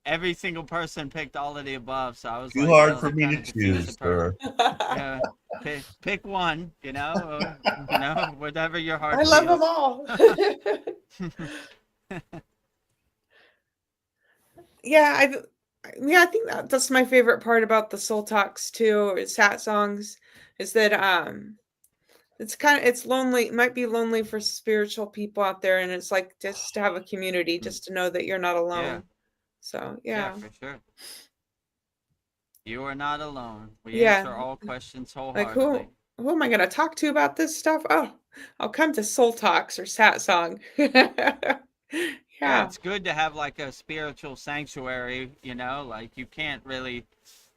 every single person picked all of the above, so I was Too like, hard oh, for that me kind to of defeats the choose, purpose. sir. Yeah, pick one, whatever your I heart love them feels. all. Yeah, I think that's my favorite part about the soul talks too, or sat songs, is that it's lonely. It might be lonely for spiritual people out there, and it's like just to have a community, just to know that you're not Yeah, alone. So yeah, yeah, for sure. You are not alone. We yeah. answer all questions Like wholeheartedly. who am I gonna talk to about this stuff? Oh, I'll come to soul talks or sat song. Yeah, Yeah, it's good to have like a spiritual sanctuary, like you can't really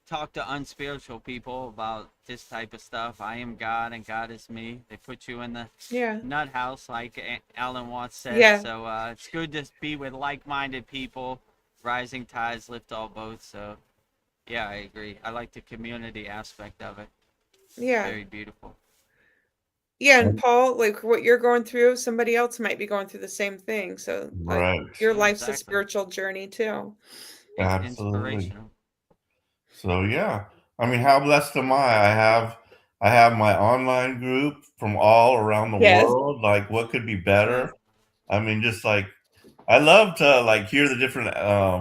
talk to unspiritual people about this type of stuff. I am God and God is me. They put you in the yeah, nut house, like Alan Watts said. yeah, So it's good to be with like-minded people. Rising tides lift all boats. So yeah, I agree. I like the community aspect of it. It's yeah. very beautiful. Yeah, and And- Paul, like what you're going through, somebody else might be going through the same thing. So, like, Right. your Yeah, life's a exactly. spiritual journey too. It's Absolutely. inspirational. So yeah, I mean, how blessed am I? I have my online group from all around the Yes. world. Like, what could be Yeah, better? I mean, just like I love to like hear the different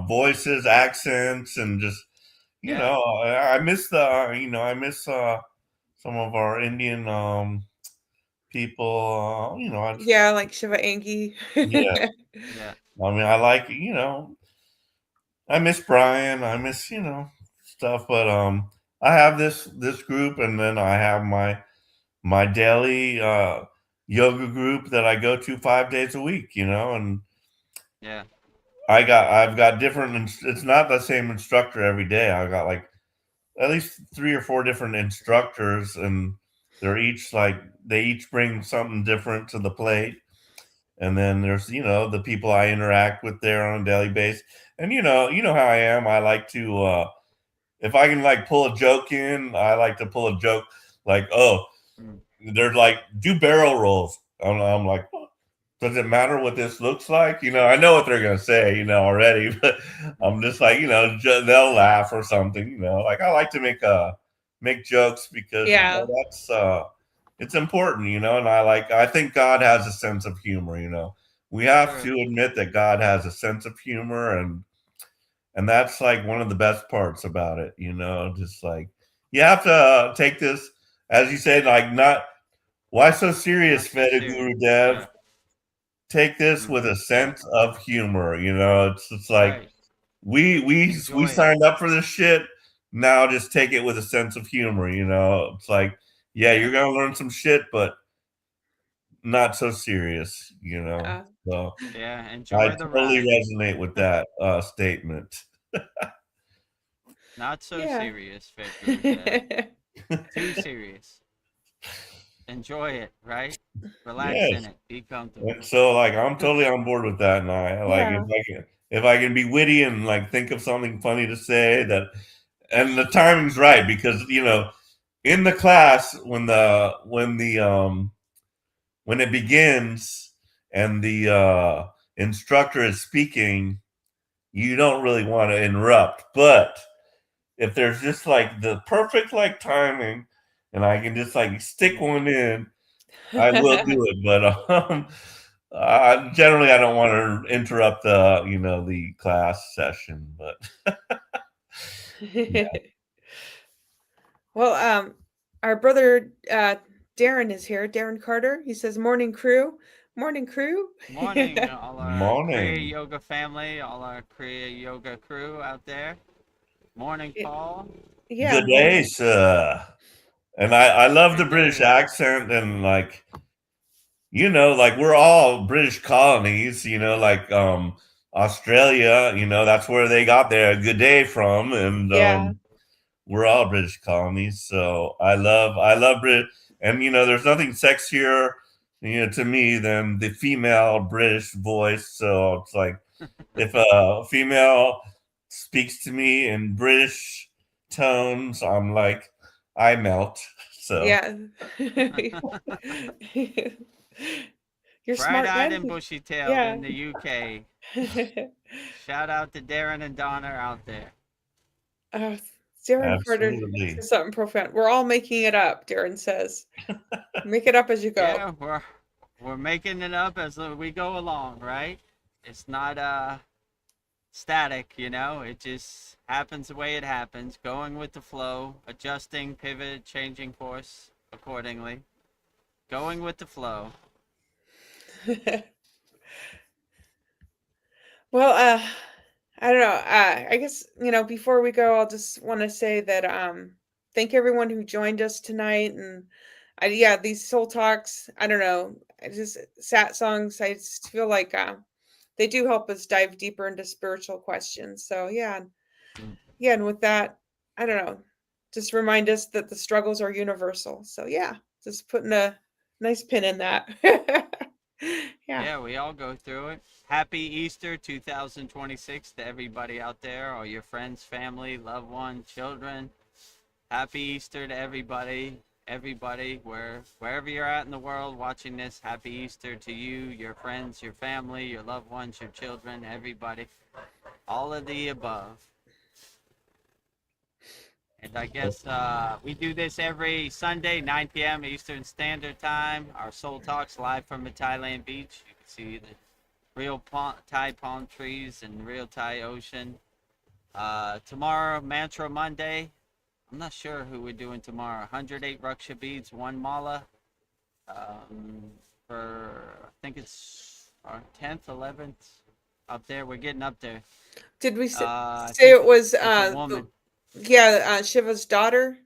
voices, accents, and just yeah, I miss I miss some of our Indian people. Yeah, like Shiva Angi. Yeah. yeah, I mean, I like I miss Brian. I miss stuff, but I have this group, and then I have my daily yoga group that I go to 5 days a week. And yeah, I've got different. It's not the same instructor every day. I've got like at least 3 or 4 different instructors, and they each bring something different to the plate. And then there's the people I interact with there on a daily basis. And how I am. I like to if I can like pull a joke in, I like to pull a joke like, oh, they're like, do barrel rolls. I'm like, oh, does it matter what this looks like? I know what they're gonna say, already, but I'm just like, they'll laugh or something. Like I like to make jokes because Yeah. that's it's important, and I think God has a sense of humor. We have Sure. to admit that God has a sense of humor, and that's like one of the best parts about it. Just like you have to take this, as you said, like not why so serious, Not so serious. Vedagurudev. Yeah. Take this with a Yeah. sense of humor. It's like Right. we Enjoy it. signed up for this shit. Now just take it with a sense of humor. It's like, yeah, Yeah. you're gonna learn some shit, but not so serious. Uh, So Yeah. I Enjoy the totally ride. resonate with that statement. Not so yeah. serious, Fed Guru Dev. Too serious. Enjoy it, right? Relax in Yes. it. Be comfortable. And so like I'm totally on board with that, and I like Yeah. if I can be witty and like think of something funny to say, that and the timing's right, because in the class when it begins and the instructor is speaking, you don't really want to interrupt. But if there's just like the perfect like timing and I can just like stick one in, I will do it. But generally I don't want to interrupt the class session. But Well, our brother Darren is here. Darren Carter. He says, "Morning crew, morning crew." Morning, all our Kriya morning. Yoga family, all our Kriya Yoga crew out there. Morning, Paul. Yeah, Good day, morning. sir. And I love the Good British day. accent, and like like we're all British colonies, like Australia, that's where they got their good day from, and Yeah. we're all British colonies. So I love Brit, and there's nothing sexier, to me than the female British voice. So it's like if a female speaks to me in British tones, I'm like I melt. So Yeah. You're smart, Bright-eyed man. and bushy-tailed Yeah. in the UK. Shout out to Darren and Donna out there. uh, Darren Carter absolutely. says something profound. We're all making it up, Darren says. Make it up as you go. Yeah, we're making it up as we go along, right? It's not static, it just happens the way it happens, going with the flow, adjusting, pivot, changing course accordingly, going with the flow. Well, I don't know. I guess, before we go, I'll just want to say that thank everyone who joined us tonight. And yeah, these soul talks, I don't know, I just sat songs, I just feel like they do help us dive deeper into spiritual questions. So yeah, and with that, I don't know, just remind us that the struggles are universal. So yeah, just putting a nice pin in that. Yeah. Yeah, we all go through it. Happy Easter 2026 to everybody out there, all your friends, family, loved ones, children. Happy Easter to everybody. Everybody, wherever you're at in the world watching this, happy Easter to you, your friends, your family, your loved ones, your children, everybody. All of the above. And I guess we do this every Sunday, 9 p.m. Eastern Standard Time. Our Soul Talks live from the Thailand beach. You can see the real Thai palm trees and real Thai ocean. Tomorrow, Mantra Monday. I'm not sure who we're doing tomorrow. 108 Raksha beads, 1 mala. For, I think it's our 10th, 11th. Up there. We're getting up there. Did we I say think it was it's a woman. Shiva's daughter?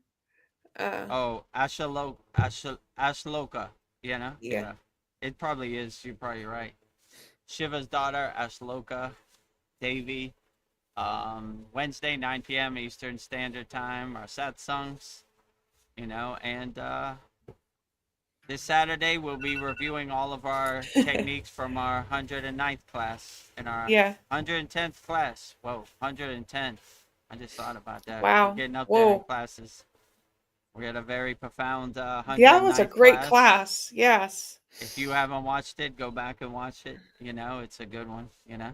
Oh, Ashloka, Yeah. Yeah. It probably is. You're probably right. Shiva's daughter, Ashloka Devi. Wednesday, 9 p.m. Eastern Standard Time, our satsangs, and this Saturday we'll be reviewing all of our techniques from our 109th class and our 110th class. Whoa, 110th. I just thought about that. Wow. We're getting up there in Whoa. classes. We had a very profound 109th Yeah, it was a great class. Yes. If you haven't watched it, go back and watch it. It's a good one, A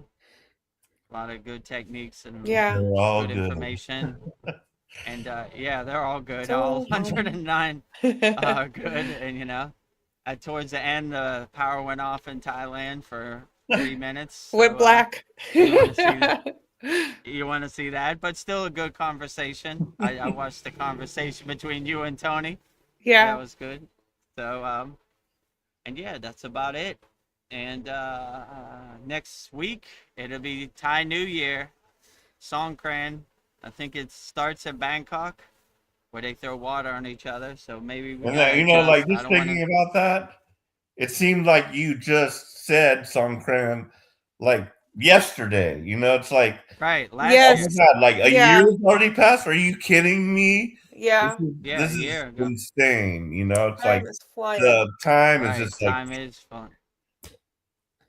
lot of good techniques and Yeah. They're all good good. information. And yeah, they're all good. So All 109 are good. And towards the end, the power went off in Thailand for 3 minutes. Went black. You want to see that, but still a good conversation. I watched the conversation between you and Tony. Yeah. That was good. So, and yeah, that's about it. And next week, it'll be Thai New Year, Songkran. I think it starts in Bangkok, where they throw water on each other. So maybe we like just thinking about that, it seemed like you just said Songkran like yesterday. It's like right last Yes. year. Oh my God, like a year's already passed. Are you kidding me? Yeah. This is a year ago. insane. It's Time like is flying. the time is Right, just like time is fun.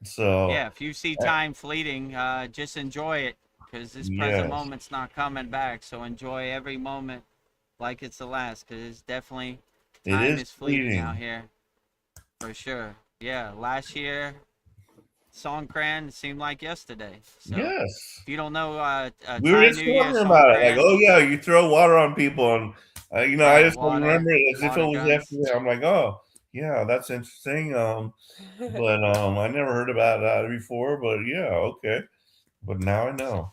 so. Yeah, if you see time fleeting, just enjoy it, because this present moment's not coming back. So enjoy every moment like it's the last, because it's definitely time is fleeting out here, for sure. Yeah, last year, Songkran seemed like yesterday. So Yes. if you don't know, We were just talking about it. Like, oh yeah, you throw water on people, and I just remember it as if it was yesterday. I'm like, oh yeah, that's interesting. But I never heard about that before. But yeah, okay. But now I know.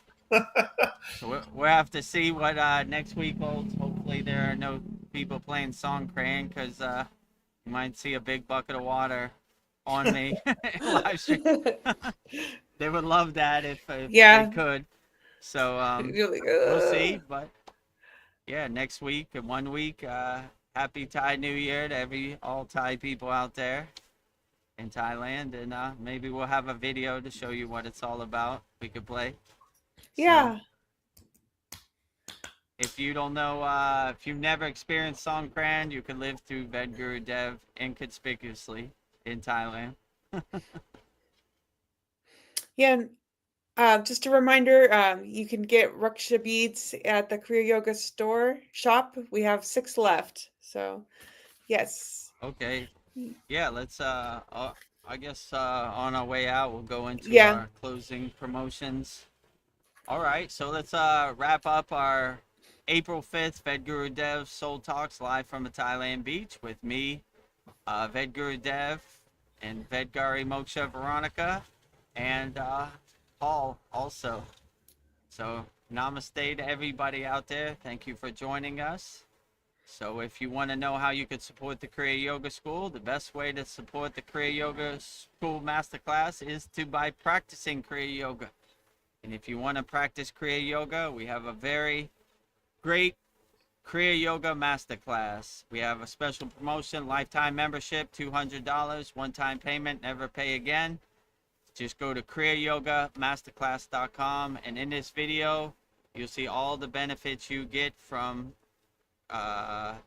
So we'll have to see what next week holds. Hopefully there are no people playing Songkran, because you might see a big bucket of water on me live stream. They would love that if they could. So we'll see. But yeah, next week and 1 week, happy Thai New Year to all Thai people out there in Thailand, and maybe we'll have a video to show you what it's all about. We could play. Yeah. So, if you don't know, if you've never experienced Songkran, you can live through Vedagurudev inconspicuously in Thailand. Yeah. Just a reminder, you can get Raksha beads at the Kriya Yoga shop. We have 6 left. So, yes. Okay. Yeah, let's I guess on our way out we'll go into our closing promotions. All right, so let's wrap up our April 5th Vedagurudev Soul Talks live from a Thailand beach with me, Vedagurudev, and Vedgari Moksha Veronica, and Paul also. So namaste to everybody out there. Thank you for joining us. So if you want to know how you could support the Kriya Yoga School, the best way to support the Kriya Yoga School Masterclass is by practicing Kriya Yoga. And if you want to practice Kriya Yoga, we have a very great Kriya Yoga Masterclass. We have a special promotion, lifetime membership, $200, one-time payment, never pay again. Just go to kriyayogamasterclass.com, and in this video, you'll see all the benefits you get from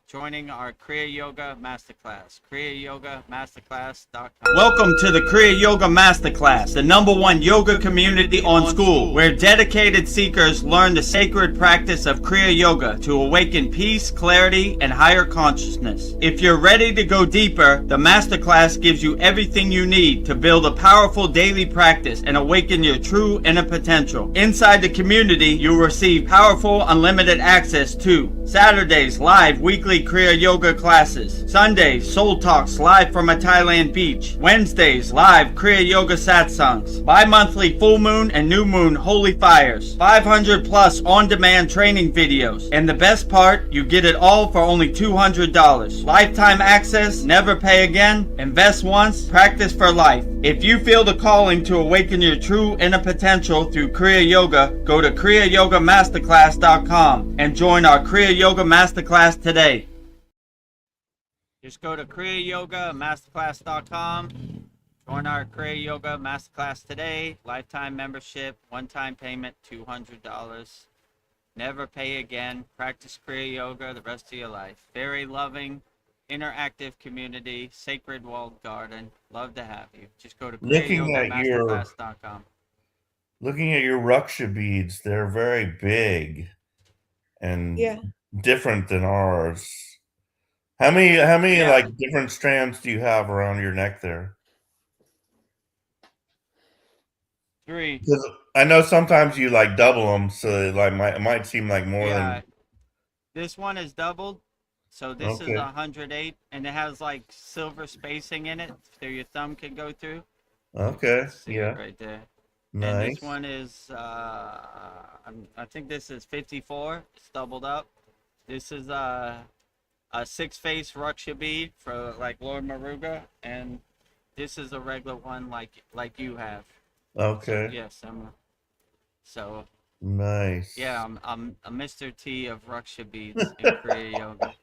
joining our Kriya Yoga Masterclass, kriyayogamasterclass.com. Welcome to the Kriya Yoga Masterclass, the #1 yoga community on SKOOL, where dedicated seekers learn the sacred practice of Kriya Yoga to awaken peace, clarity, and higher consciousness. If you're ready to go deeper, the Masterclass gives you everything you need to build a powerful daily practice and awaken your true inner potential. Inside the community, you'll receive powerful, unlimited access to Saturdays, live weekly Kriya Yoga classes. Sundays, Soul Talks live from a Thailand beach. Wednesdays, live Kriya Yoga satsangs. Bi-monthly full moon and new moon holy fires. 500 plus on-demand training videos. And the best part, you get it all for only $200. Lifetime access, never pay again, invest once, practice for life. If you feel the calling to awaken your true inner potential through Kriya Yoga, go to kriyayogamasterclass.com and join our Kriya Yoga Masterclass today. Just go to kriyayogamasterclass.com Join our Kriya Yoga Masterclass today. Lifetime membership, one-time payment, $200. Never pay again. Practice Kriya Yoga the rest of your life. Very loving, interactive community, sacred walled garden. Love to have you. Just go to Looking at your kriyayogamasterclass.com. Ruksha beads, they're very big and Yeah. different than ours. How many Yeah. like different strands do you have around your neck there? 3. Because I know sometimes you like double them, so it might seem like more Yeah. than. This one is doubled. So this is Okay. 108, and it has like silver spacing in it, so your thumb can go through. Okay. See Yeah. it right there. Nice. And this one is, I think this is 54. It's doubled up. This is a 6-face Ruksha bead for like Lord Maruga, and this is a regular one like you have. Okay. So, yes, so Nice. yeah, I'm a Mr. T of Ruksha beads in Kriya Yoga.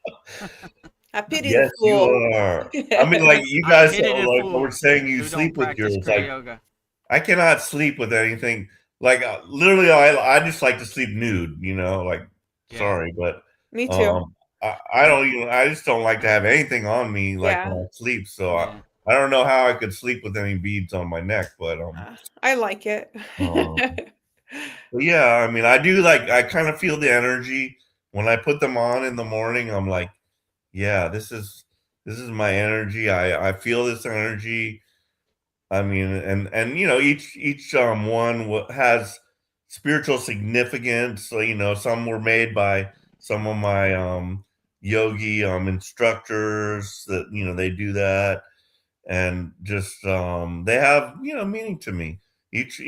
I pity Yes, the you fool. are. I mean, like you I guys, pity the like we're fools saying, you who don't sleep with practice yours. Kriya Like Yoga. I cannot sleep with anything. Like literally, I just like to sleep nude. Like Yeah. sorry, but Me too. I don't even. I just don't like to have anything on me like Yeah. when I sleep. So Yeah. I don't know how I could sleep with any beads on my neck, but I like it. but yeah, I mean, I do like. I kind of feel the energy when I put them on in the morning. I'm like, yeah, this is my energy. I feel this energy. I mean, and each one has spiritual significance. So, some were made by some of my yogi instructors that they do that, and just they have meaning to me. Each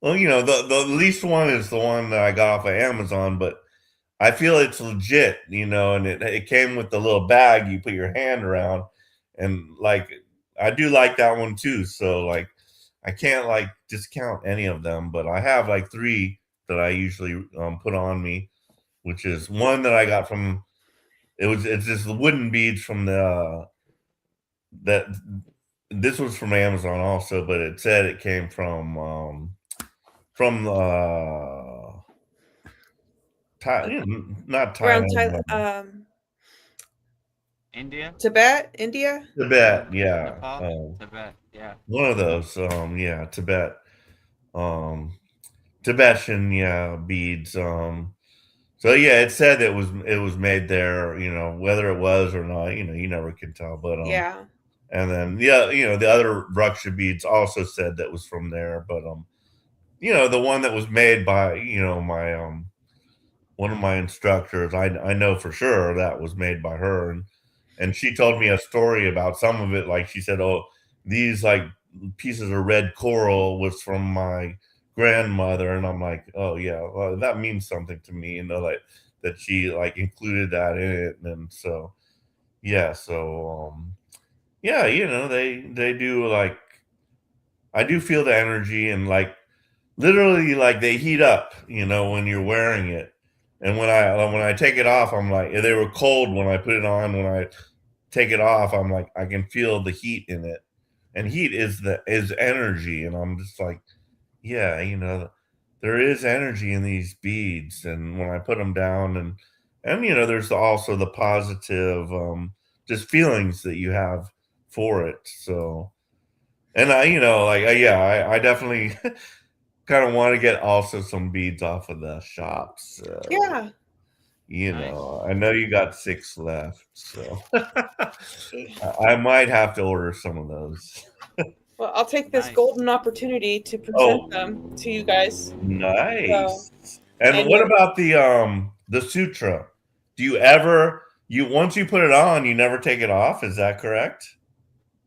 well, the least one is the one that I got off of Amazon, but I feel it's legit, and it came with the little bag you put your hand around, and like I do like that one too. So like I can't like discount any of them, but I have like 3 that I usually put on me, which is one that I got from it's just the wooden beads from the that this was from Amazon also, but it said it came from not Around Thailand, India? Tibet, India. Tibet, yeah. Nepal? Tibet, yeah. One of those, yeah, Tibet, Tibetan, yeah, beads. So yeah, it said it was made there. Whether it was or not, you never can tell. But Yeah. and then yeah, the other Ruksha beads also said that was from there. But the one that was made by my one of my instructors, I know for sure that was made by her, and she told me a story about some of it. Like she said, "Oh, these like pieces of red coral was from my grandmother," and I'm like, "Oh yeah, well, that means something to me." That she like included that in it, and so yeah, so yeah, they do like I do feel the energy and like literally like they heat up, when you're wearing it. And when I take it off, I'm like they were cold when I put it on. When I take it off, I'm like I can feel the heat in it. And heat is energy, and I'm just like, yeah, there is energy in these beads. And when I put them down, and there's also the positive just feelings that you have for it. So and I like yeah, I definitely kind of want to get also some beads off of the shops. So, Yeah. Nice. I know you got 6 left, so I might have to order some of those. Well, I'll take this Nice. golden opportunity to present Oh, them to you guys. nice. And and what you're- about the sutra? Do you ever once you put it on, you never take it off? Is that correct?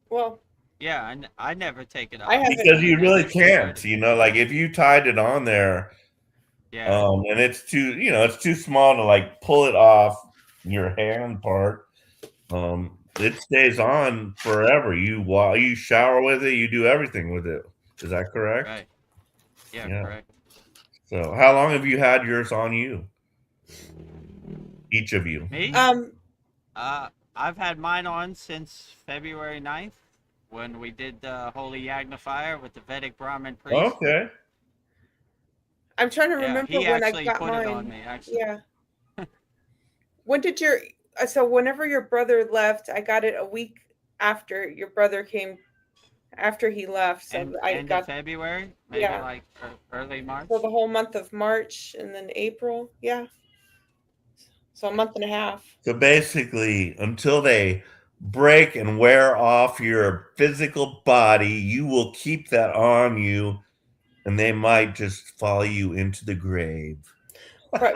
Well, Yeah, I never take it off. I haven't- Because you I really never wear can't. it. Like if you tied it on there, Yeah. and it's too it's too small to like pull it off your hand part. It stays on forever. While you shower with it, you do everything with it. Is that correct? Right. Yeah, Yeah. correct. So how long have you had yours on you? Each of you? Me? I've had mine on since February 9th. when we did the Holy Yagna Fire with the Vedic Brahmin priest. Okay. I'm trying to Yeah, remember he when I actually got put it on mine. me, actually. Yeah. When did your so whenever your brother left, I got it a week after your brother came after he left. So I End of got February, maybe yeah. like early March. So the whole month of March and then April. Yeah. So a month and a half. So basically, until they break and wear off your physical body, you will keep that on you, and they might just follow you into the grave.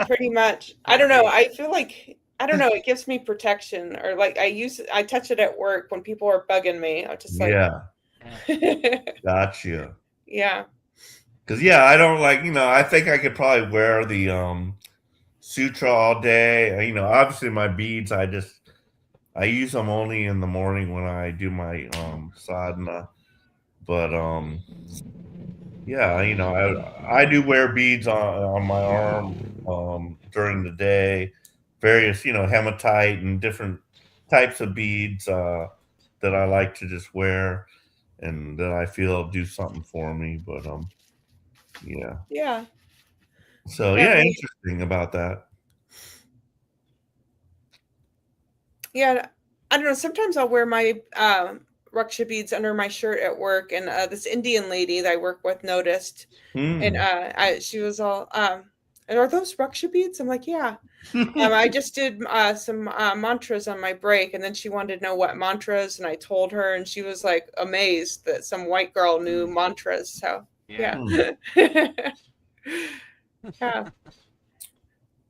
Pretty much. I Could don't know. be. I feel like I don't know. It gives me protection, or like I touch it at work when people are bugging me. I'm just like, Yeah, Yeah. gotcha. yeah, Because I don't like, I think I could probably wear the sutra all day. Obviously my beads, I use them only in the morning when I do my sadhana. But yeah, I do wear beads on my arm during the day, various, hematite and different types of beads that I like to just wear and that I feel do something for me. But yeah. yeah, So yeah, yeah, interesting about that. yeah. I don't know. Sometimes I'll wear my Raksha beads under my shirt at work, and this Indian lady that I work with noticed, and she was all, "And are those Raksha beads?" I'm like, "Yeah." I just did some mantras on my break, and then she wanted to know what mantras, and I told her, and she was like amazed that some white girl knew mantras. So yeah, yeah.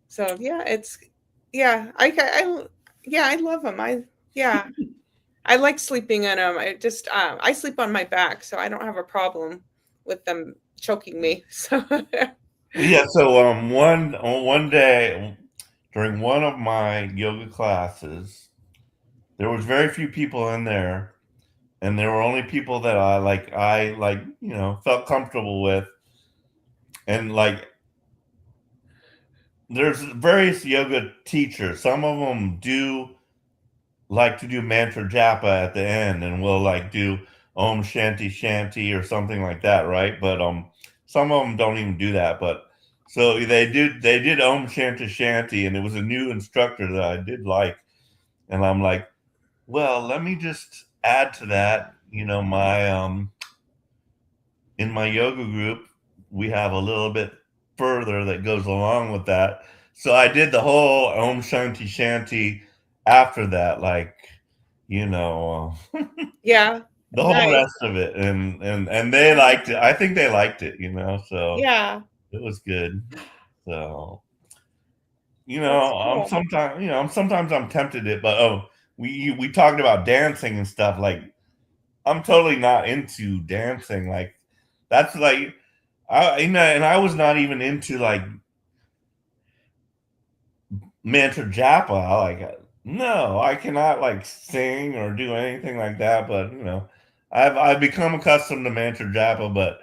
So yeah, it's yeah. Yeah, I love them. Yeah, I like sleeping in them. I just I sleep on my back, so I don't have a problem with them choking me. So Yeah, so one day during one of my yoga classes, there was very few people in there, and there were only people that I felt comfortable with, and like there's various yoga teachers. Some of them do like to do mantra japa at the end, and we'll like do Om Shanti Shanti or something like that, right? But some of them don't even do that. But so they did Om Shanti Shanti, and it was a new instructor that I did like, and I'm like, well, let me just add to that. My in my yoga group, we have a little bit further that goes along with that. So I did the whole Om Shanti Shanti after that, like, you know, yeah, the whole nice. rest of it. And they liked it. I think they liked it, so Yeah, it was good. So, that's cool. sometimes I'm tempted it, but we talked about dancing and stuff. Like, I'm totally not into dancing. Like, that's like, and I was not even into like mantra japa. Like, no, I cannot like sing or do anything like that. But I've become accustomed to mantra japa, but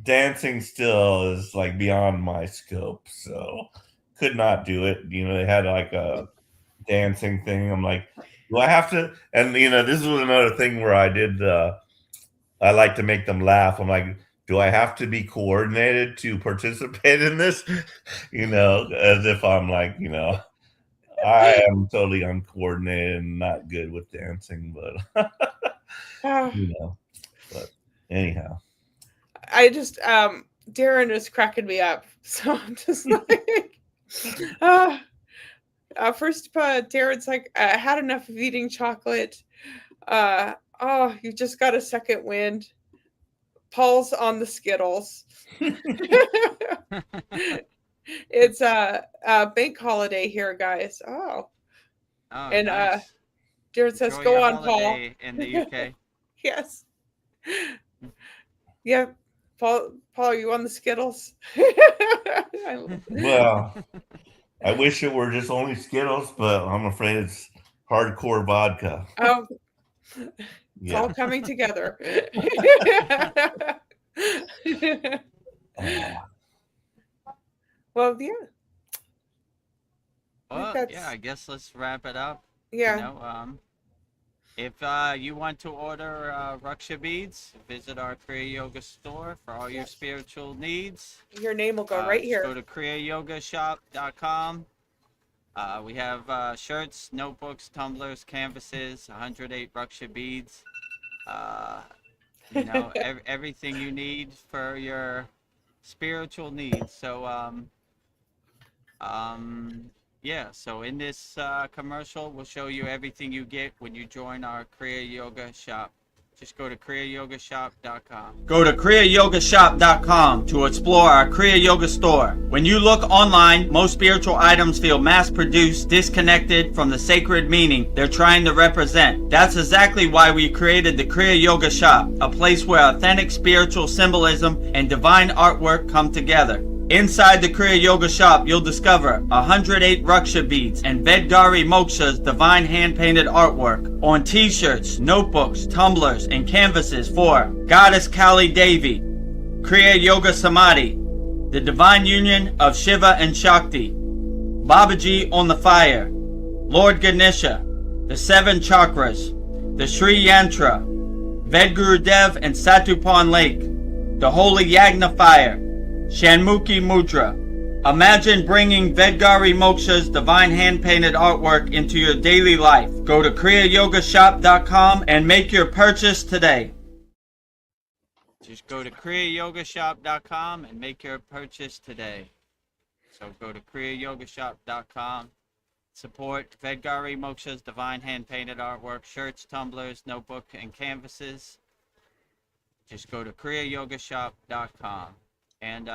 dancing still is like beyond my scope. So could not do it. They had like a dancing thing. I'm like, do I have to? And this was another thing where I did. I like to make them laugh. I'm like, do I have to be coordinated to participate in this? As if I'm like, I am totally uncoordinated and not good with dancing, but Oh, but anyhow. I just Darren is cracking me up. So I'm just like uh, first Darren's like I had enough of eating chocolate. Oh, you just got a second wind. Paul's on the Skittles. It's a bank holiday here, guys. Oh. Oh, And nice. Darren says, Enjoy "Go your on, Paul." holiday in the UK. Yes. Yeah. Paul, are you on the Skittles? Well, I wish it were just only Skittles, but I'm afraid it's hardcore vodka. Oh, it's all Yeah. coming together. Well, yeah. I think Well, yeah, that's I guess let's wrap it up. yeah. If you want to order Raksha beads, visit our Kriya Yoga store for all your Yep. spiritual needs. Your name will go right Just here. go to kriyayogamasterclass.com. We have shirts, notebooks, tumblers, canvases, 108 Raksha beads. Everything you need for your spiritual needs. So, yeah. So in this commercial, we'll show you everything you get when you join our Kriya Yoga shop. Just go to kriyayogashop.com. Go to kriyayogashop.com to explore our Kriya Yoga store. When you look online, most spiritual items feel mass-produced, disconnected from the sacred meaning they're trying to represent. That's exactly why we created the Kriya Yoga shop, a place where authentic spiritual symbolism and divine artwork come together. Inside the Kriya Yoga shop, you'll discover 108 Raksha beads and Vedgari Moksha's divine hand-painted artwork on t-shirts, notebooks, tumblers, and canvases for Goddess Kali Devi, Kriya Yoga Samadhi, the divine union of Shiva and Shakti, Babaji on the fire, Lord Ganesha, the 7 chakras, the Sri Yantra, Vedagurudev and Satupan Lake, the Holy Yagna fire, Shanmukhi Mudra. Imagine bringing Vedgari Moksha's divine hand-painted artwork into your daily life. Go to kriyayogashop.com and make your purchase today. Just go to kriyayogashop.com and make your purchase today. So go to kriyayogashop.com. Support Vedgari Moksha's divine hand-painted artwork, shirts, tumblers, notebook, and canvases. Just go to kriyayogashop.com. And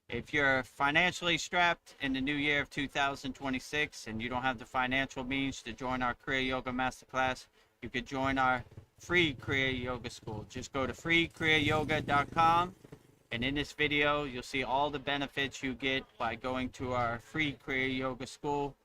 if you're financially strapped in the new year of 2026 and you don't have the financial means to join our Kriya Yoga Masterclass, you could join our free Kriya Yoga School. Just go to freekriyayoga.com, and in this video, you'll see all the benefits you get by going to our free Kriya Yoga School.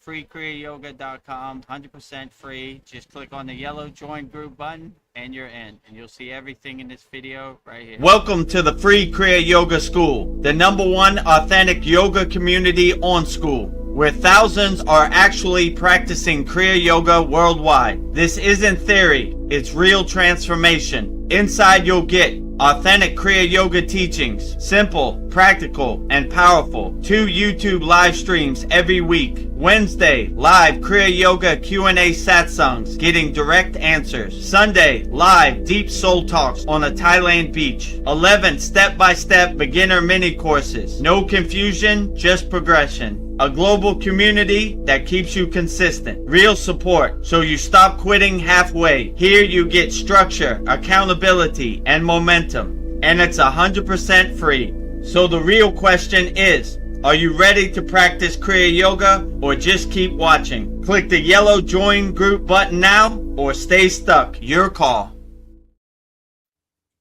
freekriyayoga.com, 100% free. Just click on the yellow join group button and you're in, and you'll see everything in this video right here. Welcome to the free Kriya Yoga School, the #1 authentic yoga community on School, where thousands are actually practicing Kriya Yoga worldwide. This isn't theory, it's real transformation. Inside you'll get authentic Kriya Yoga teachings, simple, practical, and powerful. 2 YouTube live streams every week. Wednesday, live Kriya Yoga Q&A satsangs, getting direct answers. Sunday, live deep soul talks on a Thailand beach. 11 step-by-step beginner mini courses. No confusion, just progression. A global community that keeps you consistent. Real support, so you stop quitting halfway. Here you get structure, accountability, and momentum. And it's 100% free. So the real question is, are you ready to practice Kriya Yoga or just keep watching? Click the yellow join group button now or stay stuck. Your call.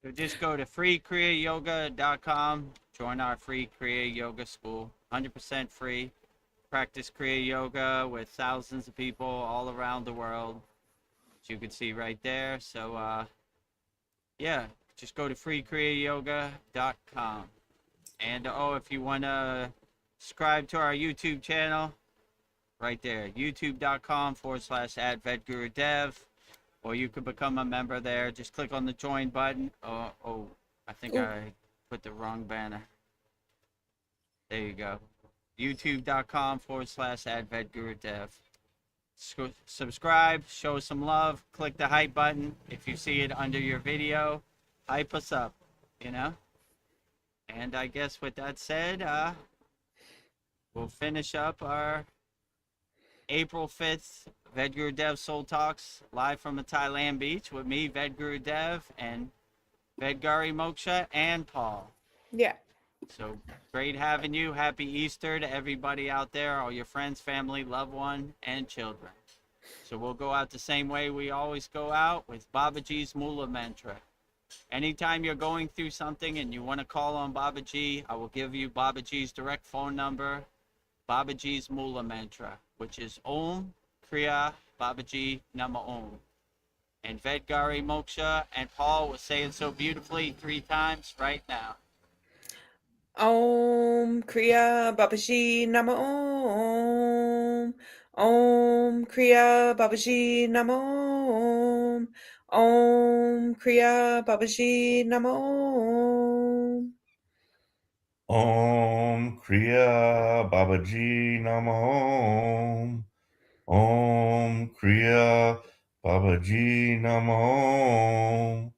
So just go to freekriyayoga.com. Join our free Kriya Yoga School. 100% free. Practice Kriya Yoga with thousands of people all around the world, as you can see right there. So yeah, just go to freekriyayoga.com. And if you want to subscribe to our YouTube channel, right there, youtube.com/@Vedagurudev, or you could become a member there. Just click on the join button. I think I put the wrong banner. There you go. youtube.com/@Vedagurudev. Subscribe, show some love, click the hype button. If you see it under your video, hype us up, And I guess with that said, we'll finish up our April 5th Vedagurudev Soul Talks live from the Thailand beach with me, Vedagurudev, and Vedgari Moksha and Paul. Yeah. So great having you. Happy Easter to everybody out there, all your friends, family, loved one, and children. So we'll go out the same way we always go out, with Babaji's Mula Mantra. Anytime you're going through something and you want to call on Babaji, I will give you Babaji's direct phone number, Babaji's Mula Mantra, which is Om Kriya Babaji Nama Om. And Vedgari Moksha and Paul will say it so beautifully 3 times right now. Om Kriya Babaji Nama Om. Om Kriya Babaji Namo. Om Kriya Babaji Namo. Om Kriya Babaji Namo. Om Kriya Babaji Namo.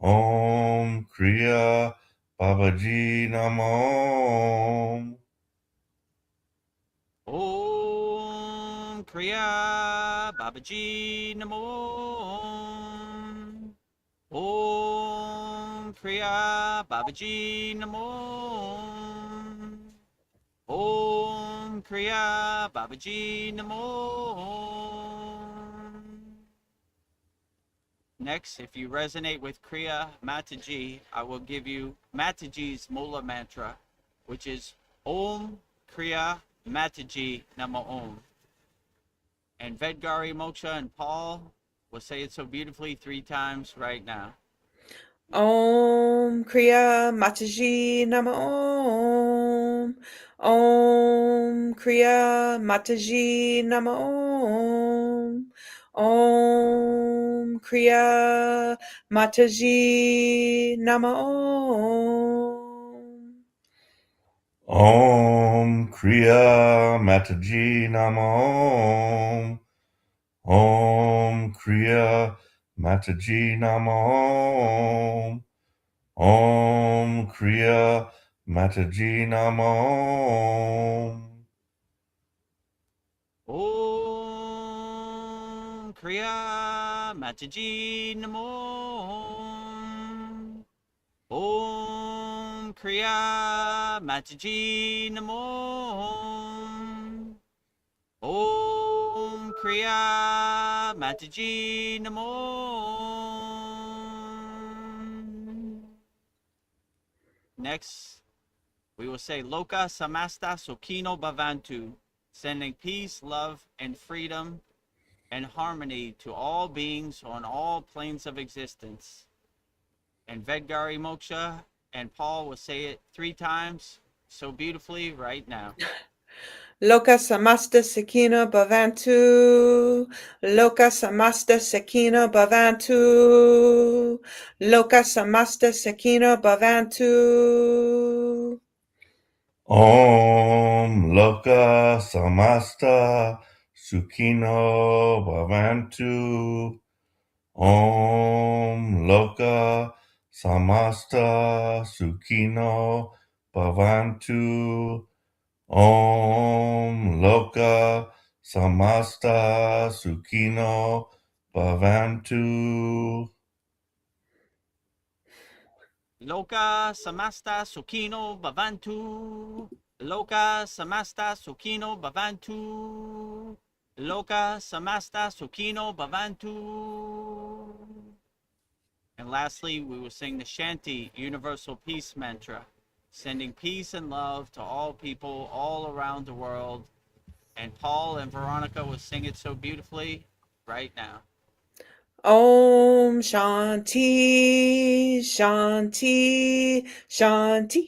Om Kriya Babaji Namo. Om Kriya Babaji Namo. Om Kriya Babaji Namo. Om Kriya Babaji Namo. Next, if you resonate with Kriya Mataji, I will give you Mataji's Mula mantra, which is Om Kriya Mataji Namo Om. And Vedgari, Moksha, and Paul will say it so beautifully 3 times right now. Om Kriya Mataji Namo Om. Om Kriya Mataji Namo Om. Om Kriya Mataji Namo Om. Om Kriya Mataji Namo. Om Kriya Mataji Namo. Om Kriya Mataji Namo. Om Kriya Mataji Namo. Om Kriya Mataji Namo. Om Kriya Mataji Namo. Next, we will say Loka Samasta Sukino Bhavantu, sending peace, love, and freedom and harmony to all beings on all planes of existence. And Vedgari Moksha and Paul will say it 3 times so beautifully right now. Loka Samasta Sakina Bhavantu. Loka Samasta Sakina Bhavantu. Loka Samasta Sakina Bhavantu. Om Loka Samasta Sukhino Bhavantu. Om Loka Samasta Sukhino Bhavantu. Om Loka Samasta Sukhino Bhavantu. Loka Samasta Sukino Bhavantu. Loka Samasta Sukino Bhavantu. Loka Samasta Sukino Bhavantu. And lastly, we will sing the Shanti Universal Peace Mantra, sending peace and love to all people all around the world. And Paul and Veronica will sing it so beautifully right now. Om Shanti, Shanti, Shanti.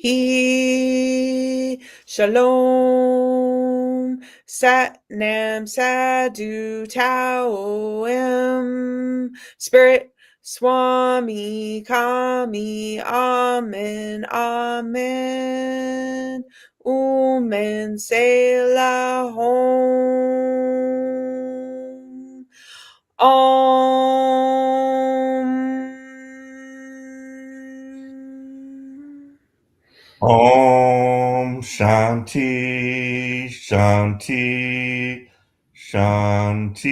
Shalom. Sat Nam Sadhu Tao Em. Spirit Swami Kami Amen, Amen. Umen Selah Hom. Om Shanti, Shanti, Shanti.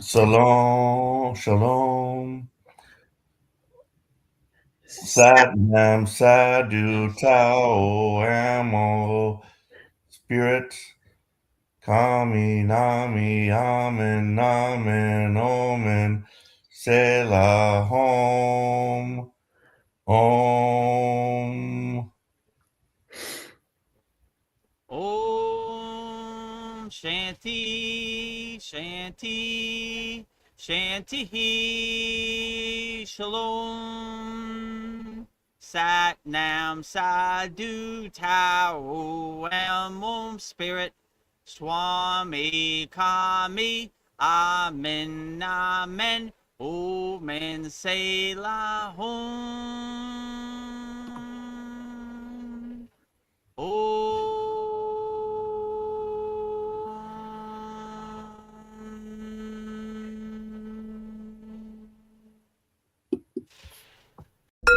Shalom, Shalom. Sat Nam Sadhu Tao Amo. Spirit Kami Nami Amen Amen Omen Selah Hom. Om. Om Shanti, Shanti, Shanti. Shalom. Sat Nam Sadhu Tao Om Spirit Swami Kami Amen Amen Omen Selah Hum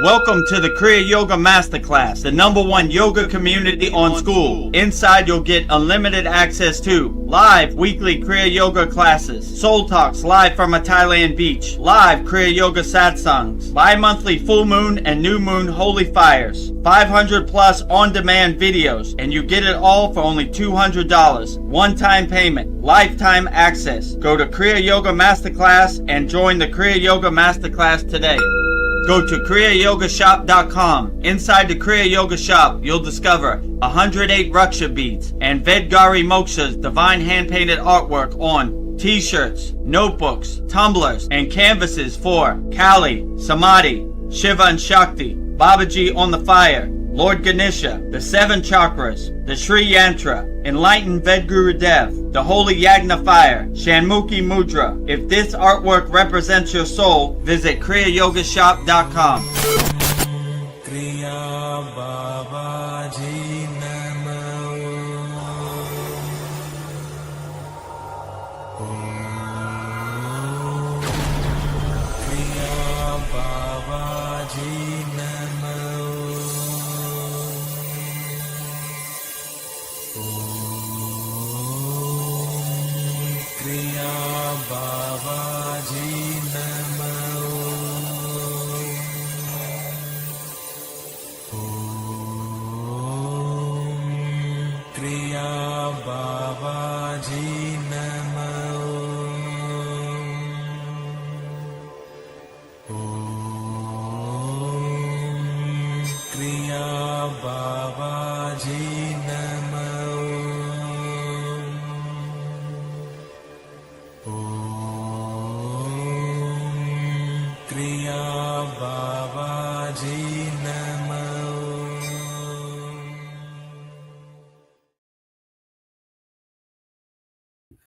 Welcome to the Kriya Yoga Masterclass, the #1 yoga community on SKOOL. Inside you'll get unlimited access to live weekly Kriya Yoga classes, soul talks live from a Thailand beach, live Kriya Yoga satsangs, bi-monthly full moon and new moon holy fires, 500 plus on-demand videos, and you get it all for only $200. One-time payment, lifetime access. Go to Kriya Yoga Masterclass and join the Kriya Yoga Masterclass today. Go to kriyayogamasterclass.com. Inside the Kriya Yoga shop, you'll discover 108 Raksha beads and Vedagurudev Moksha's divine hand-painted artwork on t-shirts, notebooks, tumblers, and canvases for Kali, Samadhi, Shiva and Shakti, Babaji on the fire, Lord Ganesha, the 7 chakras, the Sri Yantra, Enlightened Vedagurudev, the Holy Yagna Fire, Shanmukhi Mudra. If this artwork represents your soul, visit kriyayogashop.com. Kriya Babaji Namo. Kriya Babaji Namo. Kriya Babaji Namo. Kriya Babaji Namo. Kriya Babaji Namo. Kriya Babaji Namo.